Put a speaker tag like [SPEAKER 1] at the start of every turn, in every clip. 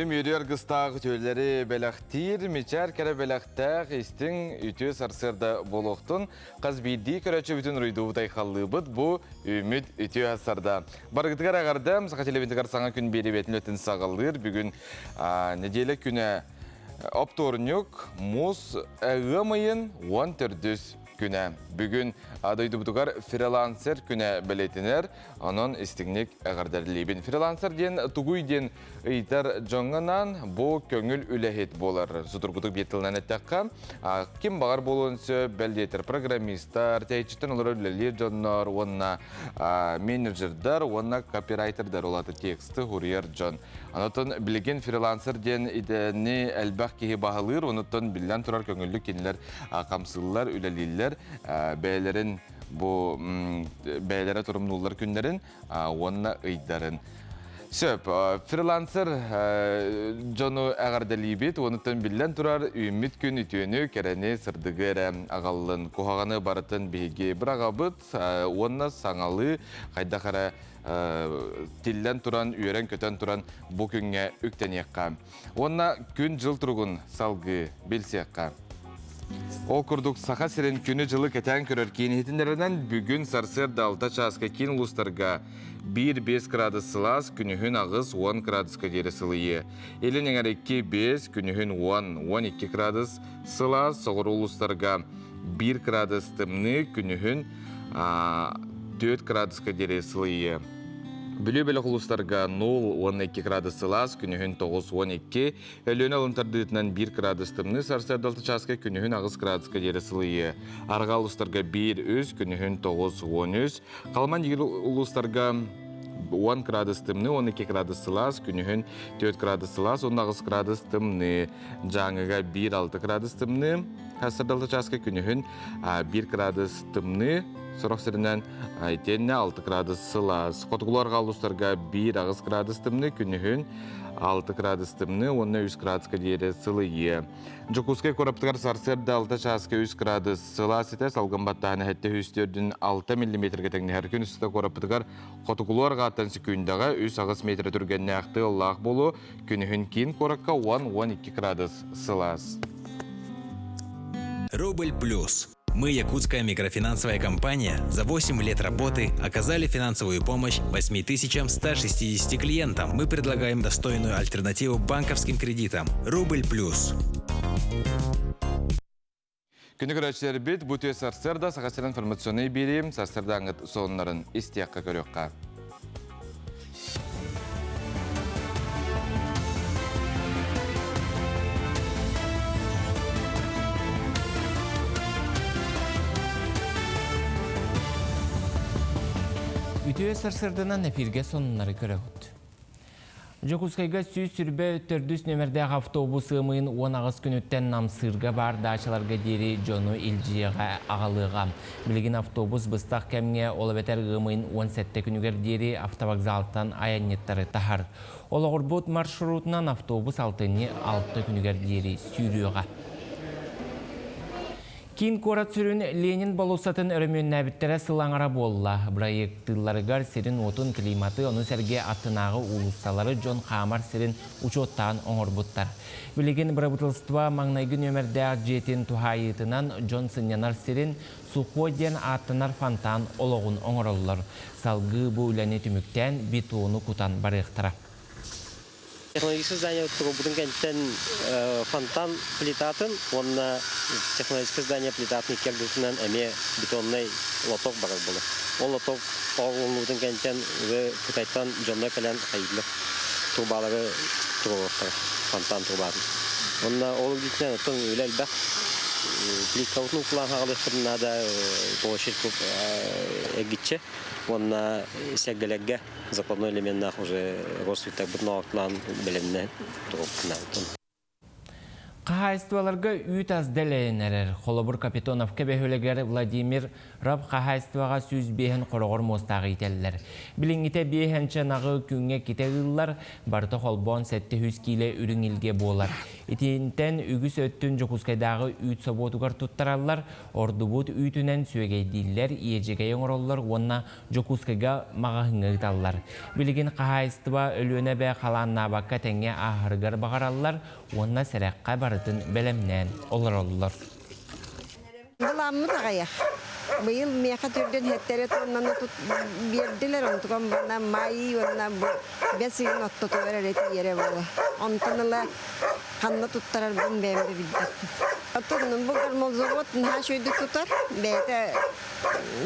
[SPEAKER 1] Үлім үйрер ғыстағы төлері бәліқтір, мечер кәрі бәліқтәқ істің үті сарсырда болуқтың қаз бейді көрәтші бүтін рүйдуыдай қалы бұд бұ үміт үті асарда. Барғытығар ағардам, сақа телевизігар саңа күн бері бетін өтін сағалыр. Бүгін неделі күні опторнюк мұз әғымайын 10 түрдіс күні. Бүгін адайды бұтығар фрилансер күні білетінер, оның істігнік әғардарлейбін. Фрилансер ден тұғуйден ұйтар жоңынан бұл көңіл үләхет болар. Сұтырғытық бетілінен әттәққа. Кем бағар болуынсы бәлдетір программистар, тәйчіттен олар өлелер жонлар, онына менеджердар, онына копирайтердар олады тексті ғұрияр жон. Анытын білген фрилансер ден идені әлбәқ кейі бағылыр, онытын білден тұрар көңілі кенілер қамсылылар, үләлелер, бәйлерін бәйлері тұрымнулар күндерін, онына ұйдарын. Сөп, фрилансер жону әғардалі бет, онытын білден тұрар үміт күн үтіөні кәрәне сырдығыр ағалын қоғағаны барытын бейге бір ағабыт, онына саңалы қайда қара тілден тұран, үйерен көтен тұран бұл күнге үктен еққа. Онына күн жыл тұрғын салғы белсе еққа. Ол күрдік сақа сірен күні жылы кәтен көрер кейін етіндерінен бүгін сарсыр далта часқа кейін ұлыстарға 1-5 градус сылас, күнігін ағыз 10 градусқа дері сылые. Елін еңер 2-5, күнігін 10-12 градус сылас, соғыр ұлыстарға 1 градус тымны, күнігін 4 градусқа дері сылые. Бүлі-бөлі құлыстарға 0-12 градус сылас, күнігін 9-12, әліні алынтардығытынан 1 градус тымны, сарсырдалты часқа күнігін ағыз градусқа дері сылые. Арға ұлыстарға 1-3, күнігін 9-13, қалман егер ұлыстарға 10 градус тымны, 12 градус сылас, күнігін 4 градус сылас, 19 градус тымны, жаңыға 1-6 градус тымны, сарсырдалты часқа күнігін 1 градус тымны, Сұрақсырынан айтенне 6 градус сылас. Қотығыларға алыстарға 1 ағыз градус тымны, күнігін 6 градус тымны, онына 3 градусқа дейірі сылы е. Жокускай қораптығар сарсырда 6 часқа 3 градус сылас еті, салғын баттағаны әтті үстердің 6 мм-ге тәңіне әр күн үсті қораптығар қотығыларға аттансы күйіндіға 3 ағыз метр түргенне ақты олақ болу, күнігін кейін қораққа 10-12 градус сылас.
[SPEAKER 2] Рубль плюс. Мы, якутская микрофинансовая компания, за 8 лет работы оказали финансовую помощь 8160 клиентам. Мы предлагаем достойную альтернативу банковским кредитам. Рубль плюс.
[SPEAKER 1] Күні көрәтшілер бет, бұты сарсырда сақасыр информационный берем, сарсырда аңыт соңларын істияққа көріққа.
[SPEAKER 3] Ütüye sarsırdığından efirge sonunları körəğüd. Jokускайга сүй сүрбе өттөрдүс нөмірдегі автобус ымын 10 ағыз күнөттен намсырға бар дачаларға дері жону илжиеға ағалыға. Білген автобус бұстақ кәмге олабетер ымын 17 күнігер дері автовокзалтан аянеттары тахар. Олағырбот маршрутынан автобус 6 күнігер дері сүйріға. Кин корат сүрін Ленин балусатын өрімен нәбіттері сылаңара болла. Проекттыларығар сирин отын климаты, оны сәрге аттынағы улуссалары жон қамар сирин учоттан оңырбуттар. Білеген бірабытылсытыва маңнайғы нөмірдәғ жетін тухайытынан жон сынянар сирин Суходен аттынар фантан олығын оңырылылар. Салғы бұл үләне түміктен бетуыны кутан барықтыра.
[SPEAKER 4] Технологическое здание будем говорить фонтан плитатын, он технологическое здание плитатын кергдутынан эме бетонный лоток барак было. Он лоток он будем говорить уже китайдан жонной кален хайдлы трубалары трубалары фонтан трубалары. Он ол гитнен тон үлелбек плиткаутну кулан хагалыктыр надо площадь эгитче. Он сегделегге закладной элемент уже роствитек бутнаутлан белемнен турупнан.
[SPEAKER 3] Қахайстываларға үйт аз дәлейінерер. Холобур Капитоновка бәхөлегер Владимир Раб қахайстываға сүз бейін қорғыр мостағы ителілер. Біліңгіте бейхенші нағы күнге кете ғыллар, барты холбон сәтті хүз кейле үрің илге болар. Итинтен үгіс өттін Жокускайдағы үйт соботугар туттаралар, ордубут үйтінен сөйгейдейлер, иежегей оңыроллар, онна Жокускайга мағahыңы ғыталлар. Білігін қағайыстыба өліөне бә қаланна баққа тәңе ағырғар бағараллар, онна сәрәққа барытын бәлемнен олар.
[SPEAKER 5] Bulanmı tağayak. Bu yıl meyaka türden hettere tonlanı verdiler onu tukam bana mayi ona bu besin ottu tuvaret yere böyle. Ontanla kanla tuttarar bunu beğendi bildik. Otunun bu kadar mozot ha şöyle tutar. Bete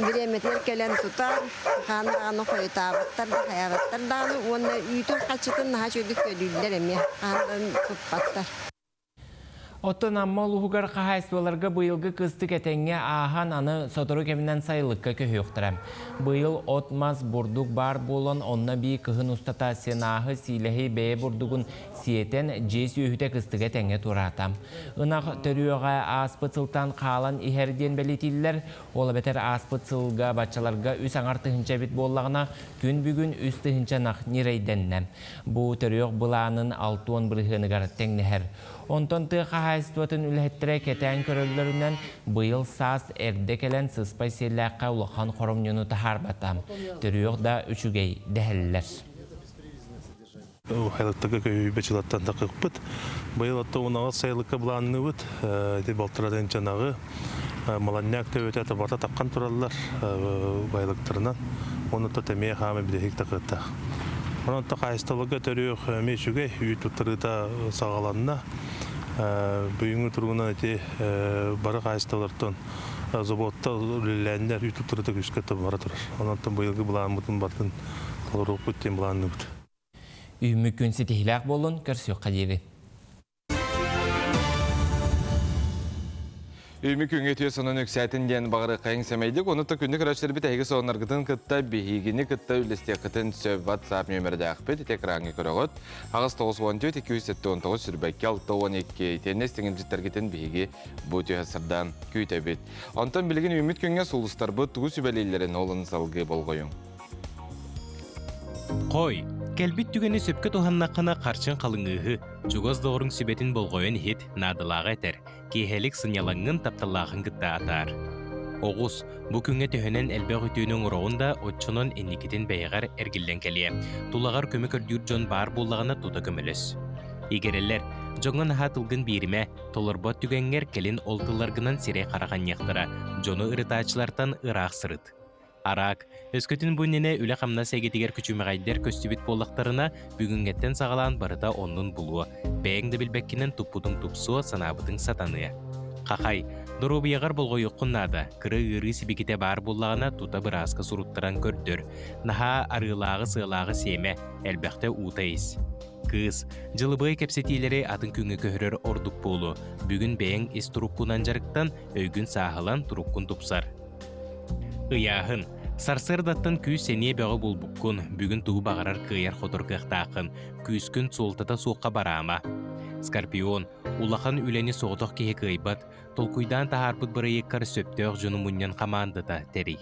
[SPEAKER 5] biremeter gelen tutar. Kanla koyu tabattar da hayabattar da onu ütür kaçıtın ha şöyle köylüler emi. Kanla tutbattar.
[SPEAKER 3] Оттон аммал ухугар қағайыстыларға бұйылғы кыстық әтенге ахан аны сотору кемінен сайылыққа көйіқтірім. Бұйыл отмаз бұрдық бар болын, онна бей кығын ұстата сенағы силехи бәе бұрдығын сиетен жес үйіте кыстық әтенге тұратам. Үнақ төріуға аспыцылтан қалан ихерден бәлетілілер, ола бәтер аспыцылға бачаларға үс аңар тұхынча бет боллағына күн бүгін үс тұхынча нақ нерейденнем. Бұ төріуғ бұланын алтуын бірғынығар тәңнехер. Онтон тыға хайстуатын үлхеттірі кетен көрілдерінен бұйыл сас әрді келен сыспай селләққа ұлыған қорым нүні тахар батам. Түріуқ да үшігей дәхілілер.
[SPEAKER 6] Хайлықтығы көй бәчілаттан да қықпыт. Бұйыл атты оңаға сайлыққа бұланны бұд. Балтыраден жанағы маланняк та өте бата таққан тұралылар байлықтарынан. Оны да тәмей қамы білдехік тақыттақ. Онын хайстылығы түріуқ мешуге үй тұттырыда сағаланына бүгінгі тұрғынан әте бары хайстылыртын зоботта үліләндер үй тұттырыда күскетті бара тұрар. Онын бұйылғы бұлан мұтын бардың толырық бүттен бұланны бұд.
[SPEAKER 3] Үйімі күнсі тихіләқ болын, көрсіуқ қадері.
[SPEAKER 1] Үймі күнге түйе сонын өксәтін ден бағыры қайың сәмейдік. Оны та күнді күрәшілер біт әйгі соғынарғытын күтті бейгіні күтті үлістек күтін сөп WhatsApp нөмірді ақпет етек раңы көріғыт. Ағыз 914-219 сүрбәкке 612 теннес теңін жіттергетін бейгі бұ түйе сырдан күйті бет. Онтан білген үміт күнге сұлыстар бұт тұғы сүбәлейлерін олын салғы болғойын.
[SPEAKER 7] Қой, кәлбет түгені сөпке туханнаққына қарчын қалыңығы, жүгіз доғырың сүбетін болғойын хет надылағы әтер, кейхелік сынялаңын тапталағын күтті атар. Оғыз, бұ күнге төхінен әлбәқ үтіінің ұроғында отчынын энникетін бәйғар әргілден кәлие, тулағар көмі көрдүр жон бар болағына тута көміліс. Егерелер, жоңын хатылғын беріме, толырбот түгенгер келін олтыларғынан сире қараған яқтыра, жоны ырытачылартан ырақ сырыт. Арақ, өскөтін бұннене үлі қамна сәгетігер күчімеғайдер көстібет болақтарына бүгінгеттен сағалан барыда онның бұлуы, бәйіңді білбәккенен тұппудың тұпсуы санабытың сатаныя. Қақай, дұру бияғар болғой ұққыннады, кірі үрі себекете бар болағына тұта бір асқы сұруттыран көрдір. Наха арылағы сығылағы семе, әлбәқті ұтайыз. Кыз, жылыбай кәпсетейлері атын күңі көхірер ордық болу, бүгін бәйің ес тұрыққынан жарықтан өйгін сағылан тұрыққын тұпсар. Ыяғын, сарсырдаттан күйс сәне бәғі болбұққын, бүгін туғы бағарар күйер қотыр қықтақын, күйскін солтата соққа барама. Скорпион, улақан үләне соғытық кеге күйбат, толкуйдан тағарпыт бұры еккар сөптеғ жүні мұннен қамандыда тәрей.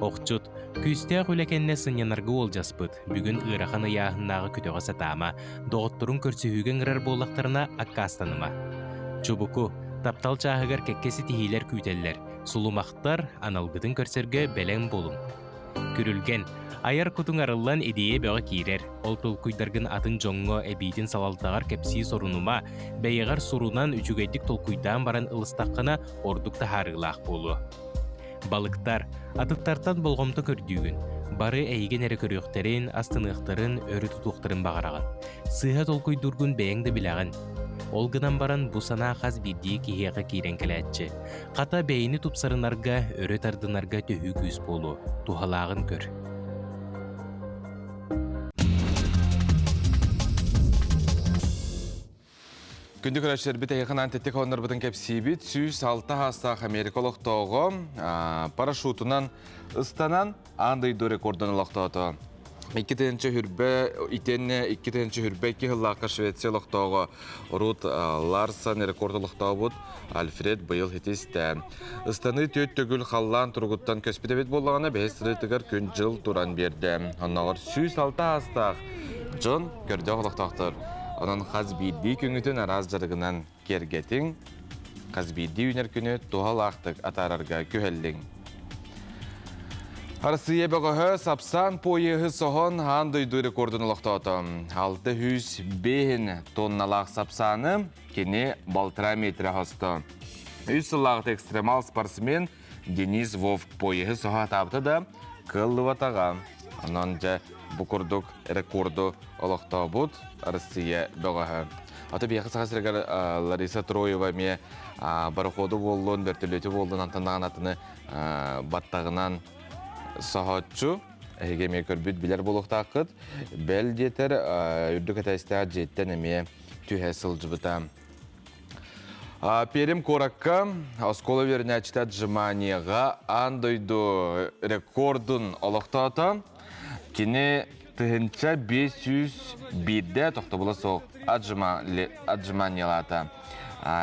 [SPEAKER 7] Оқчут, күйстеғ үлекенне сынянарға ол жаспыт, бүгін ұйрақан ыяғыннағы күтіға сатама, доғыттырын көрсіхүйген ұрар болақтарына аққастаныма. Чубуку, таптал чағығар кәккесі тихилер күйтелер, сулумақтар аналгытын көрсерге бәлем болун. Күрілген, аяр күтің арылан едее бәға кейрер, ол толкуйдаргын атын жоңғы әбейтін салалтағар кәпсі сорунума, бәйеғар сорунан үчігейдік толкуйдан баран ылыстаққына ордукта харылақ болу. Балықтар, атыттартан болғымты көрдүйгін, бары әйген әрі көріқтерін, астынықтарын, өрі тұтуқтарын бағараған. Сыға толкуйдургын бәйіңді білағын. Олғынан баран бұсана қаз бидді кейеға кейрен кәләтші. Қата бәйіні тұпсарынарға, өрі тардынарға төхі күз болу, тухалағын көр.
[SPEAKER 1] Күнді көрәшілер біт әйіқін антеттік оныр бұдың кәпсейбіт, сүйіс 6 хастақ Америкалық тоғы парашютынан ұстанан андайду рекордын ұлақтауды. 2-тенчі хүрбе 2 хыллаққа Швециялық тоғы Рут Ларсон рекордылықтау бұд Альфред бұйыл хетесті. Ұстаны төт төгіл қаллан тұрғыттан көспедебет болғаны 5 рытығыр күн жыл тұран берді. Оннағыр сүйіс 6 хастақ Джон көрді ұлықтақтыр. Onun Қазбейді күңітін араз жарғынан кергетің, Қазбейді үнер күні туғал ақтық атарарға көхелдің. Арсые бәғі сапсан пойығы соғын андойды рекордын ұлықтауды. 605 тонналақ сапсаны кені балтыра метрі қосты. 3 сыллағыт экстремал спортсмен Денис Вовк пойығы соға тапты да қылы ватаға. Онан жа бұқырдық рекорду ұлықтау бұд Арсые бәғі. Аты бияқы сағасырығар Лариса Троева ме барықоды болуын, бәртілеті болуын антандаған атыны баттағынан сағатчу. Әйгеме көрбіт білер болуқта ақыд. Бәл детер үрдік әтәстіға жеттен әме түйе сылжы бұта. Перім коракка оскола вернячта джиманияға андойду рекордын ұлықтауыта. Кені тығынча 501-де тоқты бұла соқ аджиманиялата.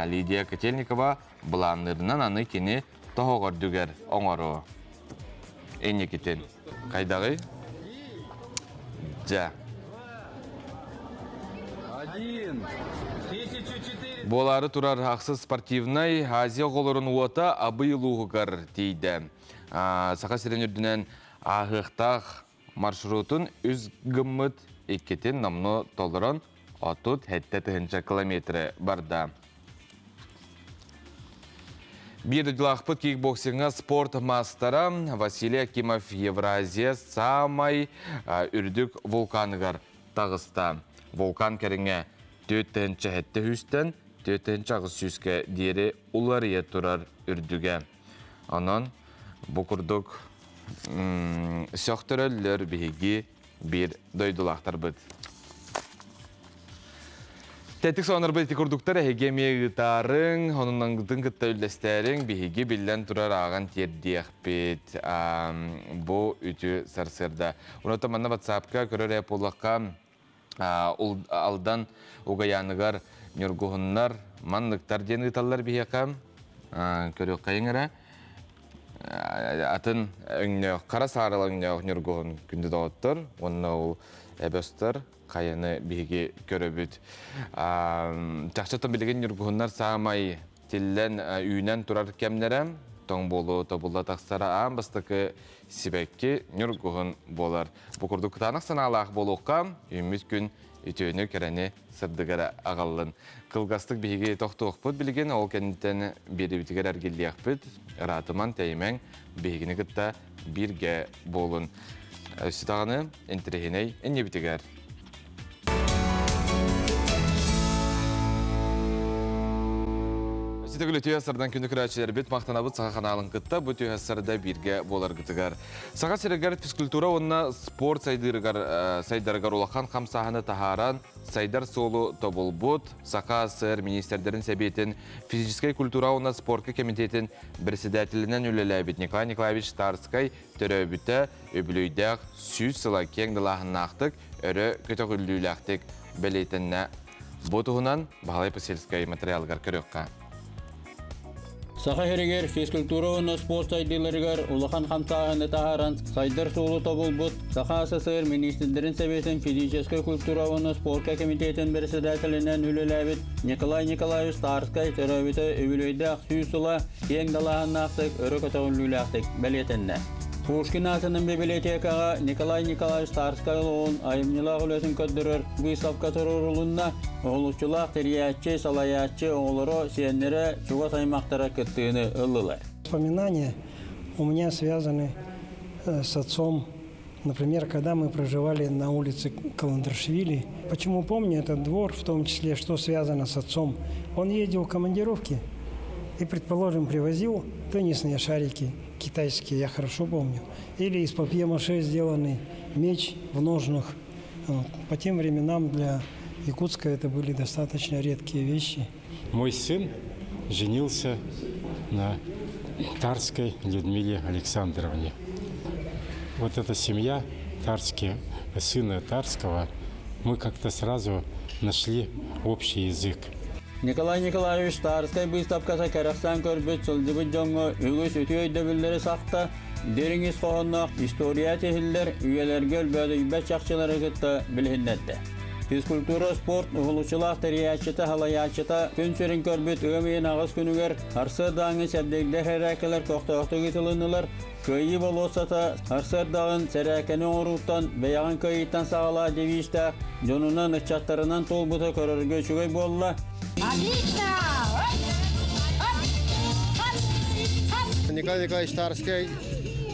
[SPEAKER 1] Лидия Котельникова бұланырынан аны кені тоғығыр дүгер оңару. Әне кетен. Қайдағы? Жа. Болары тұрар ақсы спортивнай Азия қолырын уата абый луғығар дейді. Сақа сирен үрдінен ағықтақ маршрутын үз гыммыт еккетін намны толырын отут 7 километрі барда. Bir дылақпыт кикбоксинга спорт мастера Василий Акимов Евразия самай үрдік вулканыгар тағыста. Вулкан кәріңе 4 хүстен 4 ағыз сүзге дері улария тұрар үрдіге. Анан бұқырдық сөқтірілер бейгі бір дойдылақтар бұд. Тәтік соңыр бұд күрдіктер әгеме ғытарын, онынан ғытын ғытта үлдестерін бейгі білден тұрар аған тердеқ бет. Бұл үті сарсырда. Ұнаты манна WhatsApp-ка көрір әпулаққа алдан ұғаянығар нүргұғынлар манлықтар ден ғыталар бейеқа көрі қайыңыра. Атын қара сарыл нүргұғын күнді дауыттыр. Онына ол әбөстір қайыны бейге көрі бүт. Жақшаттан білген нүргұғынлар сағамай тілден үйінен тұрар кәмдері. Тоң болу тобылда тақсара аң бастықы себекке нүргұғын болар. Бұқырды күтанық саналақ болуққа үміт күн үтөйіні кәрәне сырдығара ағалын. Қылғастық бейге тоқты оқпыд білген, ол кәнеттен бері бітігер әргелі ақпыд. Ратыман тәймен бейгіні күтті бірге болын. Үстіғаны энтерегеней әне бітігер. Сетігілі түйәсірдің күні күрәтшілер бет мақтанабыд саға қаналын күтті, бұл түйәсірді бірге болар күтігер. Саға серегер физкультура онына спорт сайдарығар олақан қамсағыны тахаран, сайдар солу тобылбуд, сақа сыр министердерін сәбетін физическай культура онына спортқа комитетін бірседәтілінен үлеләбет Николай Николаевич Старскай түрі бүті өбілейдәқ сүйіз сыла кеңділағын ақтық, өрі көтіқ үлліләқтік бәлейтінне бұтығынан бағалай паселскай материалғар көріққа.
[SPEAKER 8] Саха херегер физкультура оны спорт сайдыларыгар улахан хамсағыны тахаран сайдар солу тобылбут. Саха СССР министрлерин сәбетін физической культура оны спортка комитетін бірседәтілінен үліләбет Николай Николаевич Старскай төрәбеті өбілейді сүйсула ең далағын ақтық, өрі көтіғын үліләқтік бәлетінне. Пушкин атының библиотекаға Николай Николаевич Старскай олуын айымнылақ үлесін көддірір бұйсапқа тұрырылынна оғылышчылақ териятчы, салаятчы оғылыры сиенлері чуға саймақтара кіттіғіні ұлылар.
[SPEAKER 9] Воспоминания у меня связаны с отцом. Например, когда мы проживали на улице Каландрашвили. Почему помню этот двор, в том числе, что связано с отцом? Он ездил в командировки и, предположим, привозил теннисные шарики китайские, я хорошо помню. Или из папье-маше сделанный меч в ножнах. По тем временам для Якутска это были достаточно редкие вещи.
[SPEAKER 10] Мой сын женился на Тарской Людмиле Александровне. Вот эта семья, Тарские, сына Тарского, мы как-то сразу нашли общий язык.
[SPEAKER 8] Николай Николаевич Старскай выставкасы Карахстан көрбет сылдыбыт жоңы үгіс өте өйдөбілдері сақта, деріңіз қоғыннақ история техілдер үйелерге өлбәді үйбәт шақшылары күтті білгіндетті. Физкультура спорт ұғылышылақ тәриячыта халаячыта күн сүрін көрбіт өмейін ағыз күнігер арсыр даңы сәбдегдер әрәкелер көқтауқты кетілінілер көйі болосата арсыр дағын сәрәкені оңыруттан бәяғын көйіттен сағала девишті жонынан ұчаттарынан толбыты көрірге шүгей болла.
[SPEAKER 11] Николай Николаевич Тарский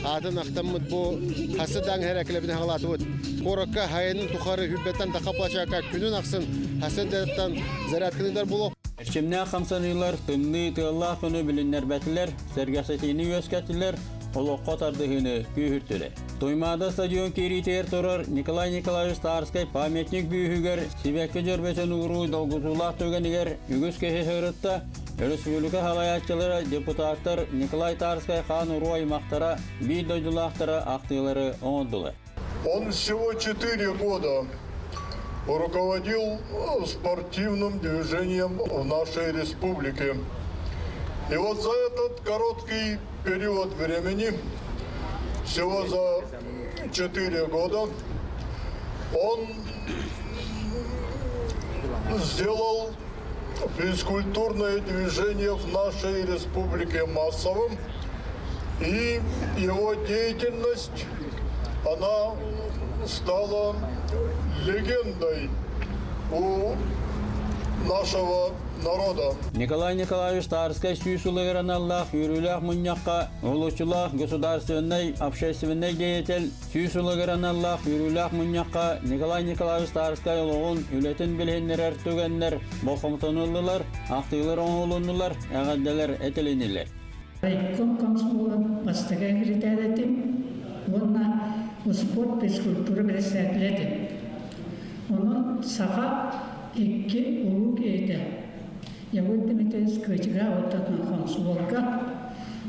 [SPEAKER 11] атын ақтамыд бұл қасыдан әрәкелебіне ғалаты бұд. Қорыққа хайының тұқары хүббеттен тақаплачақа күнін ақсын хасын дәріптен зарядкіліндер бұл.
[SPEAKER 8] Әршімне 90-лар түнні тығылақ күні білінер бәтілер, сәргәсетіні өскәтілер, олыққа тардығыны күйіртілі. Тоймада стадион керитер тұрыр Николай Николаевич Тарский памятник бүйігер, себекке жөрбесін ұғыру долғызулақ төгенігер, үгіз кехе ғырытта, Республика халаятчылары депутаттар Николай Тарский хан уру аймақтара, бей дойдулақтары ақтылары оңдылы.
[SPEAKER 12] Он всего 4 года руководил спортивным движением в нашей республике. И вот за этот короткий период времени, всего за 4 года, он сделал физкультурное движение в нашей республике массовым, и его деятельность, она стала легендой у нашего народа.
[SPEAKER 8] Николай Николаевич Тарский сүйсулығыран Аллах юрулях мұньяққа ұлычылақ государственный общественный деятель сүйсулығыран Аллах юрулях мұньяққа Николай Николаевич Тарский ұлығын үлетін білгендер әртөгеннер боқымтынылылар, ақтылар оңылынылар, әғадделер әтіленілер.
[SPEAKER 13] Райком комсомолын бастыға кірітәдетім, онна спорт физкультура білесәтіледі. Оның саға 2 ұлық еді. Явот Дмитриевич Кычыга оттатынан комсомолға,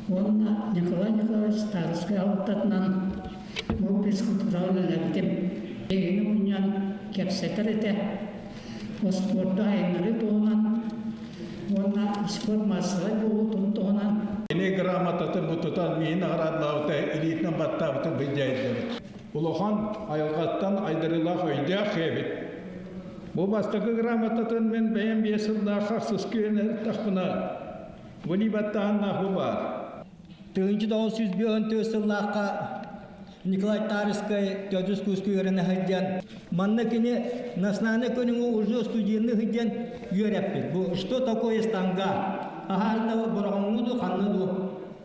[SPEAKER 13] онна Николай Николаевич Тарский оттатынан бұл физкультураны ләбдім. Егені мұньян кепсетер еті, спортта айнары тоғынан, онна спорт масылай болу тоғынан.
[SPEAKER 14] Ene grammatатын бұтытан мейін ағырадлауыта элитнен баттабытын білдейдер. Улахан айылғаттан айдырылақ өйде қебет. Бұл бастықы грамотатын мен бәйін бесілді қақсыз күйенер тақпына. Бұны баттағанна бұл бар.
[SPEAKER 15] 1901 жыллаққа Николай Тарский төдіс күскүйеріні ғыдден. Манны кені наснаны көніңі уже студийны ғыдден үйереппет. Бұл что такое станга? Ағарды бұрғануды қанныды.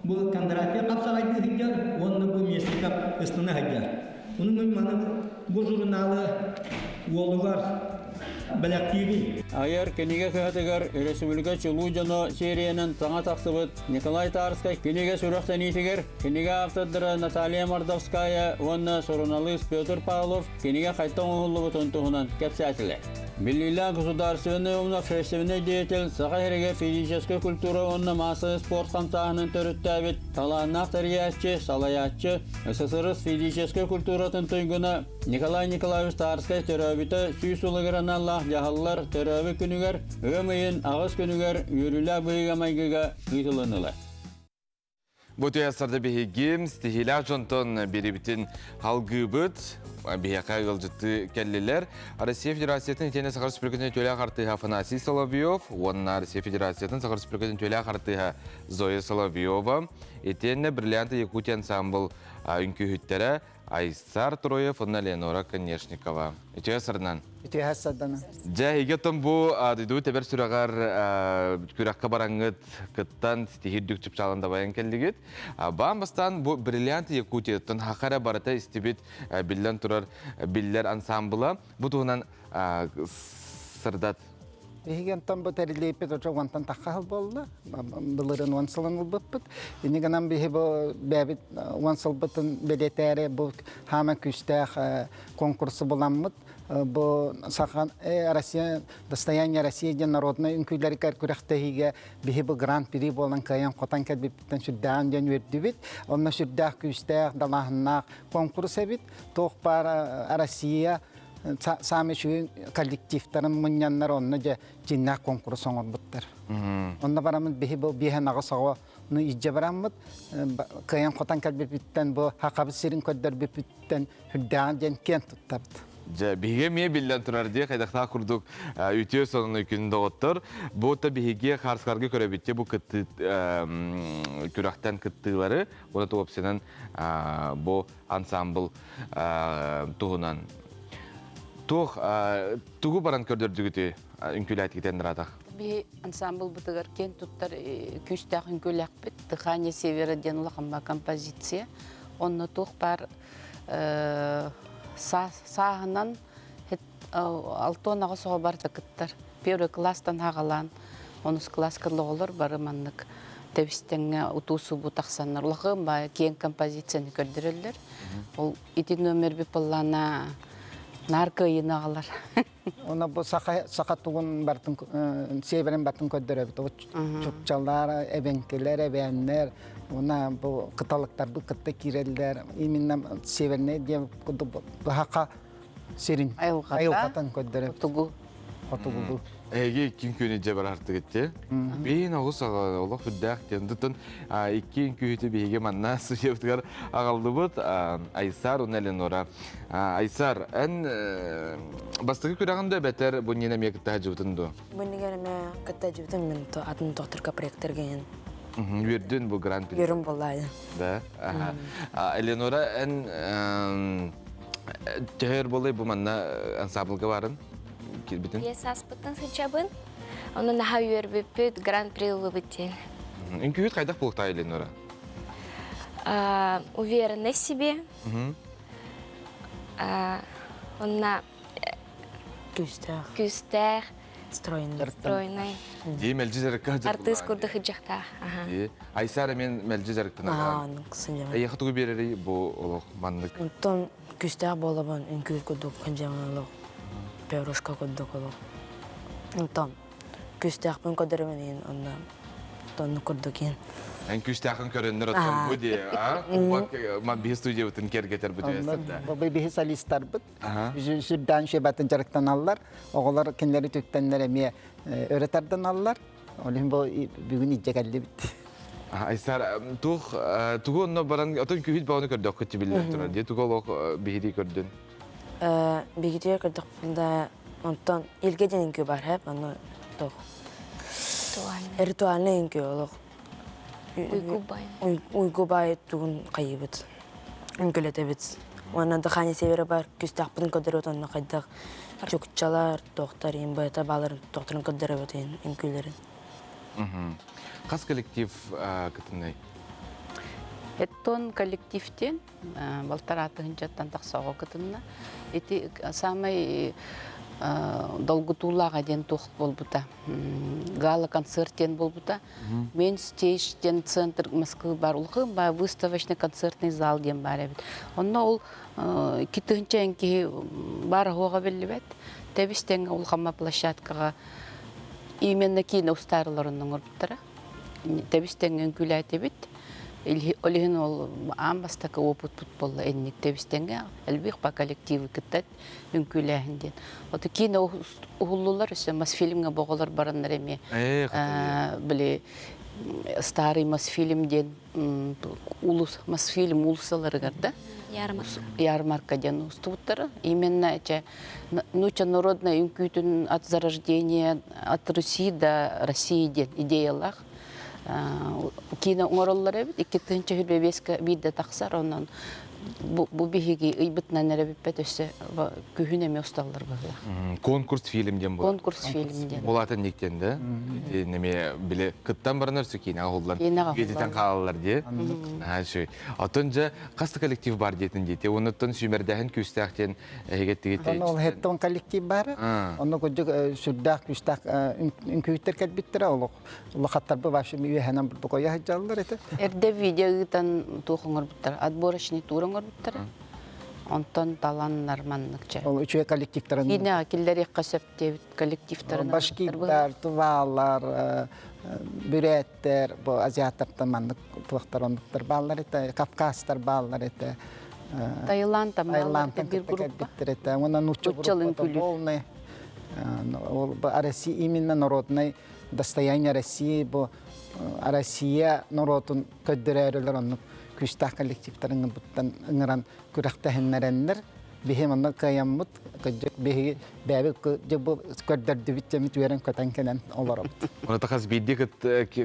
[SPEAKER 15] Бұл Кондратия қапсағайды ғыдден, онны бұл местікап ұстыны ғыдден. Оның маны бұл журналы олығар.
[SPEAKER 8] Айыр кенеге көхетігер Республика Чулу жано сериянын таңа тақсыбыт Николай Тарский кенеге сүріқтен етігер, кенеге автодыры Наталья Мордовская, онна Соруналы Петр Павлов кенеге қайттан оңылы бұтын тұғынан кәпсәтілі. Беллиля государственный общественный деятель, сақа хереге физическая культура онна массы спорт қамсағының түріттәбет, таланақ тәриясчы, салаятчы, СССР физическая культуратын түйгіні Николай Николаевич Тарский төрөбіті сүйсулығыран Аллах жағалылар төрөбі күнігер, өмейін ағыз күнігер, үйірілі бұйға майгыға ұйтылынылы.
[SPEAKER 1] Бұл түйәсірді бігігім, стихилі жонтон беребітін халгыбыт, бияқа ғылжытты кәлілер. Россия Федерациятын етені Сақар Республикатын төлі ақтыға Афанасий Соловьев, онына Россия Федерациятын Сақар Республикатын төлі ақтыға Зоя Соловьева, етені Бриллианты Якутия ансамбл үнкі хүттері Айсар Троев, онына Ленора Конешникова. Түйәсірінен?
[SPEAKER 16] Түйәсірдені.
[SPEAKER 1] Жәйгеттім бұл дүйді тәбір сүрағар күраққа бараңғыт күттан стихир дүкчіп чалында баян кәлдігет. Бамбастан бұл Бриллианты Якутияттың хақара барыта істебет білден тұрар білдер ансамбыла. Бұл туғынан сырдат.
[SPEAKER 16] Бігентен бұл тәрілейпет өте оңтан таққал болды. Бұлырын оңсылын ұлбыппыт. Енегінен бігі бұл бәбіт оңсылбытын бәдетәрі бұл хама күстәқ конкурсы боламыд. Бұл сақан Россия, достояние России ден народной үнкүйлері кәркүрәқтәйге бігі бұл гран-при болын қайын қотан кәлбіптен сүрдәғын ден өрді бит. Онна сүрдәқ күстәқ, далағыннақ конкурс әбіт. Тоқ бар Россия сами шүйін коллективтарын мұнянлар онны же жиннақ конкурс оңыр бұттыр. Онна барамын бігі бұл бейхен ағысаға ну ижже барамыд. Қайын қотан кәлбіптен бұл хақабы сирин көддер біптен хүрдәғын ден кен тұттабыд.
[SPEAKER 1] Биге мие билден турар дие кайдакта курдук үтө сонун күндө оттор. Бу та биге харскарга көрөбитте бу кытты күрактан кыттылары. Буны топсенен бу ансамбл тугунан. Тугу баран көрдөрдүгүтү үнкүләйт кетендер атак.
[SPEAKER 17] Би ансамбл бутыгар кен туттар күстәк үнкүләк бит. Дыхание севера ден улахамба композиция. Онны тух бар сағынан алтонағы соға бар тақыттар. Первый класстан ағалан, 10 класс кырлы олар бары маннық тәбістіңі ұтусу бұ тақсанар. Улақығын ба кейін композицияны көрдірілдер. Ол ити нөмір бі пыллана наркы үйін ағалар.
[SPEAKER 16] Ona bu sakatuğun bartın severin bartın ködürüp çocuklar, ebenkeler, ebenler, ona bu kıtalıklar bu kıtta kireller, iminle severine diye bu haka serin ayılkatan ködürüp. Otugu.
[SPEAKER 1] Kim köyüne ceber artık etti. Ben ağız Allah hüddak diyendütün iki köyüte bir manna suçuyutkar ağaldı bud. Aysar onun Eleonora. Aysar en bastığı kürağında beter bu yine mi kıtta hacıvdındı?
[SPEAKER 18] Bu yine mi kıtta hacıvdın men to adın doktor kaprekter gen.
[SPEAKER 1] Verdin bu Grand Prix.
[SPEAKER 18] Yorum vallahi.
[SPEAKER 1] Da. Eleonora en tehir bolay bu manna ensemble varın.
[SPEAKER 19] Пьесас бутын сычабын. Оны наха үйербеппет Гран При выбытен.
[SPEAKER 1] Инкүйет қайдақ болықта Эленора?
[SPEAKER 19] Уверенность в себе. Онна күстер. Стройный.
[SPEAKER 1] Дей мәлжі зәрікка жақ.
[SPEAKER 19] Артыс күрді хыджақта.
[SPEAKER 1] Айсара мен мәлжі зәріктін ағам. Аяқы тұғы берері бұл олық маңдық.
[SPEAKER 18] Тон күстер болабын, инкүйет күрдік қынжамын олық. Пеурушка көддік олық. Тон күстер пен көдірімен онна тонны күрдік ең.
[SPEAKER 1] Ән күстәқін көрінер отқан бұл де, ма бей студия өтін кергетер бұл өсірді.
[SPEAKER 16] Бұл бей солистар бұд. Сүрдан шебатын жарықтан алылар. Оғылар кенлері төктенлер әме өретерден алылар. Олың бұл бүгін итжекәлі біт.
[SPEAKER 1] Айсар, тұғы онына баран, отын күйіт бағыны көрді оқытты білдер тұрар. Де тұғы олық бейді көрдің?
[SPEAKER 18] Бейді көрдік білді. Онтан елге денің күй бар әп, оны тұғы. Ритуальный инкü олық. Уйгубай тугун кайыбыт. Үнкөлете бит. Онан дыхание севері бар, күстақ бұдың көдірі онына қайдақ. Чөкітчалар, тоқтар, ембайта баларын тоқтарын көдірі өтейін үнкөлерін.
[SPEAKER 1] Қас коллектив күтінай?
[SPEAKER 17] Эттон коллективтен, балтаратығын жаттан тақсауға күтінна. Эти самый долгутулаға ден тоқ болбута. Гала концерттен болбута. Мен стейштен центр Москвы бар. Улқы ба выставочный концертный зал ден бар әбет. Онна ол китігінші әнке бар хоға білі бәт. Тәбістен улқама площадкаға именно кейін ұстарыларының ұрыптара. Тәбістен өңкілі әте бет. Олеген ол амбастақы опыт болды әннік тәбістенге. Әлбек ба коллективі күттәт үнкілі Оты кейін ұғылылар өсі Мосфильмге боғылар баранлар әме. Біле старый Мосфильмден Мосфильм ұлысалары ғарда. Ярмаркаден ұстывыттары. Именно нуча народная үнкүйтін от зарождения от Руси до России ден идеялар. Кина оңороллар әбіт, 2-ші хүрбебескі бейді тақсар, онан бұл бейгі ұйбытнан әрәбіппет өсі күйін әме ұсталар бағыла.
[SPEAKER 1] Конкурс фильмден бұл?
[SPEAKER 17] Конкурс фильмден.
[SPEAKER 1] Ол атын нектен де? Неме біле күттан барынар сөкейін ағылдар? Едетен қалалар де? Атын жа қасты коллектив бар дейтін дейті? Оныттан сүймердәхін күстәқтен әйгетті кетті?
[SPEAKER 16] Ол хеттон коллектив бар. Оны көдік сүрдәқ күстәқ үнкүйттер кәтбіттірі олық. Лақаттар бұл башы мүйәхәнен бір бұқоя хаджалылар еті?
[SPEAKER 17] Әрді видеоғытан туқыңыр бұттар. Отборочный турыңыр бұттар. Онтан талан нарманнықча.
[SPEAKER 16] Ол үші коллективтерін?
[SPEAKER 17] Ine akilleri kasepte kolektiflerin.
[SPEAKER 16] Başkipler, tuvallar, büretler, bu Aziyatlardan manlık tuvaktlar onluklar bağlar ete, Kafkaslar bağlar ete.
[SPEAKER 17] Tayland'da bağlar bir grup.
[SPEAKER 16] Ondan uçu grup olne. Россия именно народной достояние России, bu Россия народун көддөрөрлөр оннук күстах коллективтерин буттан ыңыран күрәктәһеннәреннәр bihe manna kayamut kajak bihe bäbel jabo skadar divitchamit weren katan kenan olaram.
[SPEAKER 1] Оны тахас биддик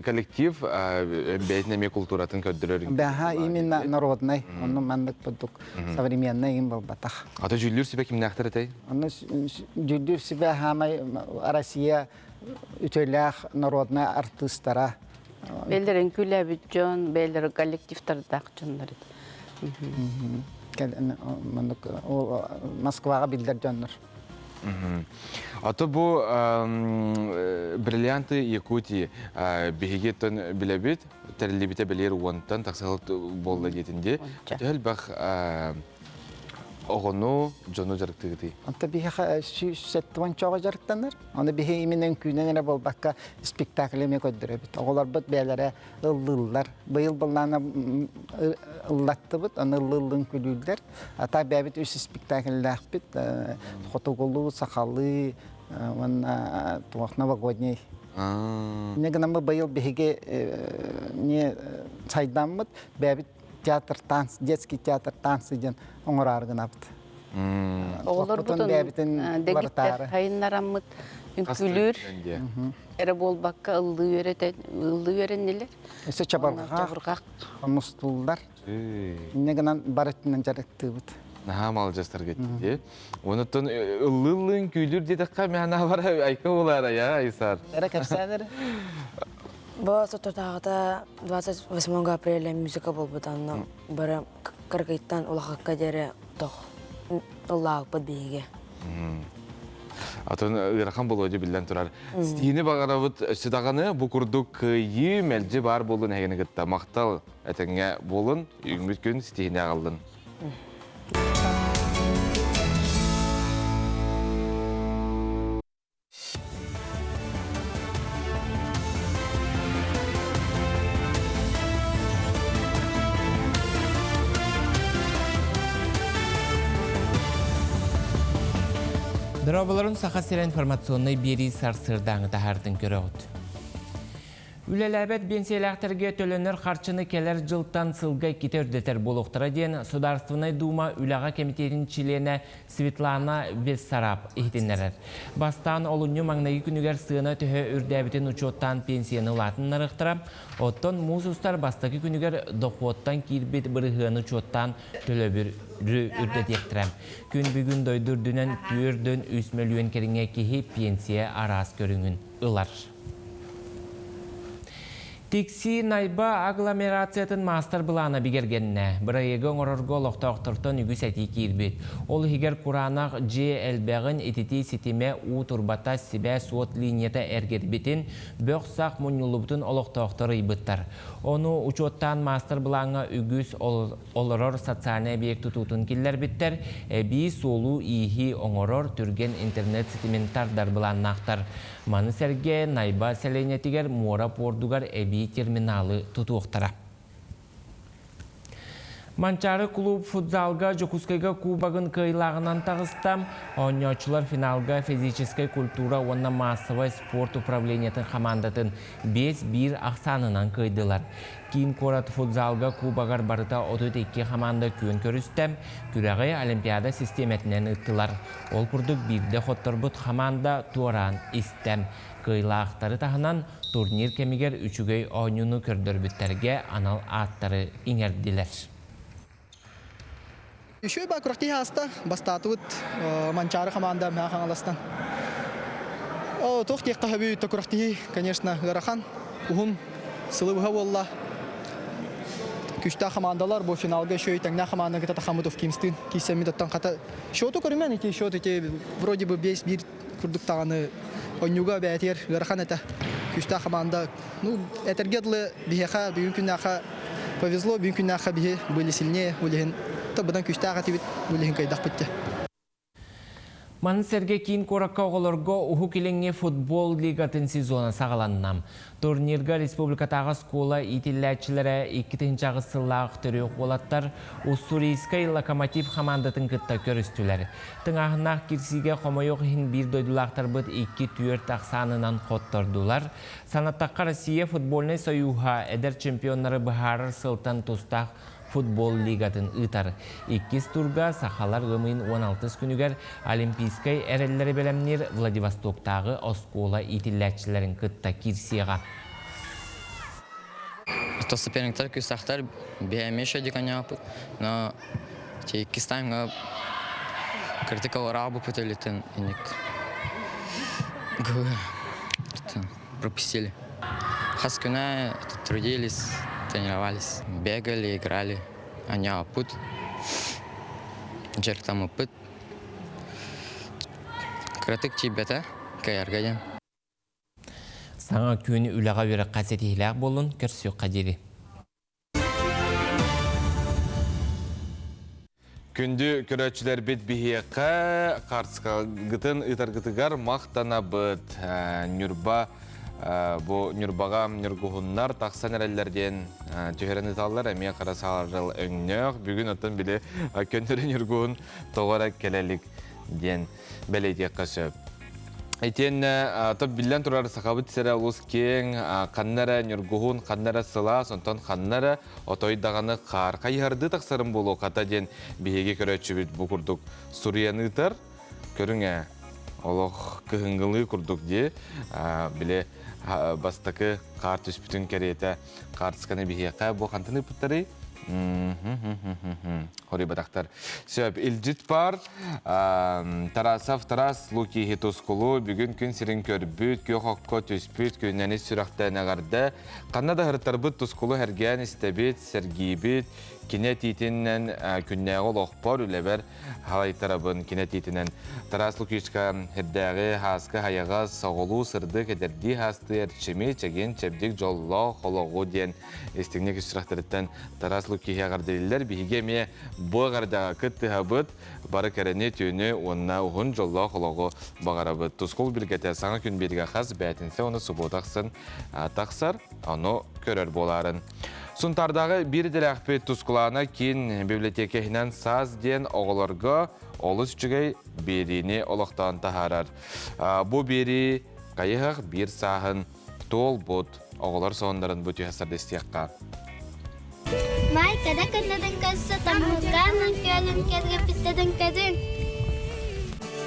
[SPEAKER 1] коллектив бәйтнеме культуратын көддөрөр.
[SPEAKER 16] Бәха именно народный, он мандык подук современный им был батах.
[SPEAKER 1] Ата жүллүр себе ким нахтар этэй?
[SPEAKER 16] Он жүллүр себе хамай Россия үтөлях народный артисттара.
[SPEAKER 17] Белдерин күләбит жон, белдер коллективтардак жондар.
[SPEAKER 16] Москвага билдер жондар.
[SPEAKER 1] Ата бу бриллианты Якутии бигеттен билебит, терлибите белер уонтан таксалт болла детинде. Тел бах огону жону жарыктыгыты.
[SPEAKER 16] Anta bihe settuan çoğa jarıktanlar. Onu bihe iminen küynenere bol bakka spektakleme koydurabit. Oğlar bit beylere ıllıllar. Bıyıl bıllarına ıllattı bit. Onu ıllılın külüller. Ata bebit üst spektakller bit. Fotokolu, sakallı, tuğakna vagodney. Ne gınamı bıyıl bihege ne saydan bit. Bebit театр танц, детский театр танцы ден оңорар гынапты.
[SPEAKER 17] Олар бутун дегиттер хайыннараммыт үңкүлүр. Эре болбакка ылды үйренелер.
[SPEAKER 16] Эсе чабаргак, мустулдар. Негенен барыттын жарыктыбыт.
[SPEAKER 1] Нахамал жастар кетти. Онуттан ыллылын күйлүр дедикка мана бар айка болар я Айсар.
[SPEAKER 16] Эре кепсәдер.
[SPEAKER 18] Бұл тұтағыда 28 апреля музыка бол бұтанны бары қырғыттан олақаққа дәрі тоқ ұллағы бұд бейге.
[SPEAKER 1] Атын ырахан болу өде білден тұрар. Стейіні бағара бұд өсідағаны бұл күрдік күйі мәлжі бар болын әгені күтті. Мақтал әтіңе болын, үміт күн стейіне ағылдың.
[SPEAKER 3] Дробаларын сақасыра информационный бери сарсырдаңы тахардың көріғыд. Үлеләбет бенсиялақтырге төлөнер қарчыны келер жылттан сылға кетердетер болуқтыра ден Сударственный дума үлаға комитетінің члене Светлана Бессараб ехтенлерер. Бастан олыню маңнайы күнігер сığına төһө үрдәбітін учоттан пенсияны латын нарықтыра, оттон музустар бастаки күнігер доқуоттан кирбет бұрығыны учоттан төлөбір үрдетектірем. Күн бүгін дойдырдынан түрден 3 миллион керіңе кехи пенсия арас көріңін ылар. Тикси найба агломерациятын мастер бұлана бігергенне. Бірайығы оңырырғы олықтақтыртын үгі сәті кейірбет. Ол хигер құранақ же әлбәғін ететі сетеме у турбата себе суот линията әргербетін бөқсақ мұнылыбытын олықтақтыры ибыттар. Оны учоттан мастер бұлаңа үгіз олырыр социальный объект тұтутын келер біттер, әбі солу ихи оңырыр түрген интернет сетиментардар бұланнақтар. Маны сәрге найба сәленетігер мора пордугар әбі терминалы тұтуықтара. Манчары клуб футзалға Жокускайға кубагын кыйлағынан тағыстам, ойночылар финалға физической культура онна массовый спорт управлениятын командатын 5-1 ақсанынан кыйдылар. Кейін корат футзалға кубагар барыта 32 команда күйін көрістем, күрәғі олимпиада системетінен ұттылар. Ол күрдік бірде қоттырбыт команда туаран істем. Кыйлақтары тағынан турнир кемигер үчігей ойнуны көрдірбіттерге анал аттары иңерділер.
[SPEAKER 20] Еще ба курахти хаста бастатут манчары команда мяхан аластан. Тох текка хаби курахти, конечно, гарахан ухун сылыбга болла. Күчтә командалар бу финалга шөй таңна команда гыта Хамудов Кимстин кисәми даттан ката. Шоту көрмән ите шот ите вроде бы 5-1 курдук таганы ойнуга бәтер гарахан это. Күчтә команда, ну, этергедлы бихеха бүгүн күннәха повезло, бүгүн күннәха бихе были сильнее, улehen. Табыдан күштәгә тибет үлеген кайдак битте.
[SPEAKER 3] Маны сәрге кейін коракка оғылырға ұху келеңе футбол лигатын сезона сағаланнам. Турнирға республикатағы скола итилләтчілері 2-ті сыллағы түрі қолаттар Уссурийскай локомотив командатын күтті көрістілер. Тыңағынақ кирсиге қомайоқ хин бір дойдылақтар бұд 2-4 ақсанынан қоттырдылар. Санаттаққа Россия футболны союға әдір чемпионлары бұхарыр сылтан тұстақ футбол лигатын ытар. 2 турга сахалар гымын 16 күнүгер Олимпийскай әреллері белемнер Владивостоктағы оскола итилләтчілерін кытта кирсияға.
[SPEAKER 21] То соперниктер күстақтар беймеше деканя опыт, но те кистайымға критикал рабу пыталитын иник пропустили. Хаскуна трудились, тренировались, бегали, играли. Они опыт, джерк там опыт. Критик чебета, каяргаден.
[SPEAKER 3] Саңа күні үліға өрі қасетейләк болын көрсі қадері.
[SPEAKER 1] Күнді көрәтшілер бет бейеққа қарсқағытын ұтарғытығар мақтана бұд. Нүрбаға нүргуғыннар тақсан әрәлерден түйерін ұталылар әме қарасаларыл өңнөк. Бүгін ұттын біле көндірі нүргуғын тоғыра келелік ден бәлейдек қашып. Айтен тап билен турар сахабыт сера улус кең, қаннара нүргуғын, қаннара сыла, сонтан қаннара отойдағаны қар. Қайырды тақсырым болу қата ден бейге көрәтші бүт бұл күрдік Сурияны ұтар, көріңе олық кығыңғылы күрдік де, біле бастықы қар түспүтін кәреті қартысқаны бейге бұл қантыны бұттары. Хори батақтар. Сөп, илжит бар. Тарасав Тарас Луки Хитоскулу бүгін күн сирин көрбүт, көқоққа түспүт, күннәні сүрақта нағарды. Қаннада ғырттар бұд тұскулу әрген істебет, сәргейбет, кинет етіннен күннәғыл оқпар үләбәр халайтарабын кинет етінен. Тарас Лукичка хердәғі хасқы хаяға сағылу сырды кәдерді хасты әрчеме чәген чәбдік жолла қолығы ден естігнек үсірақтырыттан Тарас Лукичка ғардылылар бейге ме бұғардағы күтті ғабыт бары кәріне түйіні онына ұғын жолла қолығы бағарабыт. Тұскол білгәті саңа күн берге қаз бәтінсе оны сұботақсын тақсар, оны көрер боларын. Сұнтардағы бір діләқпет тұскулана кен библиотекахінен саз ден оғыларға олыс жүгей беріне олықтан тахарар. Бұ бері қайығық бір сағын тол бұд оғылар соғындарын бұты хасарды істеққа.
[SPEAKER 22] Май, kada kırladın kızı, tamurganın kölün kerge pistedin kızın.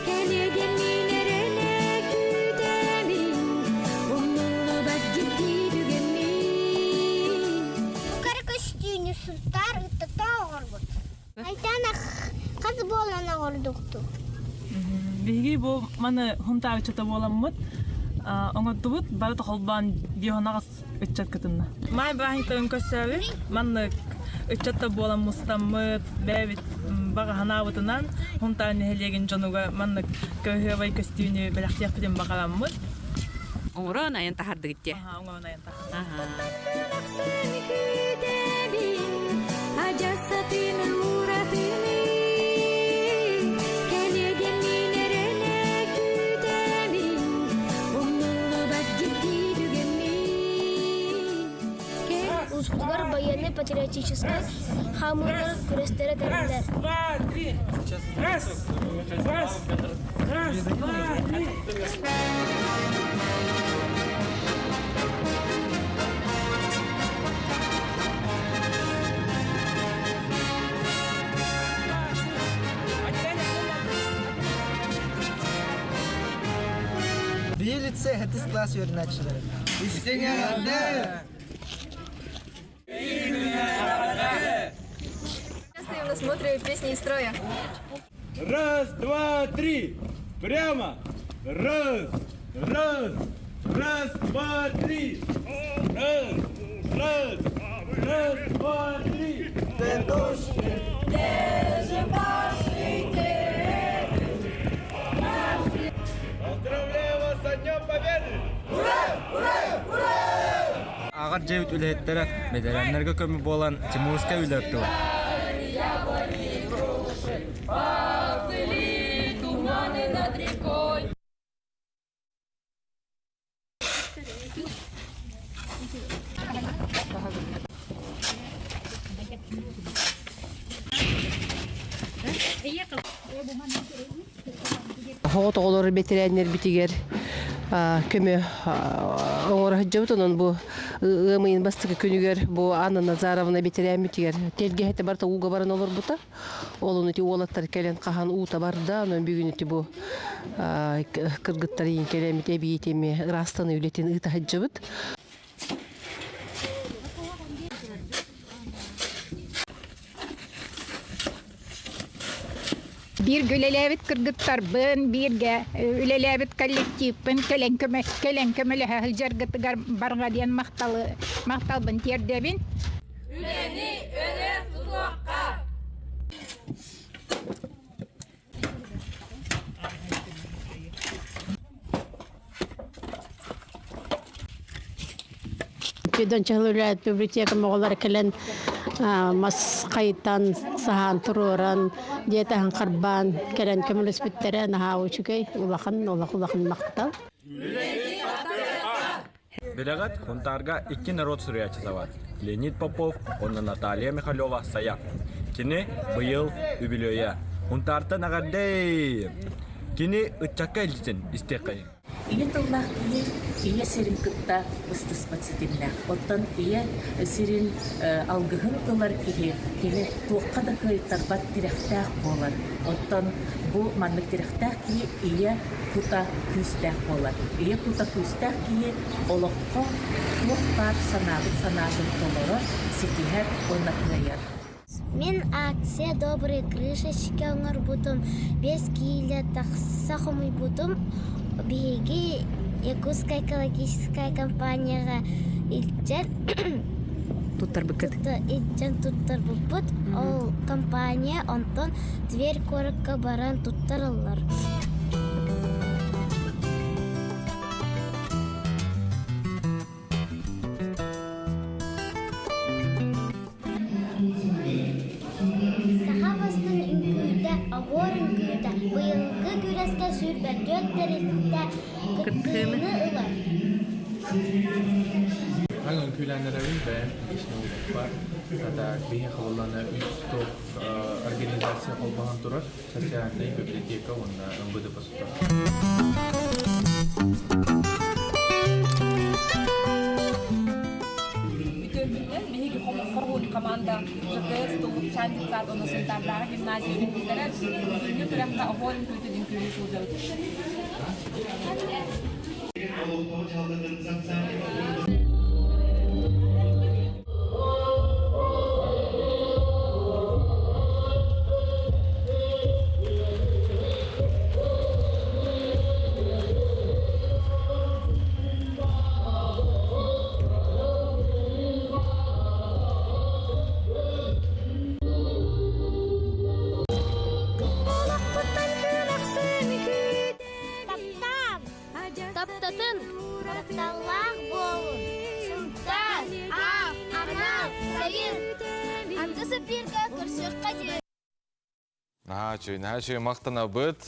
[SPEAKER 22] Gelirdim minerene küdemin, umnulu bak ciddi dügemin. Bu karı köstüğünü sırtar, ıtıta ağırbut. Aytana kız boğulan ağırduktu.
[SPEAKER 23] Bihi bu mana hunta uçata boğulanmıd. Ona tuvut, bari toxolban biyonağız uçat kıtınna. May bahi tağın kösəvi, manlık uçata boğulanmıştamıd, bävit bağa hanavıtınan, hunta nehelegen jonuga manlık köhövay köstüğünü belaqtiyaq bidin baqalanmıd.
[SPEAKER 24] Oğran ayın tahardı gitti.
[SPEAKER 23] Aha, oğran ayın tahardı.
[SPEAKER 22] Узгудгар военной патриотической хамылар күрестері тәрілдер.
[SPEAKER 25] Bir лице хэтис класс öğrencileri.
[SPEAKER 22] Смотрю песни из строя.
[SPEAKER 26] Раз, два, три. Прямо. Раз, раз, раз, два, три. Раз, раз, раз, два, три. Поздравляю вас со Днем Победы! Ура! Ура! Ура!
[SPEAKER 25] Ағар жевит үлеттері медалянларға көмі болан Тимурская үлетті.
[SPEAKER 22] Плыли туманы над рекой.
[SPEAKER 27] Хоғыт оғылары бетерәнер бітігер көмі оңыры жауыт, оның бұл
[SPEAKER 2] ымыйын бастығы күнігер бұл Анна Назаровна бетерәмі тегер. Телге әті барта уға барын олар бұта. Олын өте олаттар кәлен қахан уыта барда, оның бүгін өте бұл кыргыттар ең кәлемі тәбі етеме растаны үлетен ұйта хаджы бұд.
[SPEAKER 4] Bir gülelevit kırgıtlar bın birge ülelevit kollektiv bın kelen kömele hılcar gıtıgar barga diyen maktal bın terdebin.
[SPEAKER 5] Üleni öne tutuakka.
[SPEAKER 6] Köydön çağılırlar biblioteka moğolları kelen mas kayıttan sahan tururan diyetahan karban kelen kömül üspüttere naha uçukay ulakın maktal.
[SPEAKER 25] Делегат Хунтарга iki народ сурячысы var. Леонид Попов, онна Наталья Михайлова сая. Кини быйыл юбилея. Хунтарта нагадей. Кини ытчакка илчен истекай.
[SPEAKER 7] Ие тыллах ие сирин кытта ыстыс пацитинлах. Оттан ие сирин алгыхын тылар кини туаққа да кыйттарбат тирехтах болар. Оттан бу маннык тирехтах ки ие кута күстах болар. Ие кута күстах ки олоққа туақпар санабын толора сетихер онна кыйар.
[SPEAKER 22] Мен акция «Добрые крышечки» оңар бутум, без киля тақсақымый бутум, биги Якутская экологическая компанияға илчен туттар букут, ол компания онтон Тверь коракка баран туттарылар. Быйылгы күрәскә сүрбә 4 дәрәҗәдә кыттыны ылар.
[SPEAKER 9] Hangi külənlərəvin və işinə var. Hatta bir xallarına üst organizasiya olmahan durur. Sosialny biblioteka onda ımbıdı basıdır.
[SPEAKER 24] Команда ЖКС Толук Чандин Зад у нас Сантарда гимназия Виктория не прям на обоим кто-то один перешел делать.
[SPEAKER 22] Таптатын, тапталлах болун, сунтан, анал, сайын, андысы бірге көрсөк қадер.
[SPEAKER 1] Чөй мақтана бұд,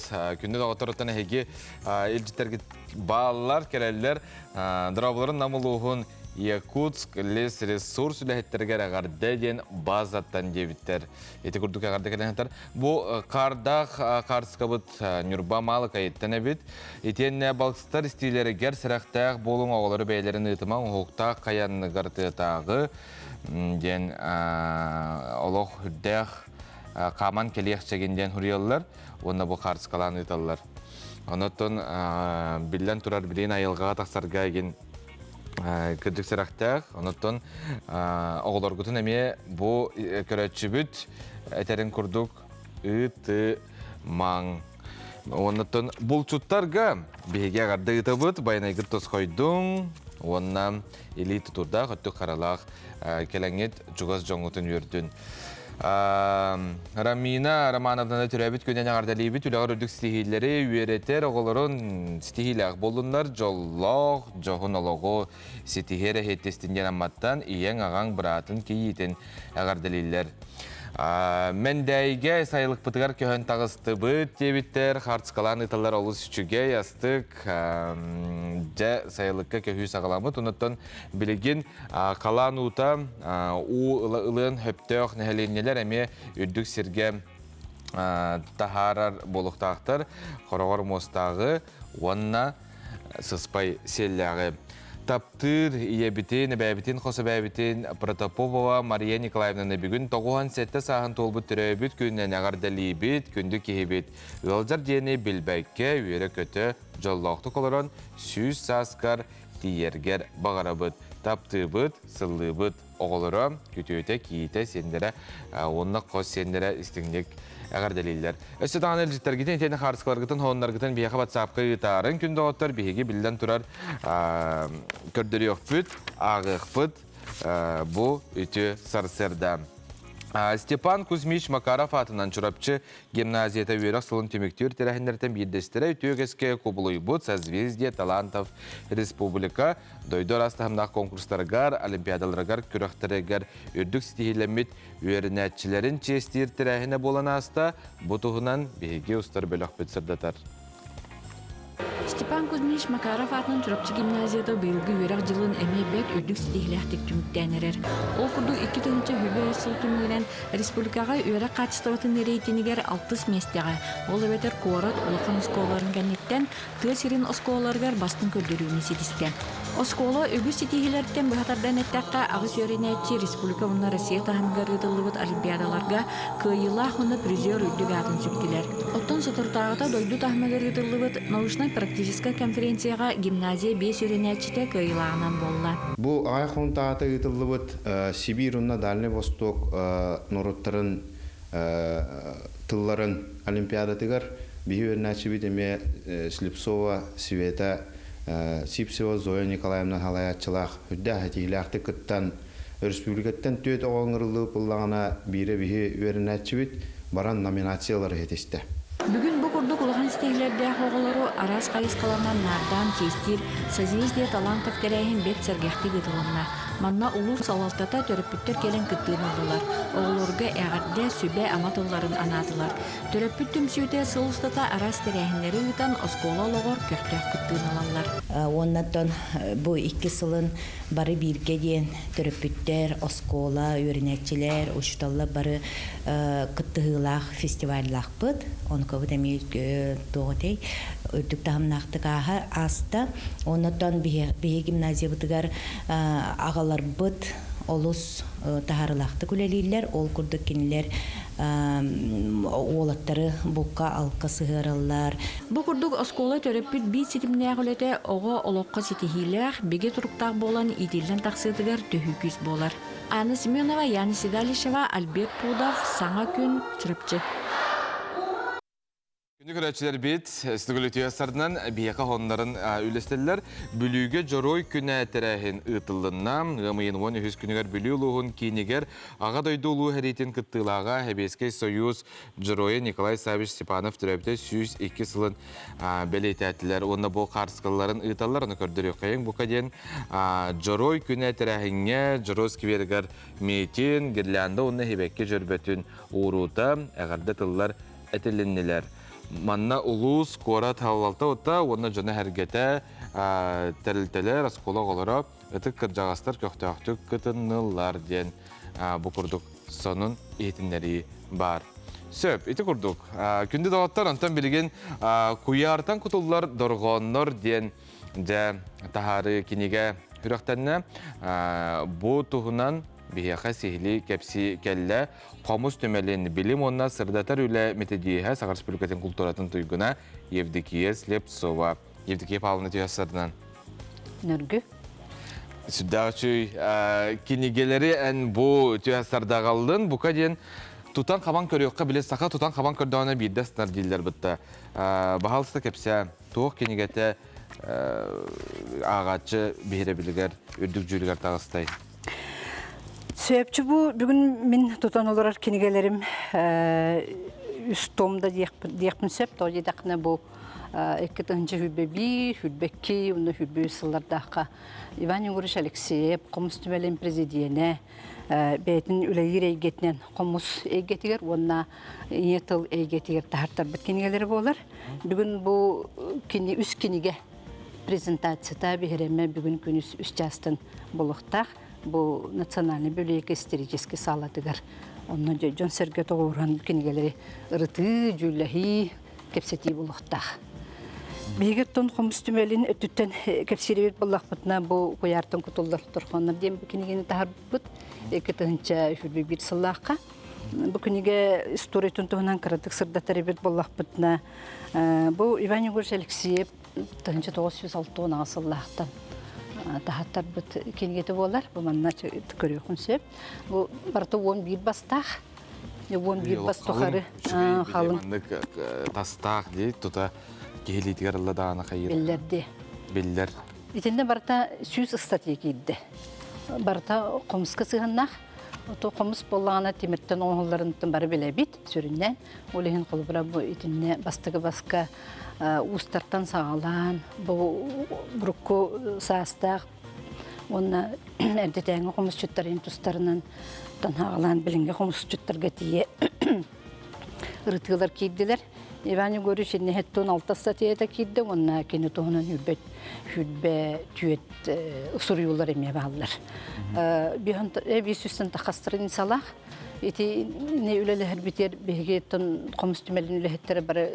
[SPEAKER 1] күнді оғытырыттан әйге елжіттерге балалар, келелер, дұрабыларын намылуғын Якутск лес ресурс үләхеттерге ағарды ден базаттан дебіттер. Еті күрдік ағарды кәлінеттер. Бұл қардақ қарсыға бұд нүрба малы қайеттен әбіт. Етенне балқыстар істейлері гер сірақтақ болың оғылары бәйлерін ұйтыман ұғықтақ қаянны ғартығытағы ден олық үддәқ қаман келеқ чегенден хүрелілер. Онда бұл қарсықалан ұйталылар. Онытын білден тұрар білейін айылғаға тақсарға еген кірдік сірақтақ, оныттың оғыларғытын әме бұл көрәтші бүт әтерін күрдік үті маң. Оныттың бұл чуттарға бейге ағарды ұты бұт, байынай күртіс қойдың, онына елі тұтырда құттық қаралақ келәңет жүгіз жоңғытын өрдің. Рамина Романовна түрәбіт көнен ағардалейбіт үліғар үрдік стихилері үйеретер оғыларын стихиләқ болынлар жоллоқ, жоғын олығы стихері хеттестінген амматтан иен ағаң бұратын кейетін ағардалейлер. Мен дәйге сайылық бұтығар көхін тағысты бұд дебіттер, қартысқалан ұталар олыс үшіге ястық жә сайылыққа көхі сағаламыд. Ұныттан білеген қалан ұта ұлын хөптөқ нәхеленелер әме үрдік серге тахарар болуқтақтар, қорағар мостағы, онына сыспай селләғы. Таптыр, иебитин, бәбитин, қоса бәбитин, Протопопова, Мария Николаевна бүгін тоғуан сәтті сағын толбыт түрәбіт күннен ағардалибит, күнді кейбет. Үлжар дені білбәкке үйері көті жоллақты қолырын сүйіз саскар тиергер бағарабыт. Таптыбыт, сыллыбыт оғылыры, күтөте, кейте, сендері, онны қос сендері істіңдік әғардалилер. Өсі дағын әлжеттер кетен, етені қарысқаларғытын, хоғынларғытын бейеқі батсапқы ұтарын күнді оттар бейеге білден тұрар көрдірі өқпіт, ағықпыт, бұ үті сарсырда. Степан Кузьмич Макаров атынан чурапчы гимназията үйрек сылын түміктер терәхіндерден бейдестірі өтіөгеске кубылуйбыт созвездие талантов республика дойдор астығымдақ конкурстарғар, олимпиадаларғар, күріқтірігер үрдік стихилемет үйерінәтчілерін честер терәхіне болан аста бұтығынан бейге ұстар бөлік бүтсірдатар.
[SPEAKER 10] Степан Кузьмич Макаров атынан чурапчы гимназията быйылгы үйрек жылын әмейбет үрдік стихиләқтік түміктәнерер. Ол күрді 2 түнчі хүбі сыл түмігінен республикаға үйрек қатыстығытын рейтинігер 60 местеға. Ол өбетер Корот, Улахан осколарын кәнеттен, тыл сирин осколарғар бастың көрдірүүні сетіскен. Оскола үгі стихилерден бұхатардан әттәққа ағыз өрінәтчі республика ұнна Россия тағымғар ұтылығыт олимпиадаларға күйілақ ұнна призер үрдік атын сүктілер. Оттан сотыртағыта дойду тағымғар ұтылығыт научной практическа конференцияға гимназия 5 өрінәтчіте күйілағынан болла.
[SPEAKER 11] Бұл ағай құнтағыта ұтылығыт Сибир ұнна Дальний Восток нұрыттарын тылларын олимпиадатығар бейі өрінәтчі бітеме Слепцова, Света, Сипсева Зоя Николаевна халаятчылақ үдді әтейләқті күттен республикаттан төт оғыңырылы бұллағына бейі өрінәтчі біт баран номинациялары етесті.
[SPEAKER 10] Бүгін бұл күрдік ұлған стейлерді қоғылыру арас қайыз қаламан нардан кестер созвездие талантов тәрәйін бет сәргәқті кетілінна. Манна ұлу салалтата төрөппүттер келен кыттыын олдылар. Оғылырға әғірді сүбе аматыларын анатылар. Төрөппүт түмсүйте сылыстата арас тәрәйінлері ұйтан оскола лоғыр көқтөк кыттыын алалар.
[SPEAKER 12] Оннаттан бұл 2 сылын бары бірге ден төрөппүттер, оскола, өрінәтчілер, ұшыталла бары кыттығылақ фестиваллақ бұд. Оны көбі дәмей тоғытей. Үрдік тағымнақты қаға аста. Оннаттан бейе гимназия бұтығар ағалар бұд, олыс тағарылақты күлелейлер, ол күрдік кенелер олаттары бұққа алқа сығыралар.
[SPEAKER 10] Бұл күрдік оскола төрөппүт бейт сетіміне ғылеті оға олыққа сетихилер, беге тұрықтақ болан иделден тақсыдығар төхікіз болар. Анна Семенова, Яна Седалишева, Альберт Пудов, Саңа күн, Чырыпчы.
[SPEAKER 1] Күнді көрәтшілер бет, үстігіл өтеясарынан бейеқа ғонларын үлестелілер. Бүліге жорой күні әтірәхін ұтылынна, ғымайын 10 күнігер бүлі ұлығын кейінігер аға дойды ұлығы әретін күттілаға Әбеске Союз жоройы Николай Савич Степанов түрәбді 102 сылын бәлейті әтілер. Онда бұл қарсқыларын ұталарын көрдірі қайын. Бұл кәден жорой күні әтірәхінге жорос кевергер мейтін, гірлянда оны хебекке жүрбетін ұрута, әғарды тыллар әтіленнелер. Манна улус кора тавалта ота, оны жана әргеті тәрілтелер, аскола қолыра, үтік кіржағастар көқтіқтік күтіннылар ден бұл күрдік сонын етінлері бар. Сөп, еті күрдік. Күнді дағаттар антан білген күйартан күтілдер дұрғанлар ден тахары кенеге хүріқтенне бұл тұғынан бейеқа сехили кәпсі кәлі қомыз төмелін білім онна сырдатар үлі методиеға Сағар Республикатын культуратын тұйгына Евдокия Слепцова. Евдокия Павловна түйасырдынан.
[SPEAKER 10] Нүргі?
[SPEAKER 1] Сүддағычы кенегелері ән бұл түйасырда қалдың. Бұқа ден тұтан қабан көріққа біле сақа тұтан қабан көрдіғана бейді сынар дейлер бұтта. Бағалысты кәпсі тоқ кенегеті ағатшы бейірі білігер, үрдік жүрігер тағыстай.
[SPEAKER 13] Сөйепчі бұл бүгін мен тұтан олар кенегелерім үстомда дейекпін сөп, тоғы дақына бұл 2-тігінші хүлбеби, хүлбекки, оны хүлбеби сыллардаққа Иван Югурыш Алексеев, қомыс түмелен президиене, бәйтін үләйір әйгетінен қомыс әйгетігер, онына еңетіл әйгетігер тағыртар біт кенегелері болар. Бүгін бұл үс кенеге презентацията бігереме бүгін күн үс жастын болуқтақ. Бұл национальный бөлек исторический салатыгар. Онны жон сәрге тоғырған кенегелері ұрыты, жүлләхи, кепсети болуқтақ. Бегеттон хомстүмелин өттүттен кепсиребет боллақпытына бұл қояртын құтылдар тұрғаннар дем бүкінігені тағарбыт, екітінші хүрбе бір сыллаққа. Бүкініге историятын тұғынан қырадық сырдаттар ебет боллақпытына. Бұл Иван Егорович Алексеев 1906 сыллақтан тағаттар бұт кенгеті болар. Бұл манна көрі құнсеп. Бұл барты 11 бастақ. 11 бастықары қалың.
[SPEAKER 1] Тастақ дейді, тұта кейлейтігер ұлы дағына қайыр.
[SPEAKER 13] Беллерде.
[SPEAKER 1] Беллер.
[SPEAKER 13] Итінде барта сүйіз ұстатия кейді. Барта қомысқа сығыннақ. Ото қомыс болағына темірттен оңғыларынтын бары біле бит сүріннен. Олеген қолыбыра бұл итіне бастығы басқа ұстартан сағалан, бұл бұрыққы састақ. Онына әрдетәңі қомыс жүттарын тұстарынан танағалан білінге қомыс жүттарға тие ұрытығылар кейділер. Иван Егорович нехеттон 6 статьяда кейді, онына кені тоғынан хүрбе түйет ұсыр юлар еме бағалар. Бес үстін тақастырын салақ, еті не үлелі әрбетер бейгеттен қомыс түмелін үлелеттері бары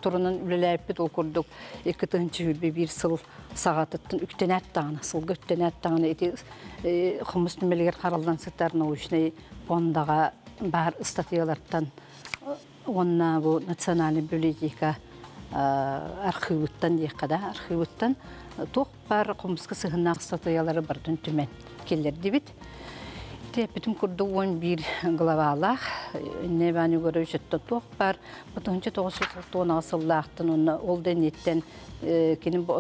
[SPEAKER 13] тұрынан үлелі әппет ол көрдік. 2-тығыншы хүрбе бір сыл сағатыттың үктен әттағына, сылғы үктен әттағына еті қомыс түмелігер қаралдан сыттарына өшіне ондаға бар статьялардан онна бұл национальный библиотека архивыттан дейқада, архивыттан тоқ бар қомысқы сығынақ статьялары бардың түмен келер дебет. Тепетім күрді 11 главалақ, Иван Егорович тоқ бар, 1910 сыллақтың оны ол денеттен кенің бұл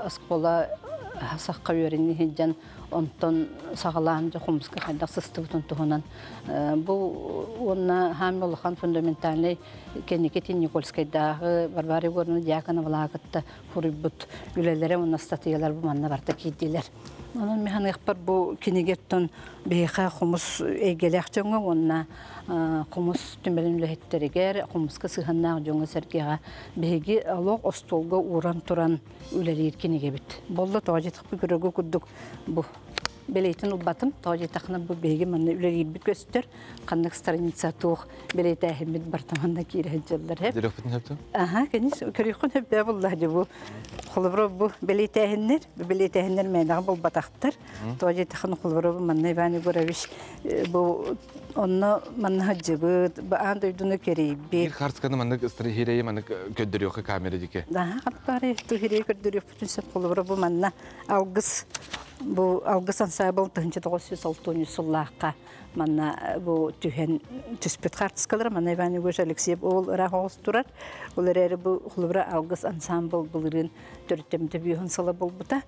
[SPEAKER 13] оскола саққа өрені хеджан онтон сағалан жоқымызға қайдақ сысты бұтын тұғынан. Бұл онына хами олыған фундаментальный кенекетін Никольскайдағы Барбария көріні диаканы балағытты фуры бұт үлелері онына статиялар бұл манна барда кейдейлер. Onun mehaniqbar bu kinigеттон бейха хумус эгелек жоңа онна хумус түмелин лехеттеригер хумуска сыханнаа жоңа сергега беги алок остолго уран туран үлелер киниге бит. Болла тажитык бүгөрөгө курдук бу белейтин убатым тажитакны бу беги манна үлелер бит көстөр кандык страница тух белейте ахмет бартаманда кирежелер хеп.
[SPEAKER 1] Директен хепти?
[SPEAKER 13] Аха, кенис көрөкөн хеп булла жабу. Холбро бу белейтehиннер менага бол батактар. Тажитакны холбро манна Иван Егорович бу онно манна жабы андойдуну керейби.
[SPEAKER 1] Bir kartskаны манна стрихирей манна көддөрөкө камера дике.
[SPEAKER 13] Да, хаттары төхирей көддөрөк бүтүнсө холбро бу манна алгыс бу алгыс ансамбл 1906 сыллакка манна бу түһен түспөт картскалар манна Иван Егорович Алексеев ол рахос турар. Олар бу холбро алгыс ансамбл булырын төртөмдө бүйөн сала болбута.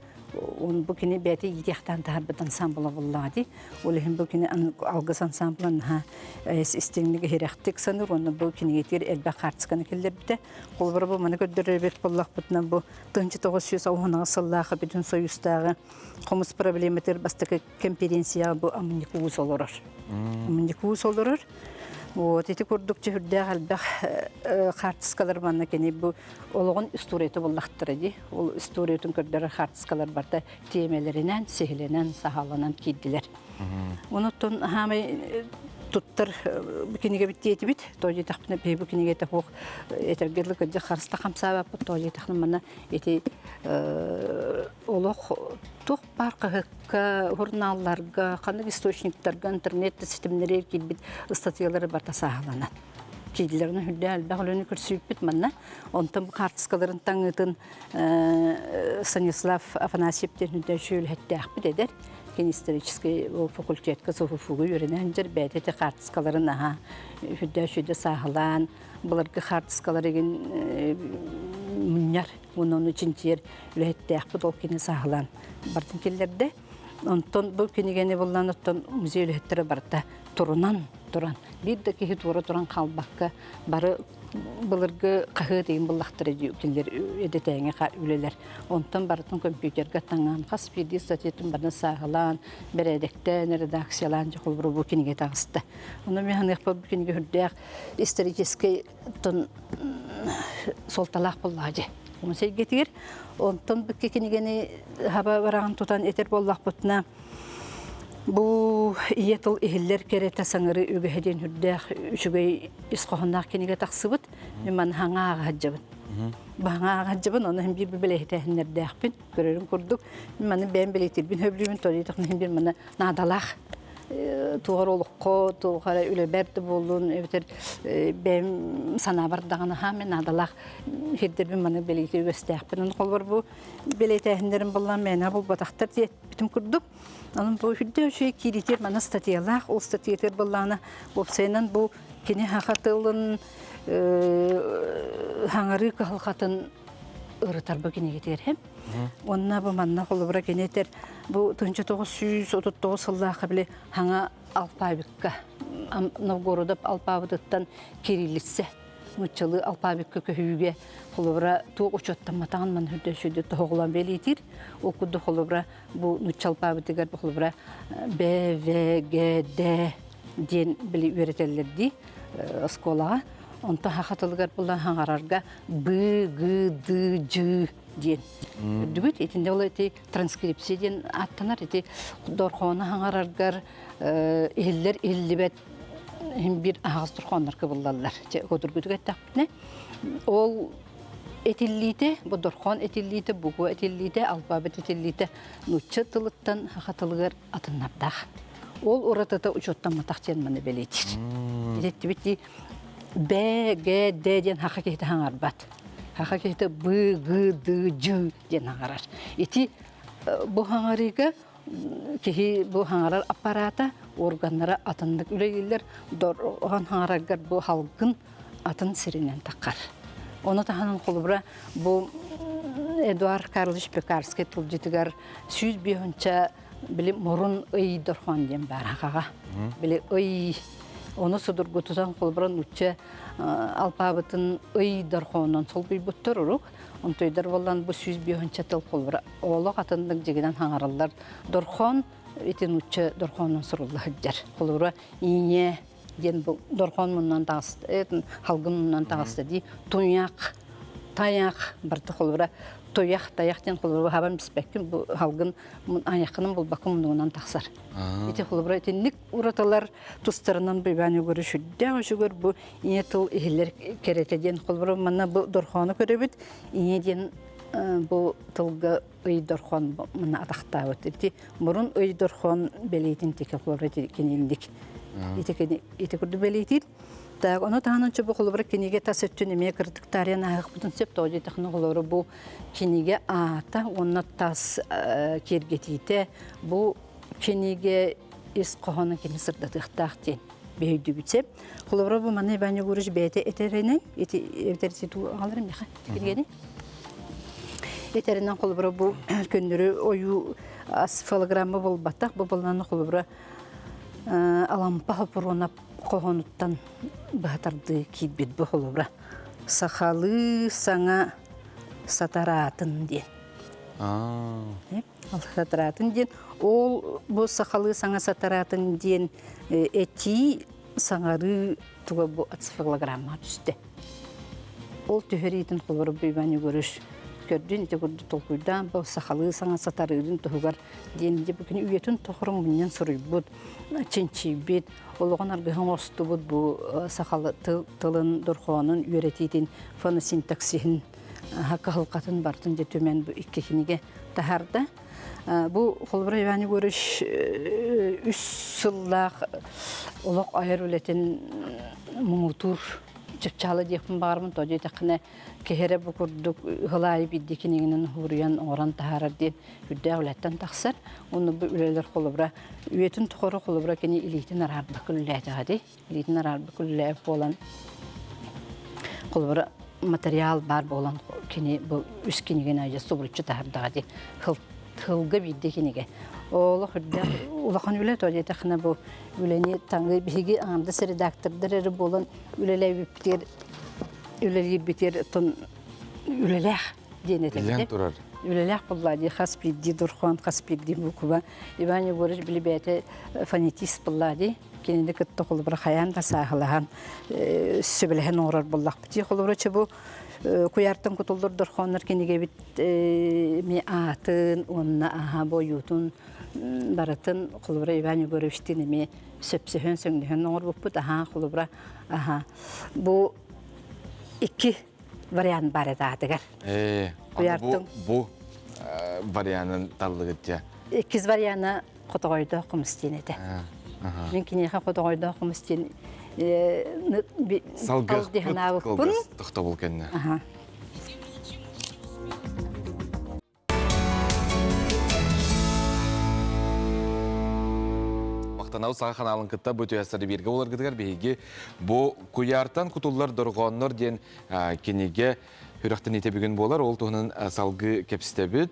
[SPEAKER 13] Он бу кини бәте идехтан тарбыт ансамбл буллади. Олар бу кини алгыс ансамблын истеңлиге херектик саныр. Он бу кини етер элбе картсканы келдербите. Холбро бу мана көддөрөбет боллак бутна бу 1910 сыллакка бүтүн союздагы комус проблематер бастыкы конференция бу амникуус олорор. Амникуус олорор. Вот эти курдукчу хүрдэ албах картскалар манна кени бу ологон историяты боллактыр ди. Ол историятын көрдөр картскалар барда темелеринен, сехленен, сахаланан киддилер. Онуттон хамы туттар бикиниге биттети бит. Тоji тахпына бикиниге тахок этергерлик жа харста камсаба тоji тахны мана эти олох тух паркка журналларга, кандай источниктарга, интернет системлери килбит статьялары барта сахаланат. Кидилерин хүддәл багылыны көрсүп бит манна. Онтон картскаларын таңытын Станислав Афанасьевтен хүддә шөйл хәттәк бит эдер. Исторический факультетка софугу юренен жер бәтете картскаларын аха хүддә шөйдә сахалан. Буларга картскаларын муньяр onun için yer lehette bu dolkini sağlan. Bartın kellerde ondan bu kinigeni bullanıttan müze lehettere barta turan. Bir de ki tura turan kalbakka barı bulurga kahı deyin bullaktırı killer edetenge üleler. Ondan bartın kompüterge tangan has bir statütün bana sağlan beredekten redaksiyalan jokul bu kinige tağıstı. Onu mehanik bu kinige hürdek исторический ton soltalak bullacı. Onu sevgetir. Ondan bu kinigeni haba varan tutan eter bollak butna. Bu yetıl ehiller kerete sanırı ügehedin hürdek üçügey isqohunnak kinige taqsıbıt. Men hanga hajjabıt. Bana acaba onu hem bir bileyte nerede yapın görürüm kurduk. Bana ben bileytir bin höblüğün toyutuk hem bir bana nadalak. Tuğar olukko, tuğara üle berdi bolun, evet ben sana bardağına hemen nadalak. Hirdir bin bana bileyte göster. Ben onu kolvar bu bileyte henderim bollan mena bol bataktar diye bütün kurduk. Onun bu hüdde şey kiritir bana statiyalar, o statiyalar bollana bu senin bu kini hakatılın hangarı kalkatın ırıtar bugüne gider hem. Onna bu manna kolubra geneter bu 1939 yıllarda bile hanga alpabikka Novgorod'da alpabıdıktan kirillitse Muçalı alpabikka köhüge kolubra tuğ uçottan matan man hüdde şüdde toğulan belitir. Okudu kolubra bu Muçal alpabıdıgar kolubra B, V, G, D diyen bili öğretilirdi skolağa. Onta hakatılıgar bulan hangararga B, G, D, C diyen. Dügüt etinde ola eti transkripsiya diyen attanar eti dorxona hangarargar ehiller ehillibet hem bir ağız dorxonlar kıbıllarlar. Odurgüdük ettakne. Ol etilliyde, bu dorxon etilliyde, bugu etilliyde, alfabet etilliyde nutça tılıttan hakatılıgar atınlardağ. Ol orada da uçottan mataq diyen manı beleytir. Etti bitti B, G, D diyen hakakehte hangarbat. Hakakehte B, G, D, C diyen hangarar. Eti bu hangarıga ki bu hangarar aparata organlara atındık üleyiller. Doğan hangarargar bu halkın atın sirinen takar. Onu da hanın kolubra bu Eduard Karlish Pekarski tılcıtıgar süz bir hınça bile morun ıy dorxan diyen var hakağa. Bile ıy onu sudurgutudan kolubran uçça alpabıtın ıy dorxanından sol bir buttur uruk. Onu toydar bollan bu süz bir hınça tıl kolubra. Oğluk atındık jegiden hangarallar. Dorxan etin uçça dorxanından sorullu hıccar. Kolubra iğne diyen bu dorxan bundan tağısты, halgın bundan tağısты di. Tunyak, tayak bardı kolubra. Toyak, tayak diyen kolubra haban bispekkin bu halgın ayakının bul bakım bundan tağsar. Eti kolubra etinlik uratalar tustlarından beybanı görüşüdde. Oşu gör bu iğne tıl ehiller kerete diyen kolubra bana bu dorxanı görebit. İğne diyen bu tılgı ıy dorxan bana adaqta ötüdü. Murun ıy dorxan beleytin teke kolubra kenildik. Iti kurdu beleytir. Так, оно таһанан чөбө холобра киниге тасөттүн эмие кырдыктарыан агыкпытын сеп тоожи тахны холобра бу киниге аата онна тас кергетите бу киниге ис кохона кини сырдатыктак ден бейдү битсеп холобра бу маны баны гурыш бете этеренен этерситу алырым яха киргени этеренен холобра бу көндөрү ою асфалограмма болбаттак бу болнаны холобра алампа хопуронап kohonuttan bahatardı kibit bu holobra. Sahalı sana sataratın diye. Sataratın diye. Ol bu sahalı sana sataratın diye eti sanarı tuğa bu atsfaglamma düştü. Ol tüheritin holobra beybanı görüş. Gördün ite gördü tolkuydan bu sahalı sana satarıdın tuğar diye bugün üyetin tohurum bunyan soruybud. Çinçibit Oluğun argıhın ostu bu sahalı tılın dorxonun üretidin fonosintaksihin haqqa halqatın bartın tümen bu iki kinige taharda. Bu holbura yani görüş 3 yıllık oluq ayar ületin muğutur çıpçalı diyekmin bağırmın tocu etekine kehere bu kurduk hılayı biddikinin huruyan oran taharar diye hüdde avletten taksar. Onu bu üleler holbura üyetin tuğuru holbura keni ilitin arardı külleydi hadi. İlitin arardı külleydi olan holbura materyal bar bolan keni bu üst kinigine ayrıca sobruçu tahardı hadi. Hılgı biddikine. Oğlu hüdde ulağın üle tocu etekine bu üleni tanrı bilgi anında redaktörleri bolan üleler biter üleler biter ton üleler diye ne
[SPEAKER 1] durar.
[SPEAKER 13] Üleler bulladı has bildi durğan has bildi bu kuba. İbani görüş bilibete fonetist bulladı. Kendine kıttı kolu bırakıyan da sağlayan sübülehen orar bullak bitiyor kolu bırakı bu kuyartın kutuldur durğanlar kendine bit mi atın onna aha boyutun baratın kolu bırakı İbani görüştüğünü mi söpsühün söndühün olur bu aha kolu bırakı aha bu iki вариант бар этаатыгар.
[SPEAKER 1] Bu varianın tallıgıtça.
[SPEAKER 13] İkiz varianı kotogoyda kumistiyinete. Мен кинеха кодогойда хумстин
[SPEAKER 1] Salgı kılgız tıkta bul kendine. Мақтанау саға қаналын кітта бұты әсірі берге олар кітігер бейге бұл құяртан күтулар дұрғанныр ден кенеге хүріқтін ете бүгін болар. Ол тұғының салғы кепстебіт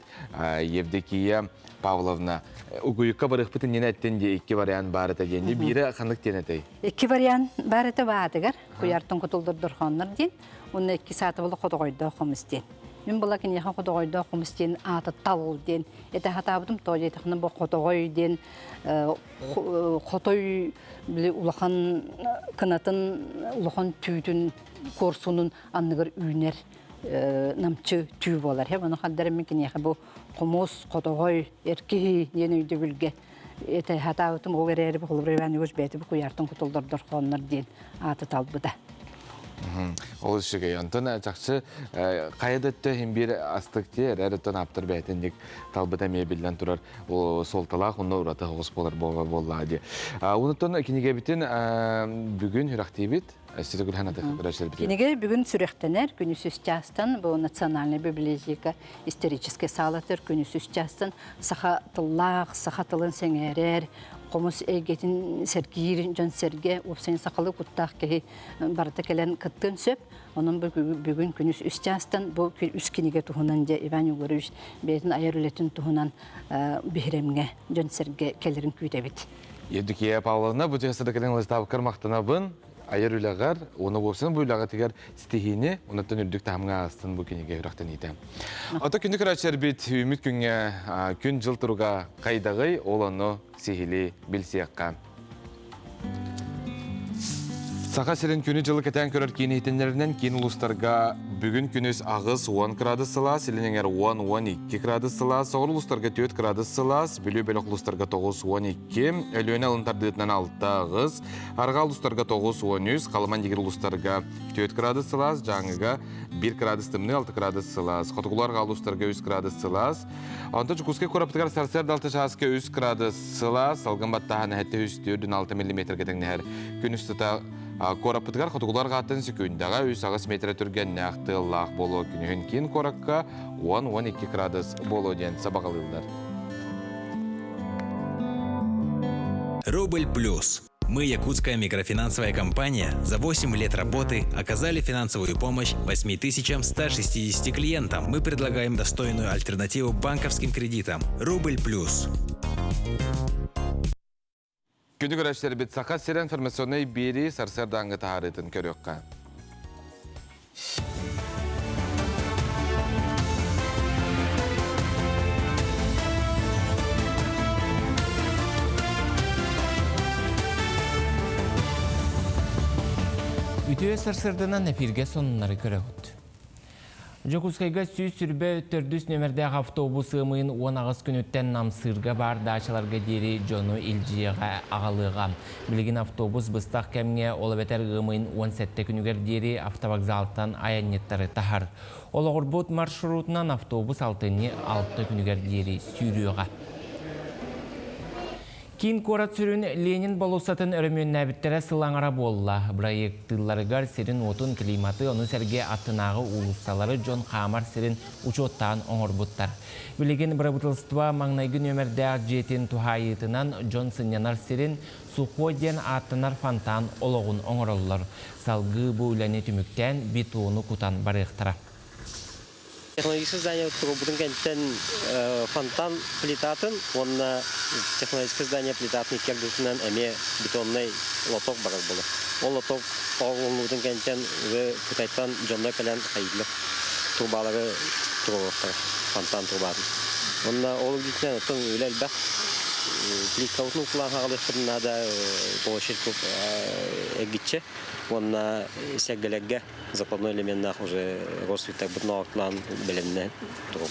[SPEAKER 1] Евдокия Павловна. Угуюкка барық бұтын нені әттен де 2 вариант бар әті денде, бірі қанлық ден әтей?
[SPEAKER 13] 2 вариант бар әті баадығар. Құяртан күтулдар дұрғанныр ден. Оны 2 саты болы қодығойда құмыстен. Мен бұла кенеға қодығойда құмыстен аты тал ден. Әті хатабыдым той етіқінің бұл қодығой ден. Қотой улахан кынатын, улахан түйдің корсунun анныгар үйнер намчы түй болар. Оны қаддарым мен кенеға бұл құмыз, қодығой, еркеғи ені үйді білге. Әті хатабыдым ол әрі бұл бұрайван өз бәті бұл құяртын құтылдар дұрқанлар ден аты тал бұда.
[SPEAKER 1] Ол үшіге янтын жақшы қайдатты бір астық те әріттен аптыр бәйтіндік талбыта мебелден тұрар солталақ, оны ұраты ғос болар болады. Онытын кенеге бітін бүгін үрақтей бет?
[SPEAKER 13] Кенеге бүгін сүректенер, күнісіз частан, бұл национальный библиотека исторический салатыр, күнісіз частан, саха тыллақ, саха тылын сеңерер, Қомыз әйгетін сәргейір жан сәрге, опсайын сақалы құттақ кәй барда кәлін күттін сөп. Оның бүгін күніз үс жастан, бұл үс кенеге тұхынан де Иван Югорович бәйтін айыр үлетін тұхынан бейремге жан сәрге кәлерін көйтәбет.
[SPEAKER 1] Евдокия Павловна, бұл жастады кәлін ұлыстабыққар мақтанабын. Айыр үләғар, оны болсын бұл үләға тегер стихини, онаттан үрдік тағымға астын бұл кенеге үрақтан еді. Ата күнді күрәтшер бет үміт күнге күн жыл тұруға қайдағай оланы сехілі білсеққа. Сақа сірін күні жылы кәтен көрір кейін етенлерінен кейін ұлыстарға бүгін күніз ағыз 10 градус сылас, елінеңер 10-12 градус сылас, соғыр ұлыстарға 4 градус сылас, білі бөлік ұлыстарға 9-12, өліөне алынтардығытынан 6 ағыз, арға ұлыстарға 9-13, қалыман дегер ұлыстарға 4 градус сылас, жаңыға 1 градус тымны 6 градус сылас, қотығыларға ұлыстарға 3 градус сылас, Anta Çukuske koraптыгар сарсер далты шаске 3 градус сылас, салган баттағаны әтті 6 мм кетен нәр күністіта Корапытыгар қотығылар қатын секундага 3 метр түрген нәқті лақ болу күнігін кейін коракка 10-12 градус болу ден сабағалылдар.
[SPEAKER 8] Рубль плюс. Мы, якутская микрофинансовая компания, за 8 лет работы оказали финансовую помощь 8160 клиентам. Мы предлагаем достойную альтернативу банковским кредитам. Рубль плюс.
[SPEAKER 1] Күні көрәштері бет сақа сер информационный бері сарсердаңғы тағарытын көріққа.
[SPEAKER 3] Үтіе сарсырдынан эфирге сонынлары көрі ғыд. Жокускайга сүй сүрбе өттөрдүс нөмірдегі автобусы мұйын 10 ағыз күніттен намсырға бар дачаларға дері жону илжиға ағалыға. Білген автобус бұстақ кәмге олы бәтер ғымыйын 17 күнігер дері автовокзалтан аянеттары тахар. Олы ғұрбот маршрутынан автобус 6 күнігер дері сүйріға. Кин корат сүрін Ленин болусатын өрімен нәбіттері сылаңара болла. Проекттыларығар серін отын климаты оны сәрге аттынағы улуссалары Джон Қамар серін учоттан оңыр бұттар. Білеген бірабытылстыва маңнайғы нөмірдәғ жетін тухайытынан Джон Сынянар серін Суходен аттынар фантан олығын оңырылылар. Салғы бұл үләне түміктен бетуыны құтан барықтыра.
[SPEAKER 14] Технологическое здание будем контент фонтан плитатын, он технологическое здание плитатный кергутынан эме бетонный лоток барак было. Он лоток он будем контент в китайтан жонной калян хайдлы трубалары трубалары фонтан трубалары. Он ол гитнен тон үлел бак плиткаутну кулан хагалыктыр надо площадь эгитче. Он сегалеге закладной элементах уже роствиток бытного план белемне труб.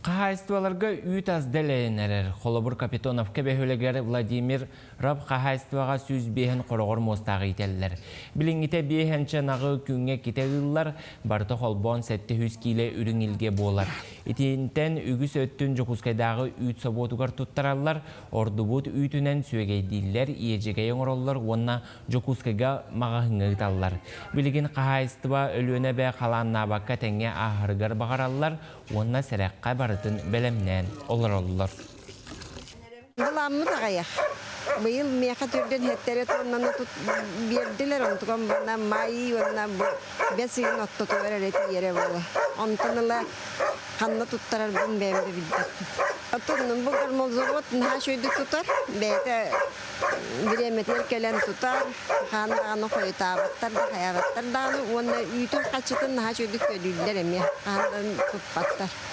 [SPEAKER 3] Қағайыстываларға үйт аздәләйінерер. Холобур Капитонов кәбәхөлегер Владимир Раб қағайыстываға сүз бейін қорғыр мостағы ителер. Біліңгіте бейхенче нағы күнге кетегілер, барты холбон сәтті хүз кейлі үріңілге болар. Итинтен үгіс өттін жоқускайдағы үйт соботуғар тұттаралар, ордубут үйтінен сөйгейдейлер, иежеге оңыролар, онна жоқускайға мағahыңы ыталар. Білігін қағайыстыва өліөне бә қаланна баққа тәңе ахырғар бағаралар, онна сәрәққа барытын бәлемнен олар.
[SPEAKER 15] Бұламыз ағая. Бұйыл меқа түрден хеттері тоннаны берділер, онтуған бұна майы, онна бәсігін отты туар әреті ере болы. Онтынылы қанна тұттарар бұн бәмді білдік. Отынның бұл қармолзығыт наға шөйді тұтар, бәйті біреметер кәлен тұтар, қандағаны қойытабаттар да қаябаттар дағаны, оны үйтін қачытын наға шөйді көділдер әме, қандан тұтпаттар.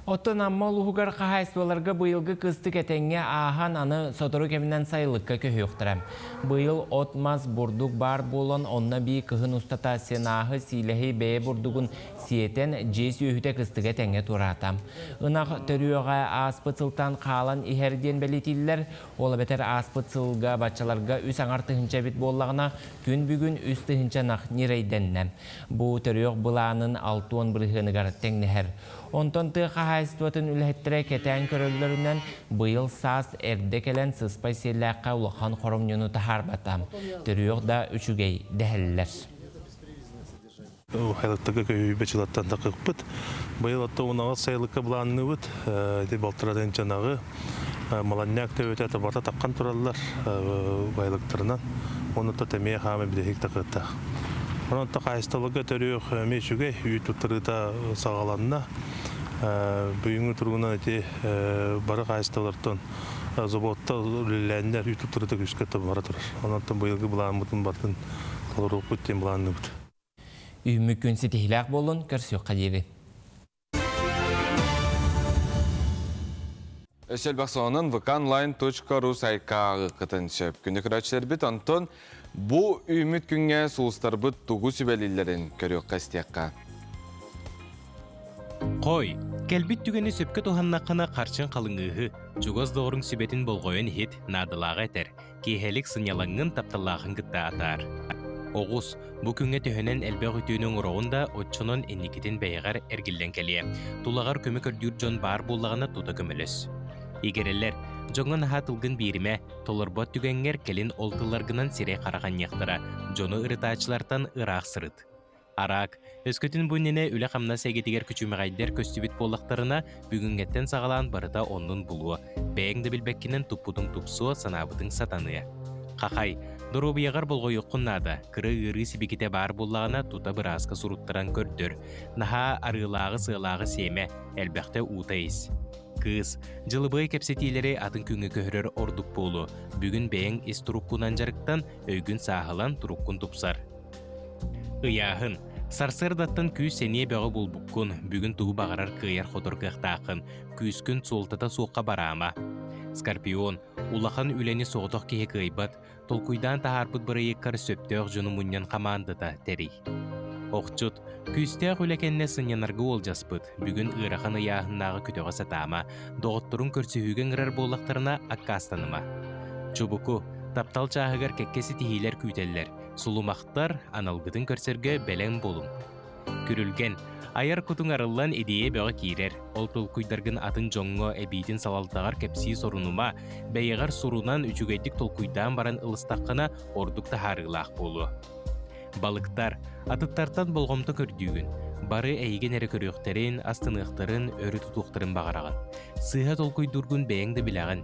[SPEAKER 3] Оттон аммал уғығар қағайыстываларға бұйылғы қысты кәтәңе ахан аны сотору кемінен сайылыққа көйіқтірім. Бұйыл отмаз бұрдық бар болын, онна бей кығын ұстата сенағы силәхи бәе бұрдығын сиетен жес өйіте қысты кәтәңе тұратам. Үнақ түріоға аспыцылтан қалан ихерден бәлетілілер, олы бәтер аспыцылға батчаларға үс аңар тұхынча бет боллағына күн бүгін үс тұхынча нақ нерейденнем. Бұ түріоқ бұланын 6-10 бірғынығар тәңнехер. Онтон ты қағайыстуатын үләттірі кәтән көрілерінен бұйыл сас әрді кәлін сыспай селләққа ұлақан қорымнену тахар батам. Түріоқ да үшігей дәхілілер.
[SPEAKER 16] Хайлықтығы көйі бәчілаттан тақық бұд. Бұйыл атты оңағы сайлыққа бұланны бұд. Балтырадың жанағы маланняк төветі атабарта таққан тұралылар байлықтарынан. Оны тәмей қамы білдек тақытта. Онытта қайысталығы түріоқ мешуге үй тұттырыда сағаланына бүгінгі тұрғына әте бары қайысталыртын зоботта үлеләндер үй тұттырыда күшкетті бара тұрар. Онытта бұйылғы бұлан бұтын бартын қалырық бұттен бұланны бұд.
[SPEAKER 3] Үйімі күнсі тихіләқ болын, көрсіқ қадері.
[SPEAKER 1] Эшелбақсонын vkonline.ru сайқағы қытын шөп. Күнді күрәтшілер біт, Антон, бұ үміт күнге сұлыстар бұд тұғы сүбәлілерін көрек қастияққа.
[SPEAKER 17] Қой, кәлбіт түгені сөпкі тұханнаққына қарчын қалыңығы, жүгіз доғырың сүбетін болғойын хет надылаға әтер, кейхелік сынялаңын тапталағын күтті атар. Оғыз, бұ күнге төхінен әлбәқ үтінің ұроғында отчының энникетін бәйғар әргілден кәлие. Тулағар көмі көрдүр жон бар болағына тұта көміліс. Егерелер, жоңын хатылғын беріме, толырбот түгенгер кәлін олтыларғынан сире қараған яқтыра, жоны ұрытачылартан ұрақ сырыт. Арақ, өскөтін бұннене үлі қамна сәйгетігер күчімеғайдер көстібет болақтарына бүгінгеттен сағалан барыда онның бұлуы, бәйіңді білбәккенен тұппудың тұпсуы санабытың сатаныя. Қақай, дұрубияғар болғой ұққыннады, кірі ғыры сібекете бар болағына тұта бірасқы сұруттыран көрдір. Наха арылағы сылағы семе, әлбәқті ұтайыз. Кыз, жылыбай кәпсетейлері атын күңі көхірер ордық болу, бүгін бәйін ес тұрыққынан жарықтан өйгін сағылан тұрыққын тұпсар. Ыяғын, сарсырдаттан күйс сәне бәғі бол бұққын, бүгін тұғы бағарар қияр қотырқықтақын, күйскін солтата соққа барама. Скорпион, улахан үләні соғытық кеге қайбат, толкуйдан тахарпыт бірі еккар сөптеғ жыны мұньян қамандыда тәрей. Оқчут, күйстеғ үлекенне сынянарғы ол жаспыт, бүгін ұрахан ұяғыннағы күтіға сатама, доғыттырын көрсіхүйген ғырар болақтарына аққастаныма. Чубуку, таптал чағығар кәккесі тихилер күйтеллер, сұлумақтар аналғытын көрсерге бәлен болың. Күрілген, аяр күтің арылан идея бәға кейрер, ол толкуйдарғын атын жоңғы әбейден салалтағар кәпсі сорунума, бәйіғар сорунан үчігейдік толкуйдан баран ылыстаққына ордықта харығылақ болу. Балықтар, атыттартан болғымты көрдүйгін, бары әйген әрі көріқтерін, астынықтарын, өрі тұтуқтарын бағараған. Сыға толкуйдургын бәйіңді біләғын.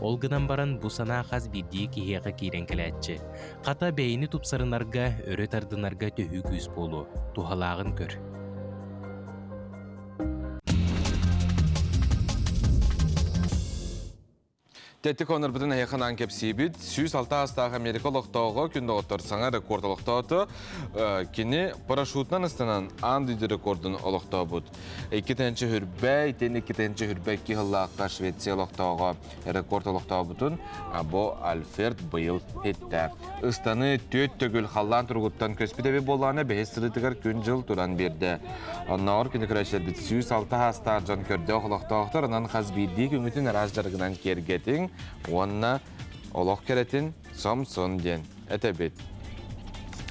[SPEAKER 17] Олғынан баран бұсана қаз бірдей кейеға кейрен кәләтші. Қата бәйіні тұпсарынарға, өрі тардынарға төхі күз болу, тухалағын көр.
[SPEAKER 1] Tetik onur bütün heyakan kepsibit, 106 hastaq Amerika loqtoğu күнді otursağa rekord loqtoğu kini paraşutdan istanan andı rekordun loqtoğu bud. 2 tençe hürbey, 2 tençe hürbey ki hıllaqqa Şvetsiya loqtoğu rekord loqtoğu budun. Bu Alfred Bıyıl etdi. Istanı töt tögül hallan turguttan köspüdebi bolağına behestiridigar gün jıl turan berdi. Onnar kini kürəşlər bit 106 hastaq can kördü loqtoğuqtar, onan xazbiddik ümitin arazjarıgınan kergetin, Onna oloq keretin Samson den etebet.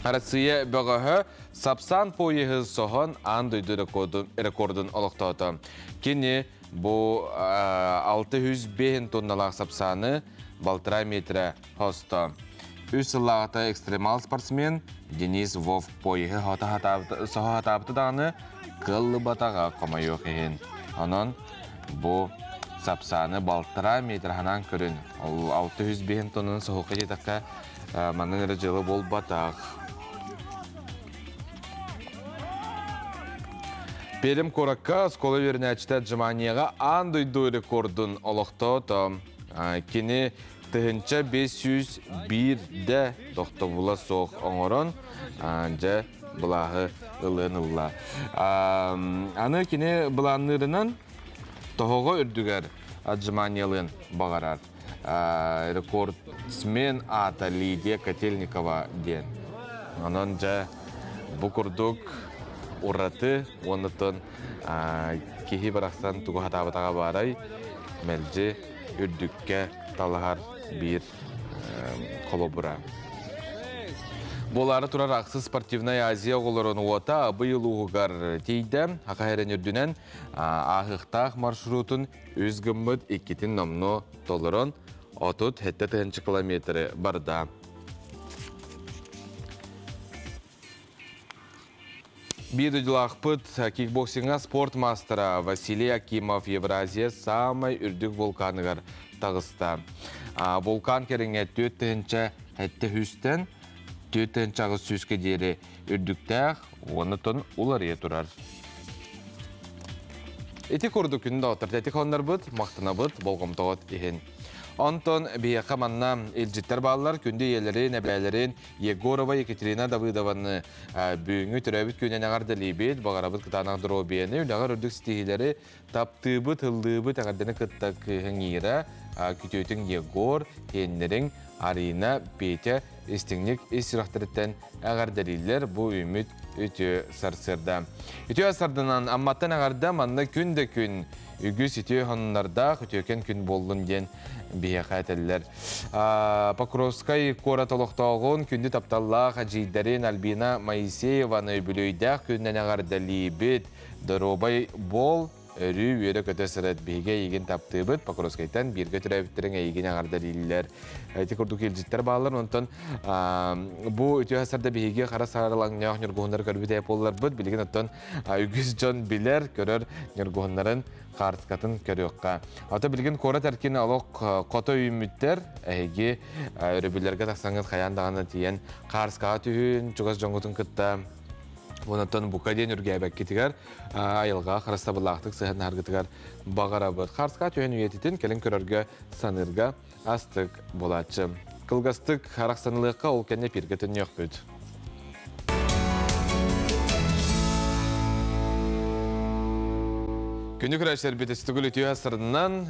[SPEAKER 1] Arasıya böğühü sapsan poyıhı soğun andıydı rekordun oloqtağıdı. Kini bu 605 tonnalaq sapsanı baltıra metre hosta. Üç yıllağıta ekstremal sportsmen Denis Wolf poyıhı soğu hatabıtı dağını kıllı batağa koma yok ehin. Onun bu sapsаны baltıra metrahanan körün. 605 tonun soğuqa jedaqqa manın жылы бол bataq. Perim Korakka skola verinaçta Cimaniyaga anduydu rekordun oloqtoğu. Kini tığınca 501'de doqtobula soğuk oңorun. Anca bulağı ılın-ılla. Anı kini bulanlarının Tohoga ürdüger Adjmaniyalın bağarar. Rekordsmen ata Lidia Kotelnikova den. Onunca bu kurduk uğratı, onutun kihi bıraksan tuğu hatabatağa baray, melce ürdükke talahar bir kolobura. Bolары турар ақсы спортивная Азия оларын ота бұйыл ұғығар тейді. Ақайрен үрдінен ағықтақ маршрутын өз гымбыд 2 номно толырын 30 километрі барда. Bir ұдылақпыт кикбоксинга спорт мастера Василий Акимов Евразия самай үрдік волканыгар тағыста. Волкан керіңе 4 әтті хүстен Төтен чағы сөзге дері үрдіктәқ, оны тон олария тұрар. Этик орды күнді отыр, этик ондар бұд, мақтына бұд, болғымтауыт ехен. Онтон бейеқа манна елжеттер балылар күнді елері, нәбәлерін Егорова Екатерина Давыдованы бүйіңі түрәбіт көнен ағарды лейбет, бағарабыт қытанақ дұру бейені, үліғар үрдік стихилері таптыбыт, хылдыбыт ағардені қыттақ ғыңира, күтеудің Егор, хеннерің Арина, Петя, Истіңнік, Исирақтырыттен ағардарилер бұл үміт өте сарсырда. Өте асардынан амматтан ағарда манна күнді күн үгіз өте хоннарда өтекен күн болдың ден бейеқа әтелілер. Покровскай қора толықтауғын күнді тапталлақ әжейдерін Альбина Моисееваны бүлейдәқ күннен ағардали бет дұробай бол өрі өрі көті сұрат бейге еген тапты бұд, Покровскайтан бірге түрәбіттерін әйген ағардалилер. Әйтік ұрдық елжеттер бағалар, онтан бұл өте асарда бейге қара сарылан неғ нергоғындар көрбіт әйп олар бұд, білген оттан үгіз жон білер көрір нергоғындарын қарыскатын көріққа. Ата білген қора тәркен алық қоты үйіміттер әйге өрібілерге тақсаңыз қаяндағаны тиен қарыскаға түйін, чуғыз жоңғытын күтті. Онаттан бұқаден үрге әбәккетігер айылға қырастабылақтық сығын арғытығар бағара бұд. Қарсқа түйен үйететін келін көрерге санырға астық болатшы. Қылғастық арақсанылыққа ол кәне пергетін еқ бүд. Күні күрәшер бетестігіл өтеу асырынан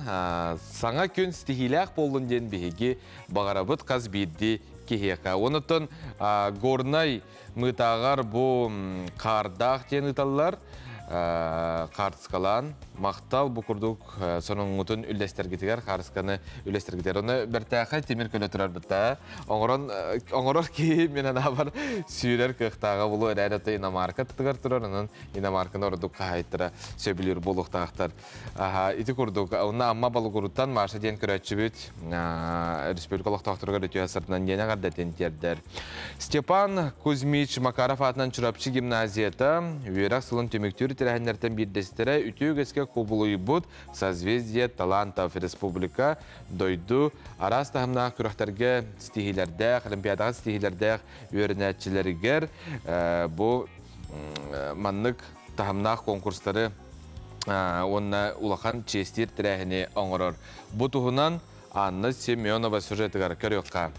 [SPEAKER 1] саңа күн стихиләқ болын ден бейге бағара бұд қаз бейді кехеқа. Онаттан горнай мұйтағар бұл қардақ тен ұталылар, қартысқалан, мақтал бұқырдық соның ұтын үлдестергетігер, қарысқаны үлдестергетер. Оны бәртәқі темір көлі тұрар бұтта. Оңырор ки менен абар сүйрер қықтаға бұлы әрәті инамарка тұтығар тұрар, оның инамарканы ордық қағайттыра сөбілер болуқтағықтар. Иті құрдық, оны амма балы құруттан марша ден көрәтші бүт республикалық тақтырғар өте асырдынан ден ағардатын тердер. Степан Кузьмич Макаров атынан чұрапчы гимназията үйерақ сылын төмектері тәрәхінлерден бірдестері үтеу көске кубулуй бұд созвездие талантов республика дойду арас тағымна күріқтерге стихилердәқ, олимпиадаға стихилердәқ үйерінәтчілергер бұл маннық тағымнақ конкурстары онна улахан честер тірәхіне оңырыр. Бұ тұғынан Анна Семенова сюжетігар көріққа.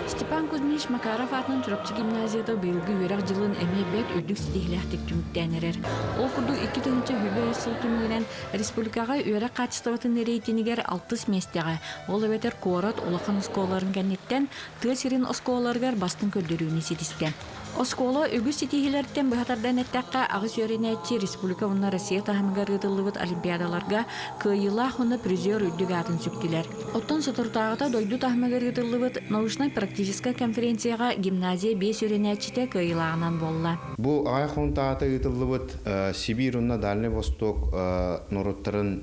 [SPEAKER 10] Степан Кузьмич Макаров атынан Чурапчы гимназияда быйылгы үйрәк жылын әмебет өйдік стихиләхтік түміктәнерер. Ол күрді 2-тігінші хүбі сыл түмігінен республикаға үйрәк қатыстығытын рейтинігер 6 местеға. Ол өбетер Корот олақан осколарын кәнеттен тыға сирин осколарғар бастың көрдірүүні сетіскен. Оскола өгіз сетихилерден бұхатардан әттәққа ағыз өренәтчі республика ұнна Россия тағамығар ғытылығыт олимпиадаларға күйіла құны призер өйдік атын сүктілер. Оттан сатыртағыта дойду тағамығар ғытылығыт научно-практическа конференцияға гимназия 5 өренәтчіте күйілағынан болла.
[SPEAKER 11] Бұл ағай құнтағыта ғытылығыт Сибир ұнна Дальний Восток нұрыттарын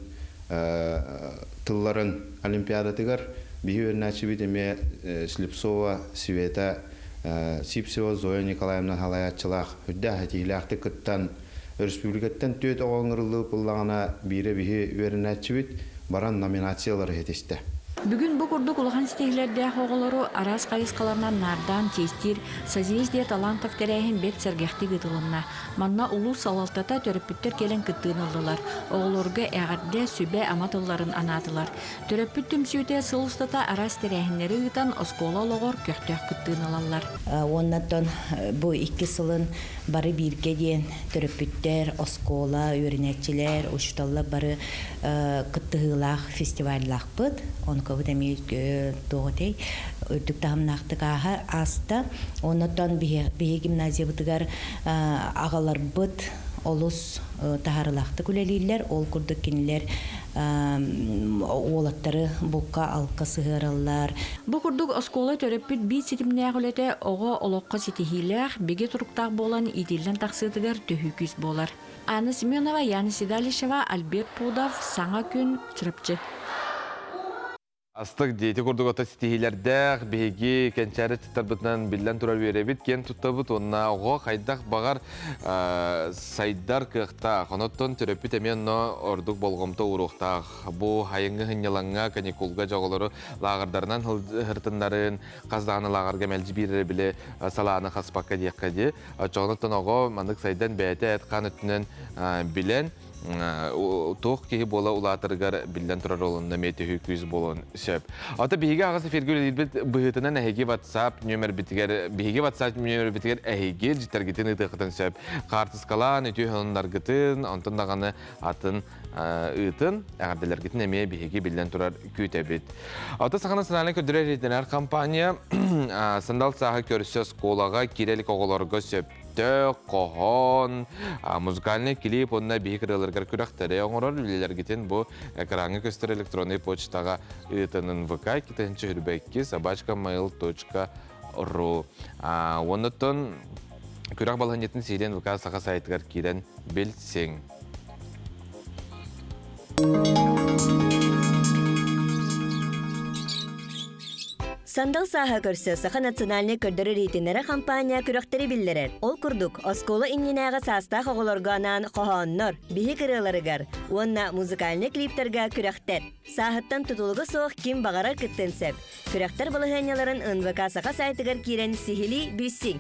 [SPEAKER 11] тылларын олимпиадатығар бейі өренәтчі бітеме Слепцова, Света, Сипсева Зоя Николаевна халаятчылақ хүдді әтейләқті күттен республикаттан төт оғыңырылығы бұллағына бейрі бейі өрінәтчі бит баран номинациялары етесті.
[SPEAKER 10] Бүгін бұл күрдік ұлған стейлерде оғылары арас қайысқаларынан нардан, тестир, созвездия талантов тәрәйін бет сәргәхті ғытылынна. Манна ұлу салалтата төріппіттер келен күттіғын алдылар. Оғылырға әғірде сүбе аматыларын анатылар. Төріппіт түмсүйте сылыстата арас тәрәйінлері ғытан оскола олығыр көқтөк күттіғын алалар.
[SPEAKER 12] Оннаттан бұл 2 сылын бары бирге дейін төріппіттер, оскола, өрінәтчілер, ұшталла бары күттіғылақ фестиваллақ бұд. Көбі дәмейт тоғытай өттік тағымнақтық аға аста. Оннаттан бейе гимназия бұтығар ағалар бұд олыс тағарылақты күлелейлер. Ол күрдік кенілер олаттары бұққа алқа сығыралар.
[SPEAKER 10] Бұл күрдік оскола төріппіт бейт сетіміне әғілеті оға олыққа сетихилер беге тұрықтақ болан иделден тақсытығар төхікіз болар. Анна Семенова, Яна Седалишева, Альберт Пудов, Саңа күн, Чурапчы.
[SPEAKER 1] Астық дейті күрдік ота стихилердәқ, бейгі кәнчәрі тіттарбытынан білден тұрар веребет, кен тұттабыт, онна оға қайдақ бағар сайдар кықтақ. Оноттон түрөппіт әмен ордық болғымта ұруқтақ. Бұ хайыңғы хынялаңға каникулға жағылары лағырдарынан хыртындарын қаздағаны лағырға мәлжі бірі білі саланы қаспаққа дейққа де. Оноттон оға мандық сайдан бәйті әтқан үттінен білен тоқ кейі бола ұлатырғар білден тұрар олында мәйті хүкіз болуын сөп. Ата бейге ағасы фергül еділбет бұғытынан әйге WhatsApp нөмір бітігер әйге жітергетін ұтықытын сөп. Қартысқалан, үті ғылындар ғытын, онтын дағаны атын ұтын, әғарделер ғытын әмей бейге білден тұрар күйт әбет. Ата сақаны сынайлы көрдірер етінер компания сындал сағы көрісі сколаға керелік оғыларға сөп. Кохон, музыкальный клип, онна бейкірілергер күрақтары оңырар үлелер кетен бұл экраны көстер электронный почтаға ұйтының ВК кетенші үрбәкке sabachka.mail.ru Онытын күрақ балғанетін сейден ВК саға сайтығар керен білсең.
[SPEAKER 18] Сандал саха көрсө саха национальный көрдөрі рейтинері компания күрөктері білдірер. Ол күрдік, оскола инненәғы саста қоғылырғанан қоғаннор, бейі кірілерігер, онна музыкальный клиптерға күрөктер. Сахыттан тұтылығы соқ кем бағарар күттенсеп. Күрөктер бұлығаняларын НВК саха сайтығар керен сихили бүссің.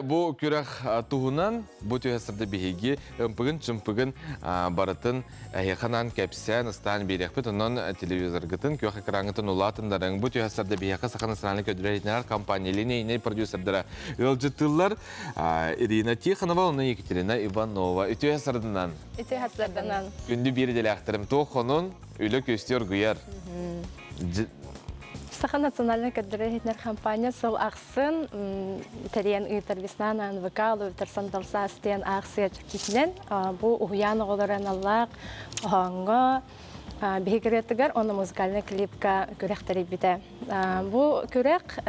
[SPEAKER 1] Бұл күрәқ туғынан бұл түйесірді бейге үмпігін барытын әйеқанан кәпсән ұстан бейрекпіт, онын телевизор ғытын, көк экраңытын ұлатындарың. Бұл түйесірді бейеқі сақаны сынаны көдірәйтінер компанияліне еней продюсердері өлжітілер. Ирина Тихонова, оны Екатерина Иванова. Түйесірдінен?
[SPEAKER 19] Түйесірдінен.
[SPEAKER 1] Күнді бері делі әқтірім. Тоқ оның үйлі көстер ғыяр.
[SPEAKER 19] Саха национальный кадры компания сол ақсын терен интервиснан НВК лөвтер сандалса стен ақсы чекитнен бу уян оларан аллах ханга бигретигер оны музыкальный клипка көрәктәре бите. Бу көрәк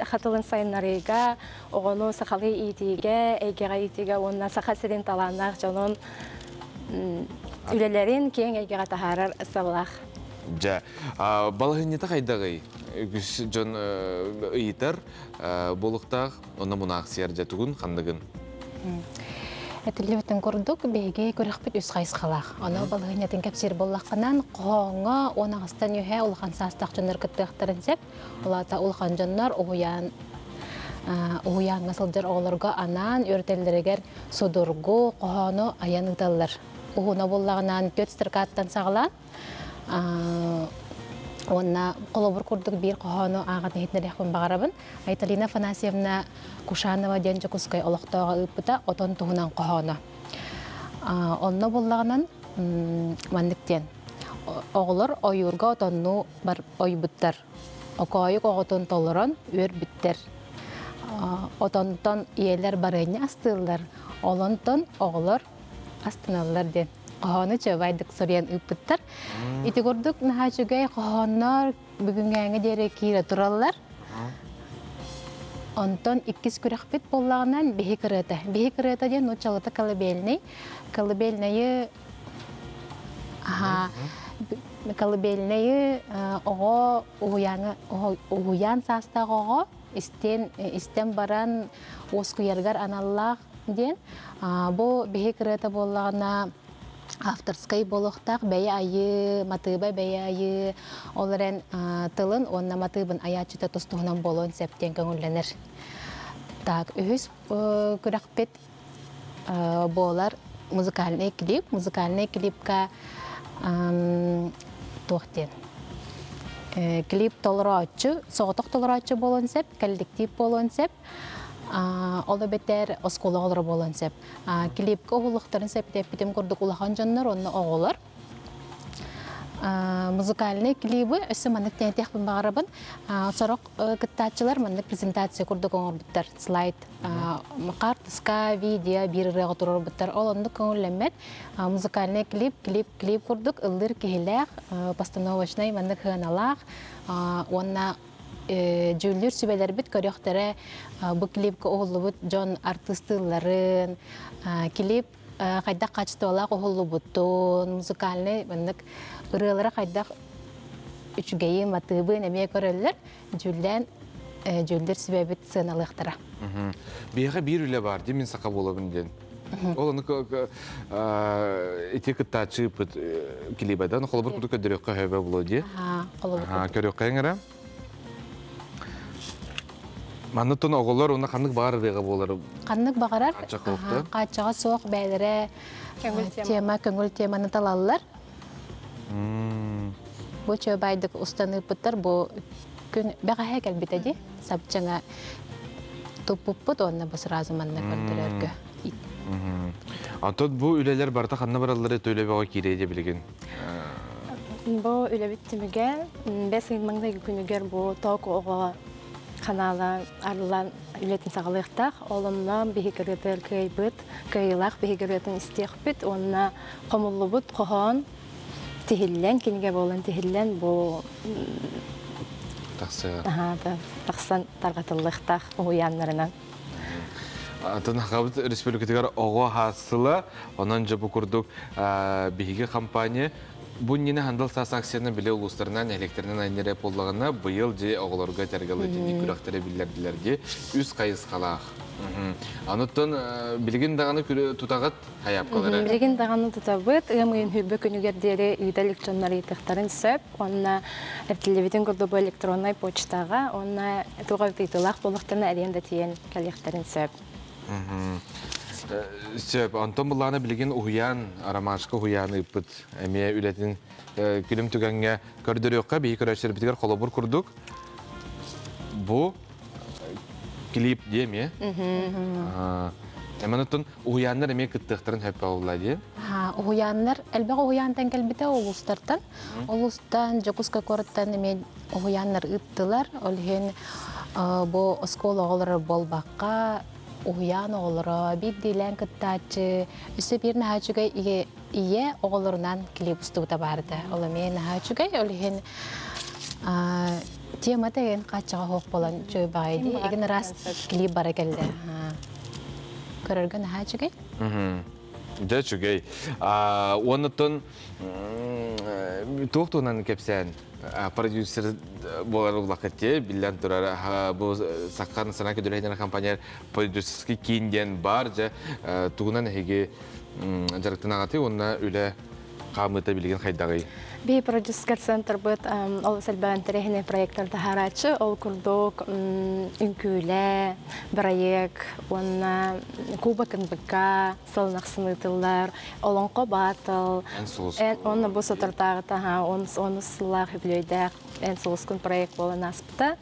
[SPEAKER 19] хатылын сайыннарыга огону сахалы итиге, эйгега итиге онна саха сирен таланнак жанын үлелерин кең эйгега тахарар савлах.
[SPEAKER 1] Ja, балғынеті қайдағай? Жон ұйытар болықтақ, оны мұнақ сияр жәтігін қандығын?
[SPEAKER 20] Әтілі өтін көрдік, бейге көріқ біт үз қайыз қалақ. Оны балғынетін кәпсер болаққынан қоңы онағыстан үйе ұлған састақ жонар күттіқтірін сеп, олата ұлған жонар оғыян ғасылдыр оғылырға анан өртелдерігер судырғы қоғаны аян ұдалыр. уһуна буллагынан төт стыркаттан сагалан. Онна колобур курдук бир кохону агатын хитнерехпин багарабын. Айталина Афанасьевна Кушанова ден Жокускай олохтоога ыппыта отон туһунан кохону. Онна буллагынан мандыктен оғылыр ойурга отонну бар ойбуттар. Окойук оғытын толырын өр бүттер. Отонтон иелер барыны астылар. Олонтон оғылыр астыналар ден. Қоханы чөбайдық сориян үппіттір. Ити көрдік наға жүгей қоханар бүгінгәңі дере кейі тұралар. Онтон иккіз күрек бит боллағынан бейі кіреті. Бейі кіреті ден ұчалыты калыбеліней. Калыбелінейі оғы ұғуян састағы оғы істен баран осқуяргар аналлақ ден. Бұл бейі кіреті боллағына авторскай болуқтақ бәйі айы, матыбай бәйі айы оларын тылын, онна матыбын аячыта тұстығынан болуын сәптен көңілленер. Так, үйіз күрәқпет болар музыкальный клип. Музыкальный клипка тоқтен. Клип толырачы, соғытық толырачы болуын сәп, коллектив болуын сәп, олы бетер оскола олары болуын сәп. Клипка оғылықтарын сәптеп бітім көрдік улахан жаннар, онны оғылар. Музыкальный клипы өсі маннык тәнтекпін бағарабын. Сорок кыттатчылар маннык презентация көрдік оңыр біттер. Слайд, мақар, тыска, видео, бір рыға тұрыр біттер. Ол онды көңілләмет. Музыкальный клип көрдік. Үлдір кехіләқ, постановочный маннык хыналақ. Онна жүлдер сүбелер біт көріқтері бұл клипка оғылы бұд жон артыстыларын. Клип қайдақ қачты олақ оғылы бұттын. Музыкальный маннык ырылары қайдақ үчігейі матыбын әмей көрілер, жүлдер себебет сыналықтыра.
[SPEAKER 1] Бейға бір үлі бар, демен сақа болабын ден. Ол оны етекітті ачып келебадан, қолы бір күрді көдірекқа өйбе болады. Көрекқа еңірі? Маннытын оғылар, оны қанық бағар рыға болар?
[SPEAKER 20] Қанық бағарар, қачаға соқ бәйлері көңіл теманы талалылар. Бұл чөбайдық ұстанып бұттар, бұл күн бәғаға кәлбетеді. Сапчаңа тұп-бұт, онына бұл сразу манна көрдірергі.
[SPEAKER 1] Антон, бұл үлелер барда қанна баралары төйлі бәға кейрейде білген?
[SPEAKER 19] Бұл үлі біттіміген, бәс ғылмаңдегі күнігер бұл тоқ оға канала арлан үлетін сағылықтақ. Олымнан бейгіретін көйбіт, көйлақ бейгіретін істеқ біт, онына қомылы бұт, қоған тихиллен, кенеге болын тихиллен бұл тақсан тарғатылықтақ ұғыянларынан.
[SPEAKER 1] Атын Хабыт Республикатығар оғы хасылы, онан жабы күрдік бейге компания бұл нені хандал сас акцияны біле ұлыстарынан, электрінен айнере болағына бұйыл же оғыларға тәргілі дені күрақтары білдерділерде үз қайыз қалақ. Ануттан білген дағаны тұтағыт хаяп қалары?
[SPEAKER 19] Білген дағаны тұтағыт, ұйын хүлбі күнігердері үйді электронлар етіқтарын сөп, онына әртілебетін көрді бұл электронной почтаға, онына тұғап етілақ болықтарына әренді тиен кәлектерін сөп.
[SPEAKER 1] Сөп, Антон бұлағына білген ұғыян, арамашқы ұғыяны үппіт, әме үлетін күлім түгенге көрдірі өққа бейі көрәшер бітігер қолабыр күрдік. Бұл клип деме? Әмәнеттен ұғыянлар әме күттіқтірін хөп бауылады?
[SPEAKER 20] Ұғыянлар, әлбәғі ұғыянтан кәлбіті олыстартан. Олыстан, Жокуска көріттен әме ұғыянлар үттілер. Олген бұл оскол оғылары болбаққа уян оғылыра, бір дейлен күттачы, үсі бір нәхачугай ие оғылырынан клип ұстуыта барды. Олы мен нәхачугай, олығын тема деген қатшыға хоқ болан жөй бағайды. Еген рас клип бара келді. Көрергі нәхачугай?
[SPEAKER 1] Жачугай. Онытын тоқтуынан кепсен продюсер болар улақытте, білден тұрар бұл саққан сана көдірейден компания продюсерский кейінден бар, туғынан әйге жарықтың ағаты, онына өлі қамыта білген қайдағы?
[SPEAKER 19] Бей продюсер центр бұд, ол сәлбән тәрехіне проекттарды харатшы, ол күрдік үнкүлі, проект, онна кубакын бұқа, сылнақ сынытылар, олонқо батыл, онна бұл сотыртағы таға, оны сылақ үбілейдәк, ән сұлыскын проект болын аспыта.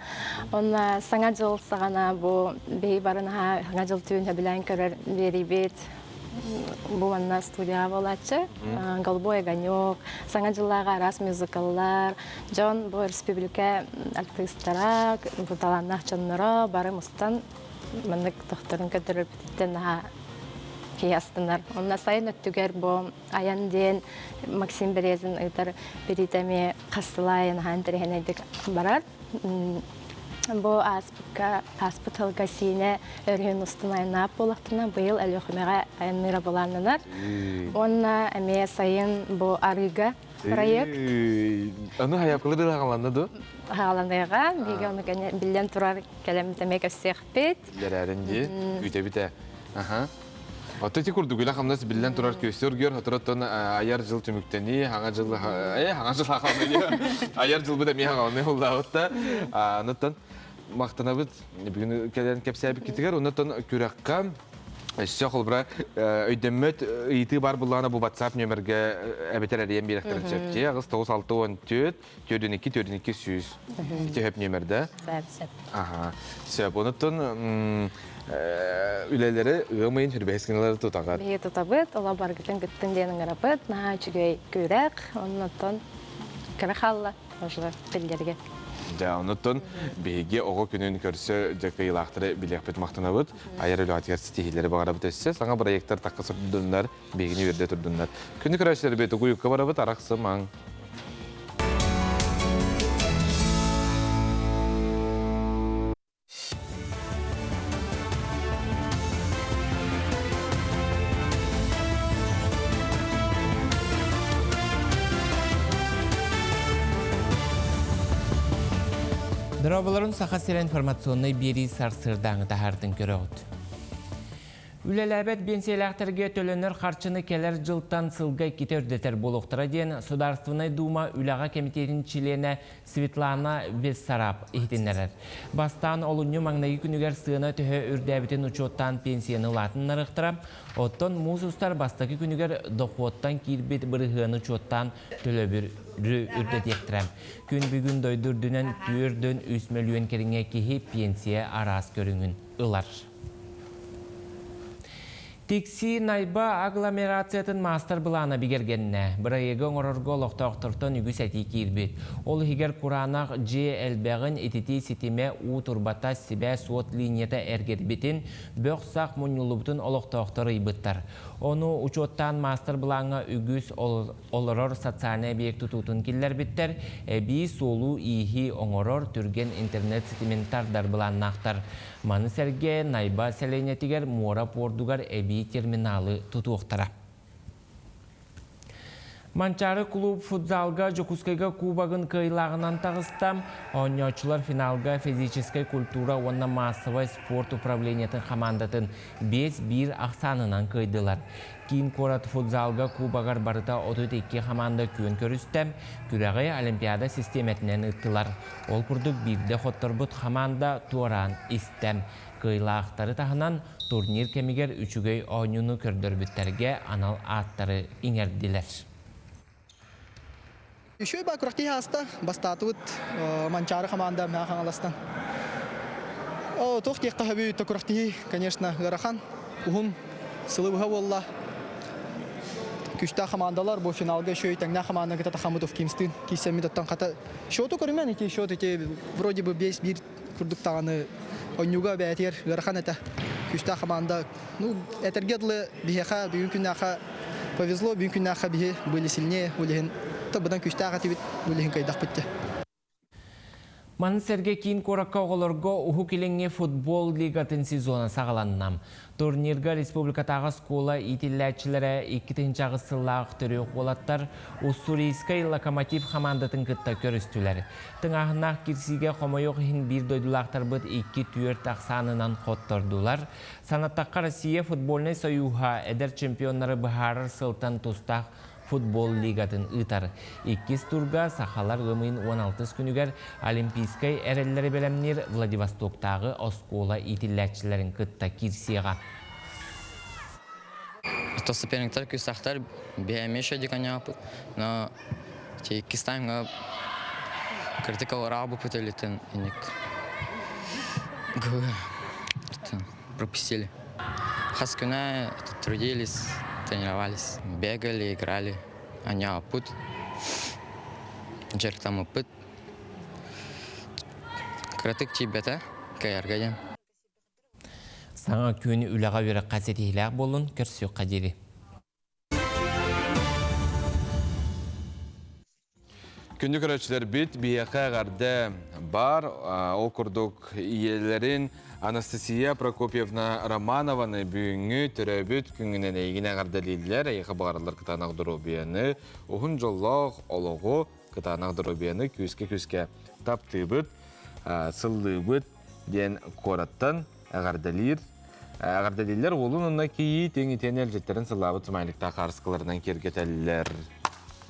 [SPEAKER 19] Онна саңа жыл сағана бұл бей барына саңа жыл түйін өбілән көрер бері бет. Бұл анна студия болачы, «Голубой огонек», саңа жыллаға арас мюзикаллар, жон бұл республика артистара, бұталаннақ чонныра, бары мұстан мұндық тоқтырын көтіріп бітеттен кейастынар. Онна сайын өттігер бұл аян ден Максим Березин ұйтар беритәме қастылайын ғантырығын әйдік барар. Бұл аспыт ғылғасыйне өрген ұстын айнап болықтына бұйыл әліқымеға айныра боланынар. Онна әме сайын бұл арыға проект.
[SPEAKER 1] Оны хаяпқылы да ғаланды?
[SPEAKER 19] Ғаландыға, бейге оны білден тұрар кәлемітемек өссеқ бет.
[SPEAKER 1] Ләрәрінде, күйте біте. Отты күрді күйлі қамдасы білден тұрар көстер көр, отыраттан аяр жыл түміктені, аңа жыл ақалмайды. Аяр жыл бұда мен ақалмай олда отта. Оныттан мақтана бұд, бүгін кәлерін кәпсәбі кетігер, оныттан көрәққа Әшсе қолбыра өйдеммет үйті бар бұллағына бұл WhatsApp нөмірге әбетер әрейен беректірін сөпте. Ағыз 96-14-42-42 сүйіз. Өп нөмірді. Сөп, оныттың үлелері ұғымайын үрбәйскінелері тұтағар.
[SPEAKER 19] Бейі тұтабыд, ола барғытын күттін денің ғырапыд, наға чүгей көрәқ, оныттың кірі қалла, ұжылы білдерге.
[SPEAKER 1] Оныттың бейге оғы күнін көрсі жәкі илақтыры білек мақтына бұд. Айар өлі атығар стихилері бағара бұд өссе, саңа проекттар таққы сұрдыңдар, бейгіне өрде тұрдыңдар. Күні көрәшілері бейті ғойыққа бара бұд, арақсы маң.
[SPEAKER 3] Дробаларын сақасыра информационный бери сарсырдаңы тахардың көрі ғыд. Үлеләбет бенсиялақтырге төленер қарчыны келер жылтан сылғай кете өрдетер болуқтыра ден Сударственный дума үлаға комитетінің члене Светлана Вессарап ехтенерер. Бастан олуны маңнайы күнігер сığına төһө үрдәбітін учоттан пенсияны латын нарықтыра, оттон музустар бастақы күнігер доқуоттан кирбет бұрығыны учоттан төлөбір үрдетектірем. Күн бүгін дойдырдынан түрден 3 миллион керіңе кеге пенсия арас көріңін ұлар. Тикси найба агломерациятын мастер бұлана бігергенне. Бірайығы оңырырғы олықтақтыртын үгі сәті кейірбет. Ол егер құранақ же әлбәғін ететі сетеме у турбата себе суот линията әргербетін бөқсақ мұнылыбытын олықтақтыры ибыттар. Оны учоттан мастер бұлаңа үгіз олырыр социальный объект тұтутын келер біттер, әбей солу ихи оңырыр түрген интернет сетиментардар бұланнақтар. Маны сәрге найба сәлейнетігер мора пордугар әбей терминалы тұтуқтара. Манчары клуб футзалга Жокускайга кубагын кыйлағынан тағыстам, ойночылар финалга физической культура онна массовый спорт управлениятын командатын 5-1 ақсанынан кыйдылар. Кейін корат футзалга кубагар барыта 32 команда күйін көрістем, күрәғай олимпиада системетінен ұттылар. Ол күрдік бірде қоттырбыт команда туаран істем. Кыйлақтары тағынан турнир кемигер үчігей ойнуны көрдірбіттерге анал аттары иңерділер.
[SPEAKER 2] Еще ба куракти хаста бастатут манчары команда мяхан аластан. О тох тех тахаби то куракти, конечно, гарахан ухум сылыбыга болла. Күшта командалар бу финалга шөй таңна команда гата Хамутов Кимстин кисеми даттан ката. Шоту көрмен эти шот эти вроде бы 5-1 курдук таганы ойнуга бәтер гарахан это. Күшта команда, ну, этергедлы бихеха бүгүнкүннаха повезло, бүгүнкүннаха бихе были сильнее, улеген. Бұдан күштаға тебет өлігін қайдақ бітті.
[SPEAKER 3] Маны сәрге кейін қораққа оғылырға ұху келіңе футбол лигатын сезоны сағаланнам. Турнирға республикатағы скола итилләтчілері 2-ғы сыллағы түрі қолаттар Уссурийскай локомотив командатын күтті көрістілер. Тыңағынақ кірсіге қомайоқ ең бір дойдылақтар бұд 2-4 ақсанынан қоттырдылар. Санаттаққа Россия футболны союға әдір чемпионлары бұхарыр сылтан тұстақ футбол лигатын ытар. Иккис турга сахалар гымын 16 күнігер Олимпийскай әреллері белемнер Владивостоктағы оскола итилләтчілерін кытта кирсиға.
[SPEAKER 4] То соперниктер күстақтар бәймеше деканя апыт, но те кистаймға критикал рабу пыталитын иник. Пропустили. Хаскуна трудились, тренировались, бегали, играли. Они опыт. Джерк там опыт. Критик чебета, каяргаден.
[SPEAKER 3] Саңа күні үліға өрі қасетейләқ болын, көрсі қадері.
[SPEAKER 1] Күнді көрәтшілер бит, бияқа ғарды бар, окурдук иелерін Анастасия Прокопьевна Романованы бүгінгі түрәбіт күнгінен әйгіне ғардалилер, әйқі бағарылар кытанақ дұрубияны, оғын жоллақ олығы кытанақ дұрубияны күске таптыбыт, сыллыбыт ден кораттан Ағардалилер олын онна кейі теңі-тені әлжеттерін сылабыт сымайлықта қарсқыларынан кергетәлілер.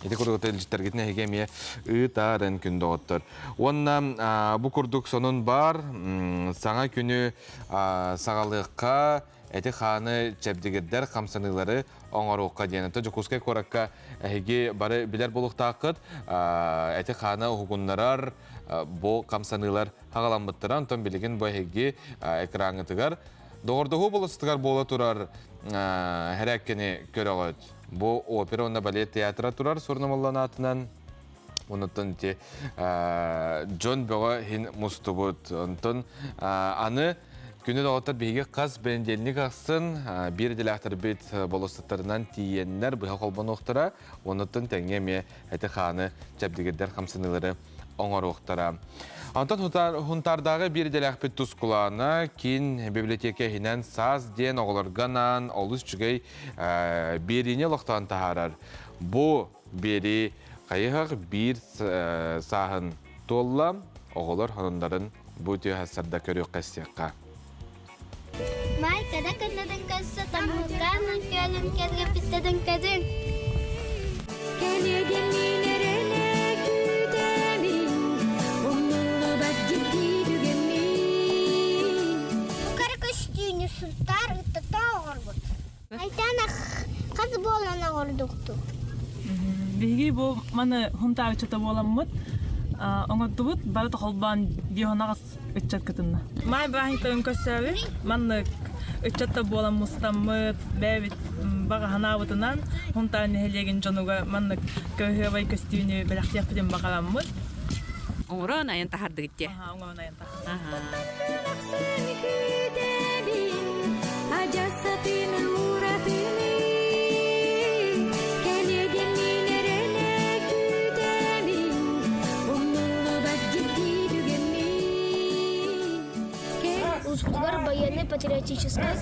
[SPEAKER 1] Эти курдук әлжеттерген әйгеме ұйтарын күнді оттыр. Онна бұ курдук сонын бар, саңа күні сағалыққа әті қаны чәбдігердер қамсанылары оңаруққа дейінті. Жүкускай коракка әйге бары білер болуқтақыт, әті қаны ұғынларар бұл қамсанылар қағаламбыттыран, тон білеген бұл әйге экраңытығар. Доғырдығы болыстығар бола тұрар әрәккені көріғыд. Бұл опера, онда балет театра тұрар сұрнымалан атынан. Онытын те Джон Бөға хин мұстыбыд. Онытын аны күні доғыттар бейге қаз бәнделінік ақсын бір діләқтір бет болыстықтарынан тиеннер бұға қолбан оқтыра. Онытын тәңеме әті қаны жәбдігердер қамсынылары оңар оқтыра. Антон хунтардағы бір дәләқпет тұскуланы кейін библиотека хинен саз ден оғылырғанан олыс жүгей беріне лоқтан тағарар. Бұ бері қайығық бір сағын толла оғылыр ханындарын бұ түйі әсірді көрі қастиққа.
[SPEAKER 22] Май, kada көннәден кәсі тамылғанын көлім кәдге пістеден кәдің. Кәлеген минеріне күтәмін, ұмнылы бәдгетті дүгемін. Бұқары көстүйіні сұлтар ұттыта оғыр бұд. Айтана қаз болана ордуқты.
[SPEAKER 5] Беги бұл маны хунтар чата боламмыд. Оңаттыбыт бары тохолбан дионагас үтчат кытынна. Май бахитым көсәве, манны үтчатта болам мустаммыт, бәбит бага ханабытынан хунтар нехелеген жонуга манны көһөбай көстүнү белахтыяк биден багаламмыт.
[SPEAKER 6] Оңрон аян тахарды гитте.
[SPEAKER 5] Оңрон аян тахарды.
[SPEAKER 22] Узгудвар военной патриотической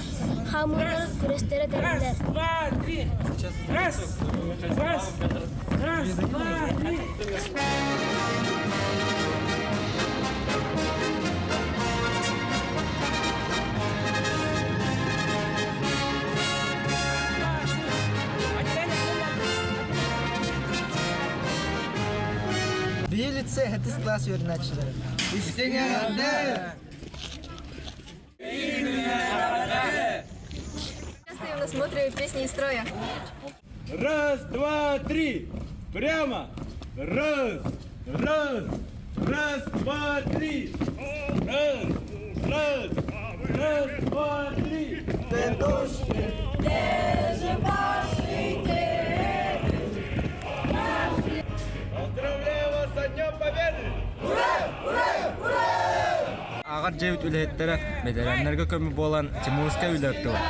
[SPEAKER 22] хамуры күрестері тәрілдер. Раз, два, три.
[SPEAKER 2] Бие лице, это класс верначили.
[SPEAKER 22] Смотрю песни из строя.
[SPEAKER 25] Раз, два, три. Прямо. Раз, два, три. Раз, два, три. Поздравляю вас со Днем Победы!
[SPEAKER 21] Ағар жевіт үлеттері медалянларға көмі болан Тимурская үлетті бар.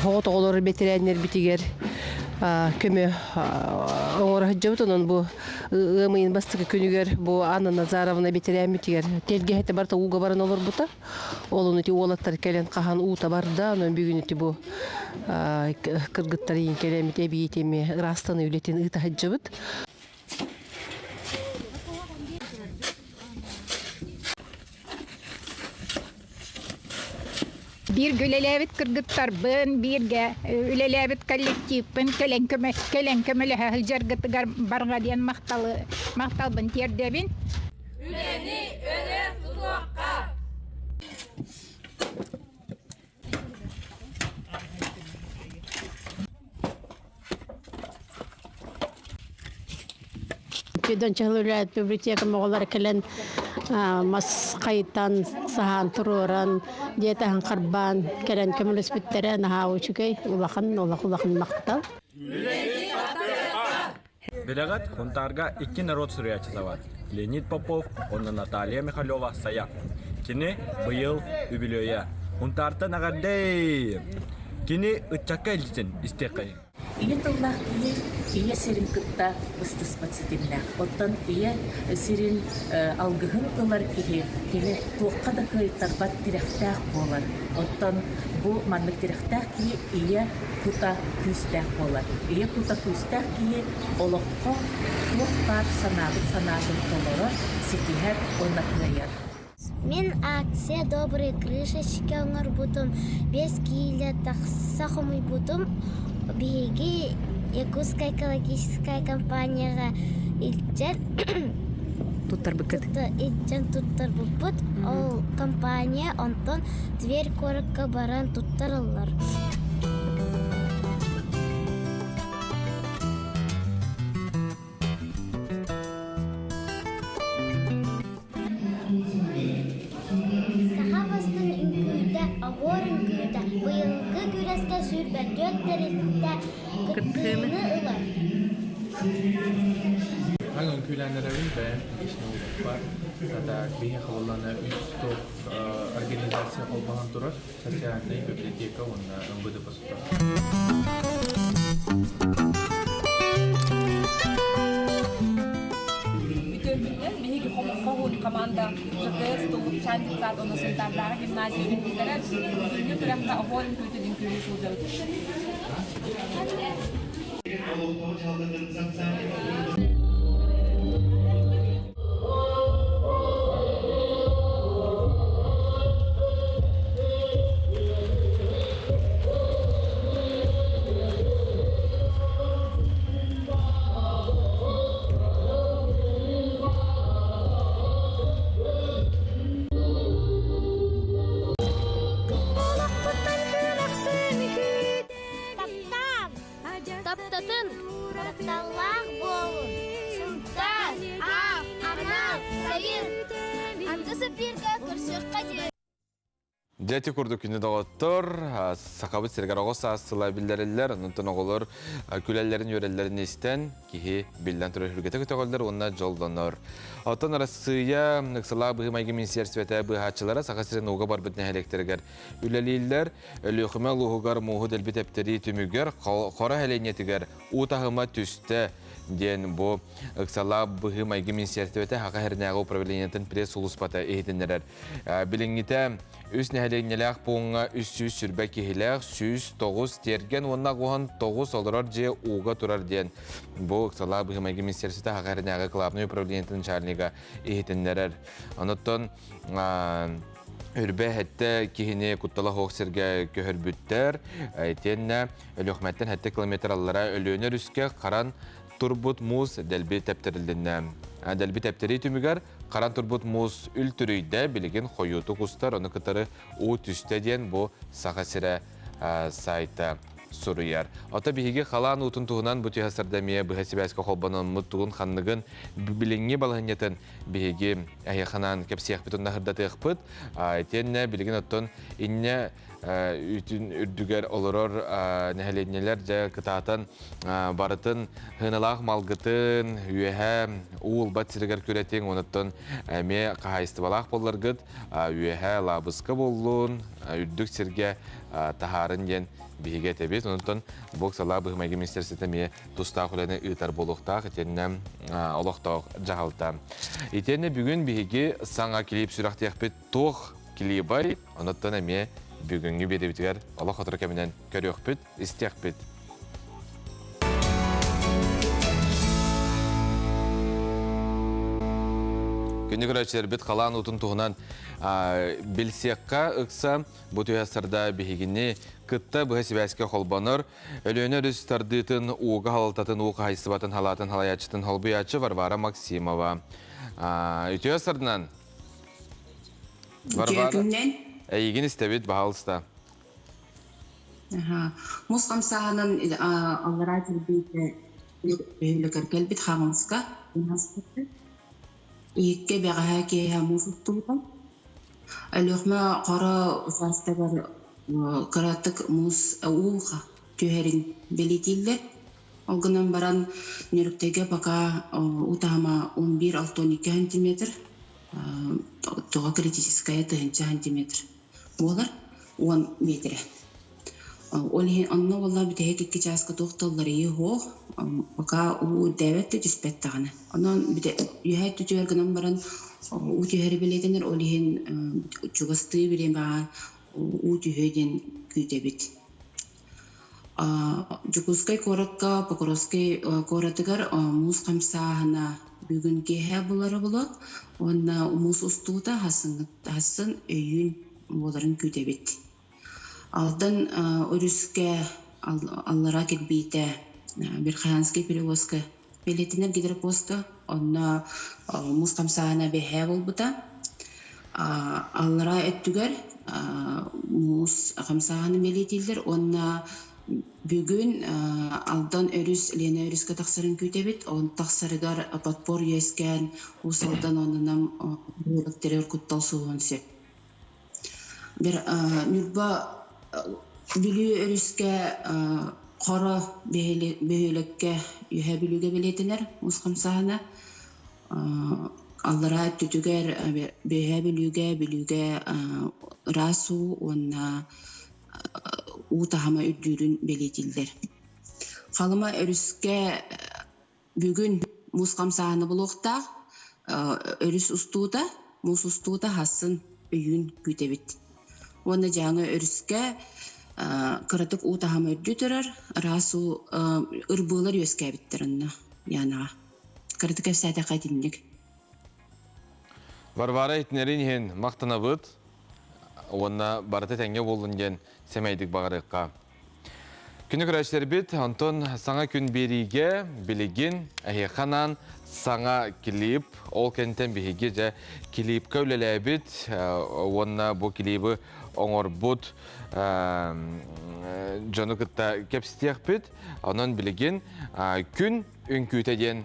[SPEAKER 13] Хоғыт оғылары бетерәнер бітігер.
[SPEAKER 7] көмө оңора жабыт онон бу ымыйын бастыкы күнүгер бу Анна Назаровна бетеремитигер телгехете барта уга баран олор бута олуну ти олаттар келен кахан ута барда анан бүгүнү ти бу кыргыттар ин келемит эбиетеми растаны үлетин ыта жабыт.
[SPEAKER 8] Bir gülelevit kırgıttar bın birge ülelevit kollektiv bın kelen kömele hılcar gıtıgar barga diyen maktal bın terdebin.
[SPEAKER 9] Üleni öne tutuakka.
[SPEAKER 23] Köden çağırıyor biblioteka moğollar kelen mas kayıttan sahan tururan diyetahan karban kelen kömülüs bittere naha uçukay ulakın maktal.
[SPEAKER 25] Белягат хунтарга икки народ сурячылават. Леонид Попов, онна Наталья Михайлова сая. Кини быйыл үбилөйө. Хунтарта нагадей. Кини ытчакка илжин истекай.
[SPEAKER 24] Ие тыллах ие сирин кытта ыстыс бацитимлах. Оттан ие сирин алгыхын тылар кини туокка да кыйттар бат тирехтах болар. Оттан бу маннык тирехтах ие кута күстах болар. Ие кута күстах олокко туоктар санагын толора ситихер оннакыяр.
[SPEAKER 22] Мен акция «Добрые крышечки» оңорбутум, без киля тахсахумый бутум, биги Якутская экологическая компанияга илчен туттарбыкыт. Ол компания онтон Тверь коракка баран туттарылар. Быйылгы күрәскә сүрбә төттәрендә кыттыны ылар.
[SPEAKER 26] Аңын күйләнерәвин бән ишне бар. Ата бие хаваллана үстөк организация албаган турар. Социальный библиотека онда МВД басыта.
[SPEAKER 27] Команда ЖТС Тулуп Чандицат оносунтарлары гимназия үнүлдөрө күнү туракта оорун көтүдүн күрүшүлдү.
[SPEAKER 1] Дети курду күнү дагыттыр, сакабыт сергер огос асыла билдерилер, онтон оголор күлелерин йөрелерин истен кихи билден туры хүргете көтөгөлдөр, онна жолдонор. Отон арасыя ныксыла быгы майгы министерствете быгачылары сакасырын уга бар бүтне электергер үлелилер, өлөкмө лугугар мугу делбит эптери түмүгер, кора хеленетигер утагыма түсте ден бу ыксала быгы майгы министерствете хака хернага управлениятын пресс улуспата эйтинерер. Билиңите үс нәһәлеңнеләк буңга 300 сүрбә кихиләк 109 терген онна гоһан 9 олорар же уга турар ден. Бу ыксала быгы майгы министерствете хака хернага главный управлениятын начальника эйтинерер. Оноттон үрбе хәтте кихине куттала хоқсырга көһөрбүттер. Айтенна өлөхмәттен хәтте километр аллара өлөнөр үскә каран турбут муз дәлби тәптерилденнә. Дәлби тәптери түмүгәр каран турбут муз үлтүрүйдә билеген хойюту кустар, оны кытары у түстә ден бу сахасыра сайта суруяр. Ата биһиге халан утун туһунан бу тиһасырдамия бу хәсибәскә холбанын муттугун ханныгын биленге балаһынятын биһиге әйханан кепсиях битун нахырда тыхпыт. Айтенне билеген оттон инне үтүн үрдүгер олорор нәһәленнеләр дә кытатан барытын хыналах малгытын үеһә ул батсыргар күрәтен оныттан әме кайсты балах болларгыт үеһә лабыска боллун үрдүк сирге tahарын yen bihiге tebet. Ondan bu sala bu Magi Ministersiyete mi tusta kulene ıtar boluqta etenne oloqta jahalta. Etenne bugün bihige sana klip süraxti yakbet toq klibay. Ondan eme bugünkü bedebitler Allah hatırı keminden görüyokbet, istiyakbet. Günlük öğrenciler bit kalan utun tuğunan bilsiyakka ıksa bu tüyasırda bihigini kıtta bu hesibaske holbanır. Ölüğüne rüz tardıtın uğu halaltatın, uğu haysibatın, halatın, halayatçıtın, holbuyatçı Varvara Maksimova. Tüyasırdan Varvara Eygin istebit bahalısta.
[SPEAKER 10] Musqam sahanın Allah'a tilbiyete öylükür bit xağınızga. İkke beğe ki musuttuğum. Alüğme qara usastagar karatık mus uğha tüherin belirtildi. Olgunan baran nörüktege baka utama 11-12 cm. Toğa kritiskaya 9 cm. Bolar 10 metre. Olihin anna valla bir tek iki çaska doktorları iyi ho. Baka o devette dispettağını. Ondan bir de yühey tütüvergenen baran o tüheri biledenler olihin çugastığı bireyim bağa o tüheyden kütebit. Cukuskay korakka pakoroskay koratıgar mus kamsahana bugün gehe buları bulat. Onna mus ustuğda hasın öğün boların kütebit. Aldan örüske Allah'a gelbiyte bir xayanski perivoska biletiner gider posta onna mustam sahana behe olbuta Allah'a ettüger mus xamsahana biletildir onna bugün aldan örüs lene örüske taksarın kütebit on taksarıgar patpor yesken usaldan onunam bölükleri kuttal suğunse bir nürba Bilü örüske qara behölekke yühe bilüge biletiner musqam sahana Allah'a tütüger behe bilüge rasu onna utahama üddürün biletildir. Qalıma örüske bugün musqam sahana buluqta örüs ustuda mus ustuda hasın üyün kütebit. Ona жаңы өріске кырытык утахам өрді тұрар, расу ырбылар өске біттерінна, яна. Кырытык өсәді қайдинлік.
[SPEAKER 1] Varvara etnerin hen maqtana bıt, ona barata tenge bolun gen semeydik bağırıqqa. Günlük öğrenciler bit, Anton sana gün berige biligin ahikanan sana klip, ol kenten bihige klip kövlele bit, ona bu klibi oңор bud jonu kıtta kepstiyek bit, onun biligin gün ünküteden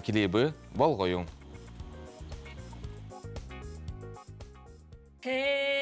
[SPEAKER 1] klibi bol koyun.
[SPEAKER 9] Hey,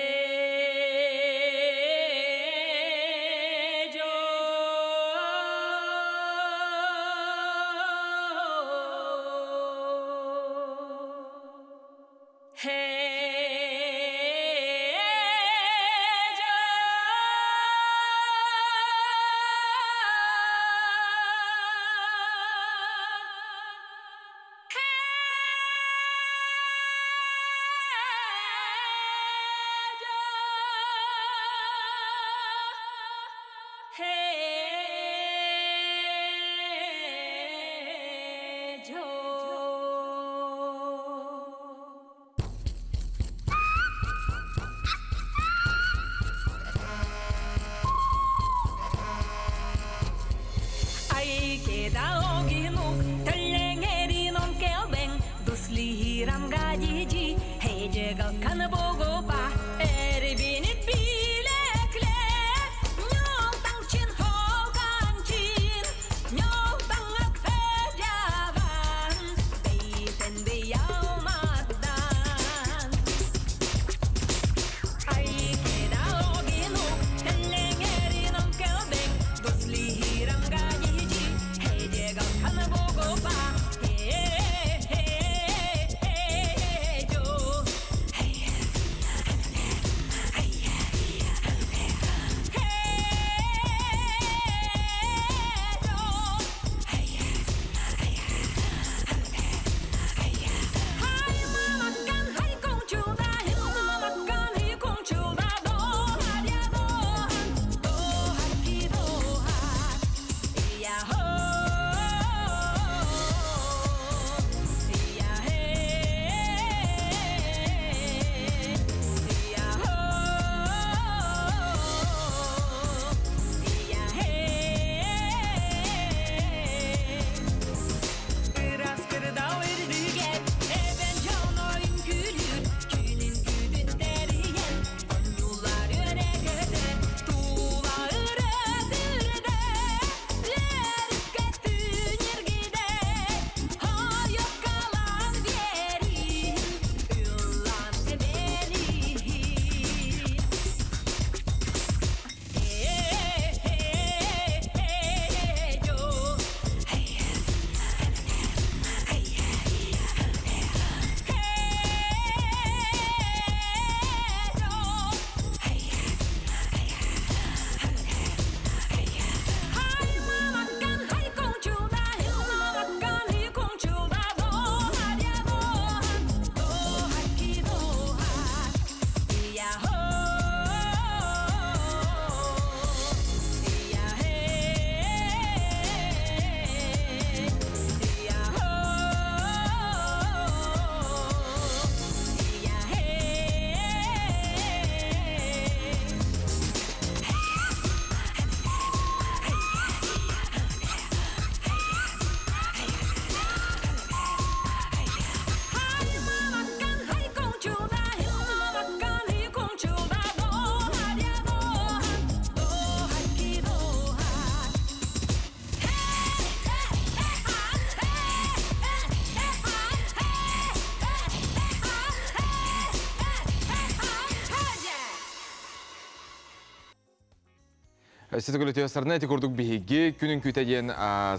[SPEAKER 1] Сетігілі түйесарына әті көрдік бігі күнін күтәден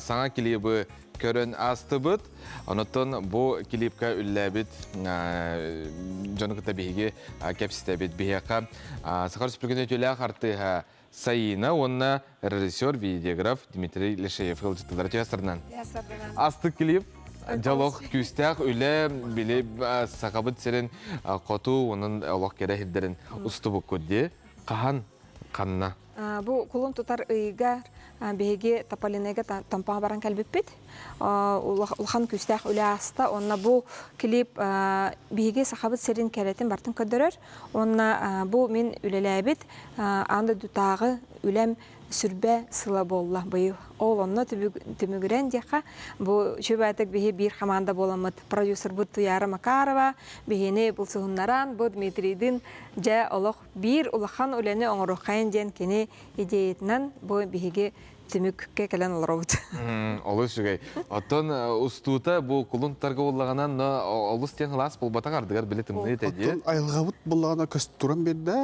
[SPEAKER 1] саңа келебі көрін астыбыт. Оныттан бұл келепқа үлләбіт жоны күтті бігі кәпсістәбіт біғақа. Сақар Республиканы төлі ақтыға сайына, онына режиссер, видеограф Дмитрий Лешеев ғылжыттылар түйесарынан. Астық келеп, жалоқ күстәқ үлі білі сақабыт серін қоту, оның олық кері хирдерін ұстыбы көдде. Қахан қанна?
[SPEAKER 11] Бу кулун тутар ыйгар беге тополинеге тампа баран калбиппит. Улхан күстәх үле аста, онна бу клип беге сахабыт серин керетин бартын көдөрөр. Онна бу мен үлеләбит, анда дутагы үлем сүрбә сыла болла быйыл. Ол онна түмүгүрен дияқа, бу шөбәтік беге бир команда боламыд. Продюсер бұд Туяра Макарова, бегені бұл сұғыннаран, бұд Дмитрийдин жа олық бир улахан өлені оңырықайын ден кені идеетінен бу беге түмүкке кәлен олар бұд.
[SPEAKER 1] Олы шүгей. Оттон ұстуыта бұл құлынтарға олағанан олыс тен ғылас бұл батақ ардығар білетімді етеді?
[SPEAKER 12] Оттон айылға бұд болағана көсті тұран берді.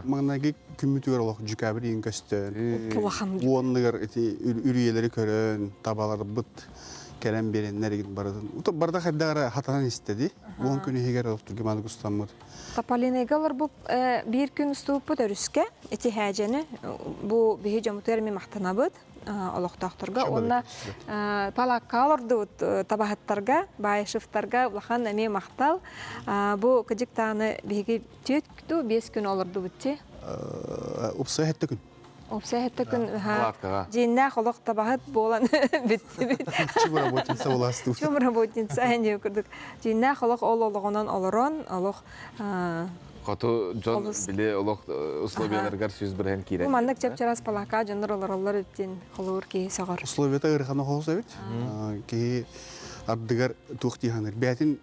[SPEAKER 12] Маңнаги күмітігер олақ жүкәбір ең көстен. Уонлығыр үрейелері көрін, табалары бұд кәрен беренлер еген барадын. Барда қайдағара хатанан істеді. Уон күні егер олық түрге маны күстанмыд.
[SPEAKER 11] Тополинегалар бу бир күн ступут өрүскө эти хаҗаны бу бихи жамутер ми мактанабыт олоктактарга онна палаккаларды табахаттарга байшыфтарга улахан эми мактал бу кыжыктаны бихи төттү 5 күн олорду бутти
[SPEAKER 12] упса хетте күн
[SPEAKER 11] Обсәһәттә күн җиннә холык табахат болан битти.
[SPEAKER 12] Чум работница уласты.
[SPEAKER 11] Чум работница әнде күрдек. Җиннә холык олыгынан алырын, алык
[SPEAKER 1] Кото Джон биле олык условияларга сүз берен кирәк.
[SPEAKER 11] Бу мандык чапчарас палака җаннарлар иттен холыр ки сагар.
[SPEAKER 12] Условията гырхана холса бит. Ки ардыгар тухти ханыр. Бәтин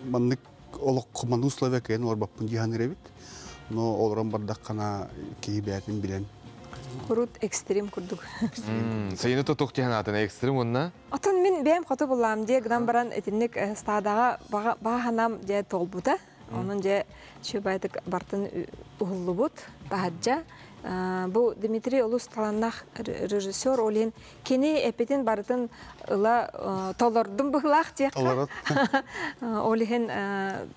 [SPEAKER 12] мандык олык команда условия кен олар бапын җаныр бит. Но олардан бардак кана ки бәтин билен
[SPEAKER 11] Kurut ekstrem kurduk.
[SPEAKER 1] Sayını toqtihan atına ekstrem onna?
[SPEAKER 11] Atan min bem xatu bulam diye gdan baran etinlik stadaga bahanam diye tolbuda. Onun diye şöbaydık bartın uhullubut tahajja. Bu Dmitri Olus talannak rejissör olin kini epetin bartın ıla tolordum bıhlaq diye. Olihin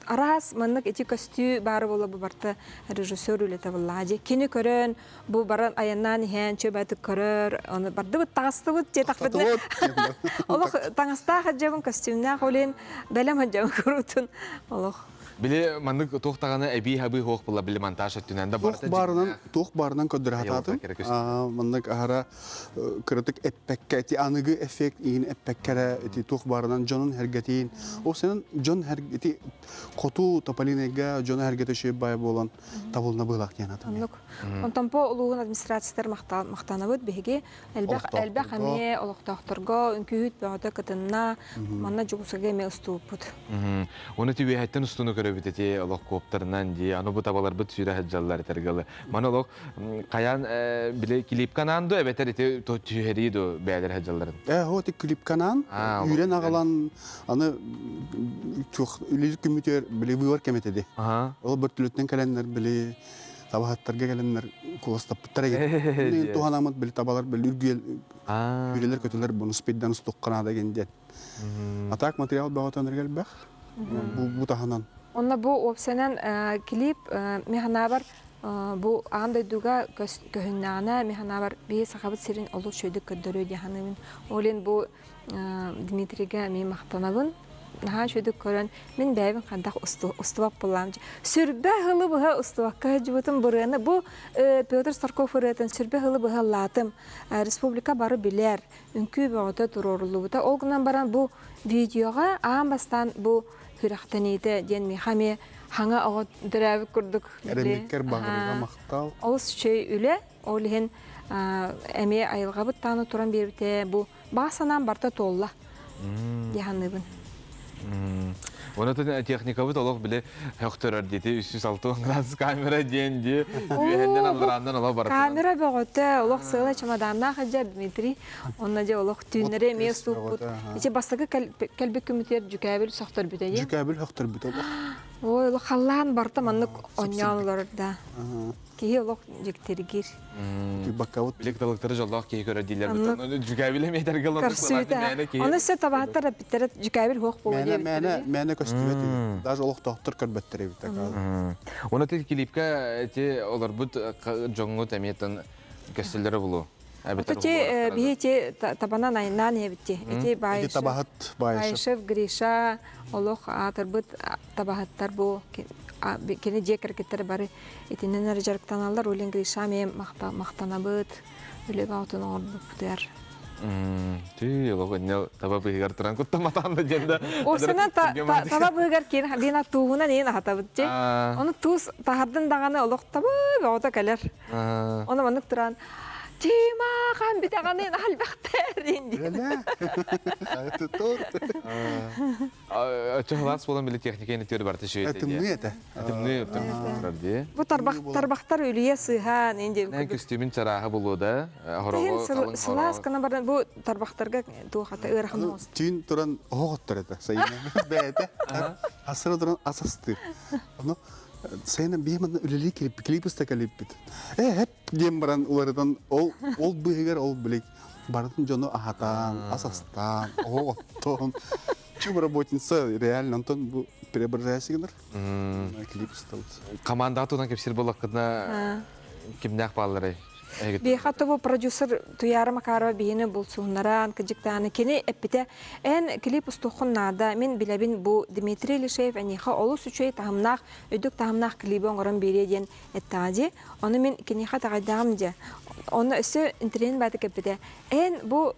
[SPEAKER 11] aras manlık eti kostü barı bola bu bartı rejissör ülete vallahi. Kini körün bu baran ayandan hen çöbaydık körür. Onu bardı bu tağıstı bu diye takbetler. Allah tağısta hacabın kostümüne olin belem hacabın kurutun. Allah.
[SPEAKER 1] Bile mandık toqtağını ebi habi hoq bulla bile montaj ettiğinde
[SPEAKER 12] toq barından ködür hatatın. Mandık ahara kritik etpekke eti anıgı efekt in eppekkere eti toq barından John'un hergetin. O senin John hergeti kotu topolinega John hergeti şey bay bolan tabulna bılaq yanatın.
[SPEAKER 11] Anlık. Ondan po uluğun administrasiyalar maqtanabıd bihigi elbaq hamiye oluqtaqtırga ünkühüt bağda katınna manna jugusaga me ustupud.
[SPEAKER 1] Onu tibi haytten ustunu biteti Allah koptarından diye anu bu tabalar bit süre haccalar tergalı. Manolog kayan bile klip kanandı evet eti to tüherido beyler haccaların.
[SPEAKER 12] O ti klip kanan yüren ağalan anı çok ülelik kümütür bile bu var kemetedi. O börtülütten gelenler bile tabahatlarga gelenler kulastap bittere gitti. Tuhanamad bile tabalar bile ürgüyel üreler kötüler bunu spedden ustuk kanada genden. Atak materyal bağıtanlar gelbek bu tahanan.
[SPEAKER 11] Onda bu opsiyonel klip mehanabar bu anda duga köhünnana mehanabar bir sahabat serin olu şöydük ködürü dihanımın. Olin bu Dmitri'ga mi maqtanabın. Naha şöydük kören min bäbin qandaq ustuvap bulamcı. Sürbe hılı bıha ustuvakka jibutun burana bu Pyotr Starkov öğreten sürbe hılı bıha latım. Respublika barı biler. Ünkü bağda dururlu buta. Olgunan baran bu videoga ağambastan bu hüraqtaniydi diyen mihami hanga oğut diravi kurduk.
[SPEAKER 12] Eremikker bağırıga maqtal.
[SPEAKER 11] Oğuz şey üle, olihin emeğe ayılgabıt tanı turan bir bite bu bağsanan barda tolla. Yahanıbın.
[SPEAKER 1] Onu da teknika bu da bile höktörör dedi 360 gradus kamera diyen diye üyenden aldırandan ola baratın.
[SPEAKER 11] Kamera bağıtı olaq sığla çamadanna hajar Dmitri onnaca olaq tünere mestu put. İçe bastığı kalbi kümüter cükabil saxtar bite.
[SPEAKER 12] Cükabil saxtar bite.
[SPEAKER 11] Ой, ло халлан барта маннык онялар да. Кие ло жектергир.
[SPEAKER 12] Баккавут.
[SPEAKER 1] Билек далыктары жоллах кей көрө дилер бит. Жүгәбиле метер гылын.
[SPEAKER 11] Оны се табаттар биттер жүкәбил хок болду.
[SPEAKER 12] Мәне көстүбет. Даже олох доктор көрбөттөр бит.
[SPEAKER 1] Оны тел клипке те олар бут жоңгу таметен көстөлдөрү булу.
[SPEAKER 11] Те бите табанан айнан эбитти. Эти байшев.
[SPEAKER 12] Табахат
[SPEAKER 11] Байшев Гриша олох атырбыт табахаттар бу. Кені жекер кеттері бары етінен әрі жарықтан алдар, өлен Гриша мен мақтанабыт, өлег аутын ордық бұтыр.
[SPEAKER 1] Түй, олығы таба бұйығар тұран күтті матанды женді.
[SPEAKER 11] Осынан таба бұйығар кейін бейна туғынан ең ағата бұтче. Оны туыз тағардың дағаны олық табы бауыта кәлер. Оны маңық тұран. Тима қан бітағанын албақтар енді.
[SPEAKER 1] Чығылас болан білі техникені түрі барды шөйті.
[SPEAKER 12] Әтімні әті.
[SPEAKER 1] Әтімні.
[SPEAKER 11] Бұл тарбақтар өліе сыйған енді.
[SPEAKER 1] Нән күстімін чарағы болу да.
[SPEAKER 11] Сылас қана барын бұл тарбақтарға туғата ұрақын оңыз.
[SPEAKER 12] Түйін тұран оғыттыр әті. Сайына бәйті. Асыры тұран асасты. Sayına bir hemen öleli klipiste kalipit. Hep diyem baran ulardan ol bıhıgar ol bilek. Baratın jonu ahatan, asastan, oğotton. Çünkü работница реально Антон bu преображайся гынар. Клипiste.
[SPEAKER 1] Команда атудан кепсир болаққына кимнақ баллары?
[SPEAKER 11] Бейхатты бұл продюсер Туяра Макарова бейіні бұл сұғынаран, кіжіктіғаны кені әппіте ән клип ұстуқыннада мен біләбін бұл Дмитрий Лишеев әнеха олы сүчей тағымнақ, өйдік тағымнақ клипі оңырын береден әттағаде. Оны мен кенеха тағайдағым де. Оны өсі интернет бәді кәппіте. Ән бұл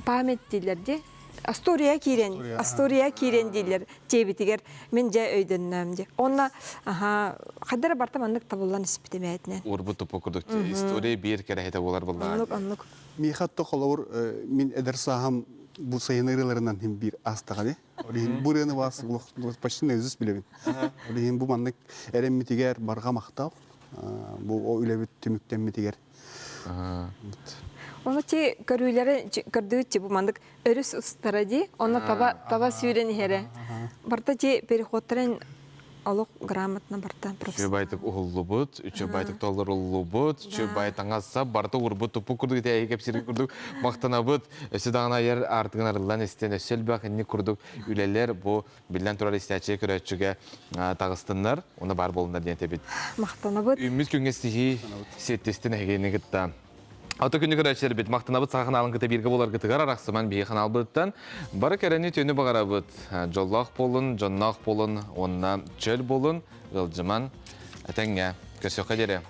[SPEAKER 11] памет дейлерде. Астория кирен дейлер. Жебітігер мен жа өйдіннәм де. Онна қадары бартаманлық табылан іспітемәйтінен.
[SPEAKER 1] Орбы тұпы күрдік. История бір кәрі әйті болар болар.
[SPEAKER 11] Анлық.
[SPEAKER 12] Михатты қолауыр мен әдір сағам бұл сайынырыларынан hem bir astağadı. Олеген бурыны бас почти өзүс билебин. Олеген бу мандык эреммитигер барга мактал. Бу үлебит түмүктенмитигер.
[SPEAKER 11] Onu ki görüleri gördüğü gibi mandık örüs ustaradı. Ona taba süreni here. Barta ki perihotren alok gramatna barta profesör.
[SPEAKER 1] Çö baytık uğullu bud, çö baytık dollar ullu bud, çö baytanga sab barta urbut topu kurduk diye hepsini kurduk. Maktana bud. Ösüdağına yer artığın arılan istene sölbaq inni kurduk. Üleler bu bilen turar isteyecek köröçüge tağıstınlar. Ona bar bolunlar diye tebit.
[SPEAKER 11] Maktana bud.
[SPEAKER 1] Ümit küngestiği settestin hegeni gıtta. Ата күнні көрәтшілер бет, мақтанабыт сағын алын кіті біргі болар кітігар арақсыман бейі қанал бұттан. Бары кәрәні төні бағара бұт. Жоллақ болын, жоннақ болын, онына чөл болын, ғылжыман әтәңе. Көсіққа дере.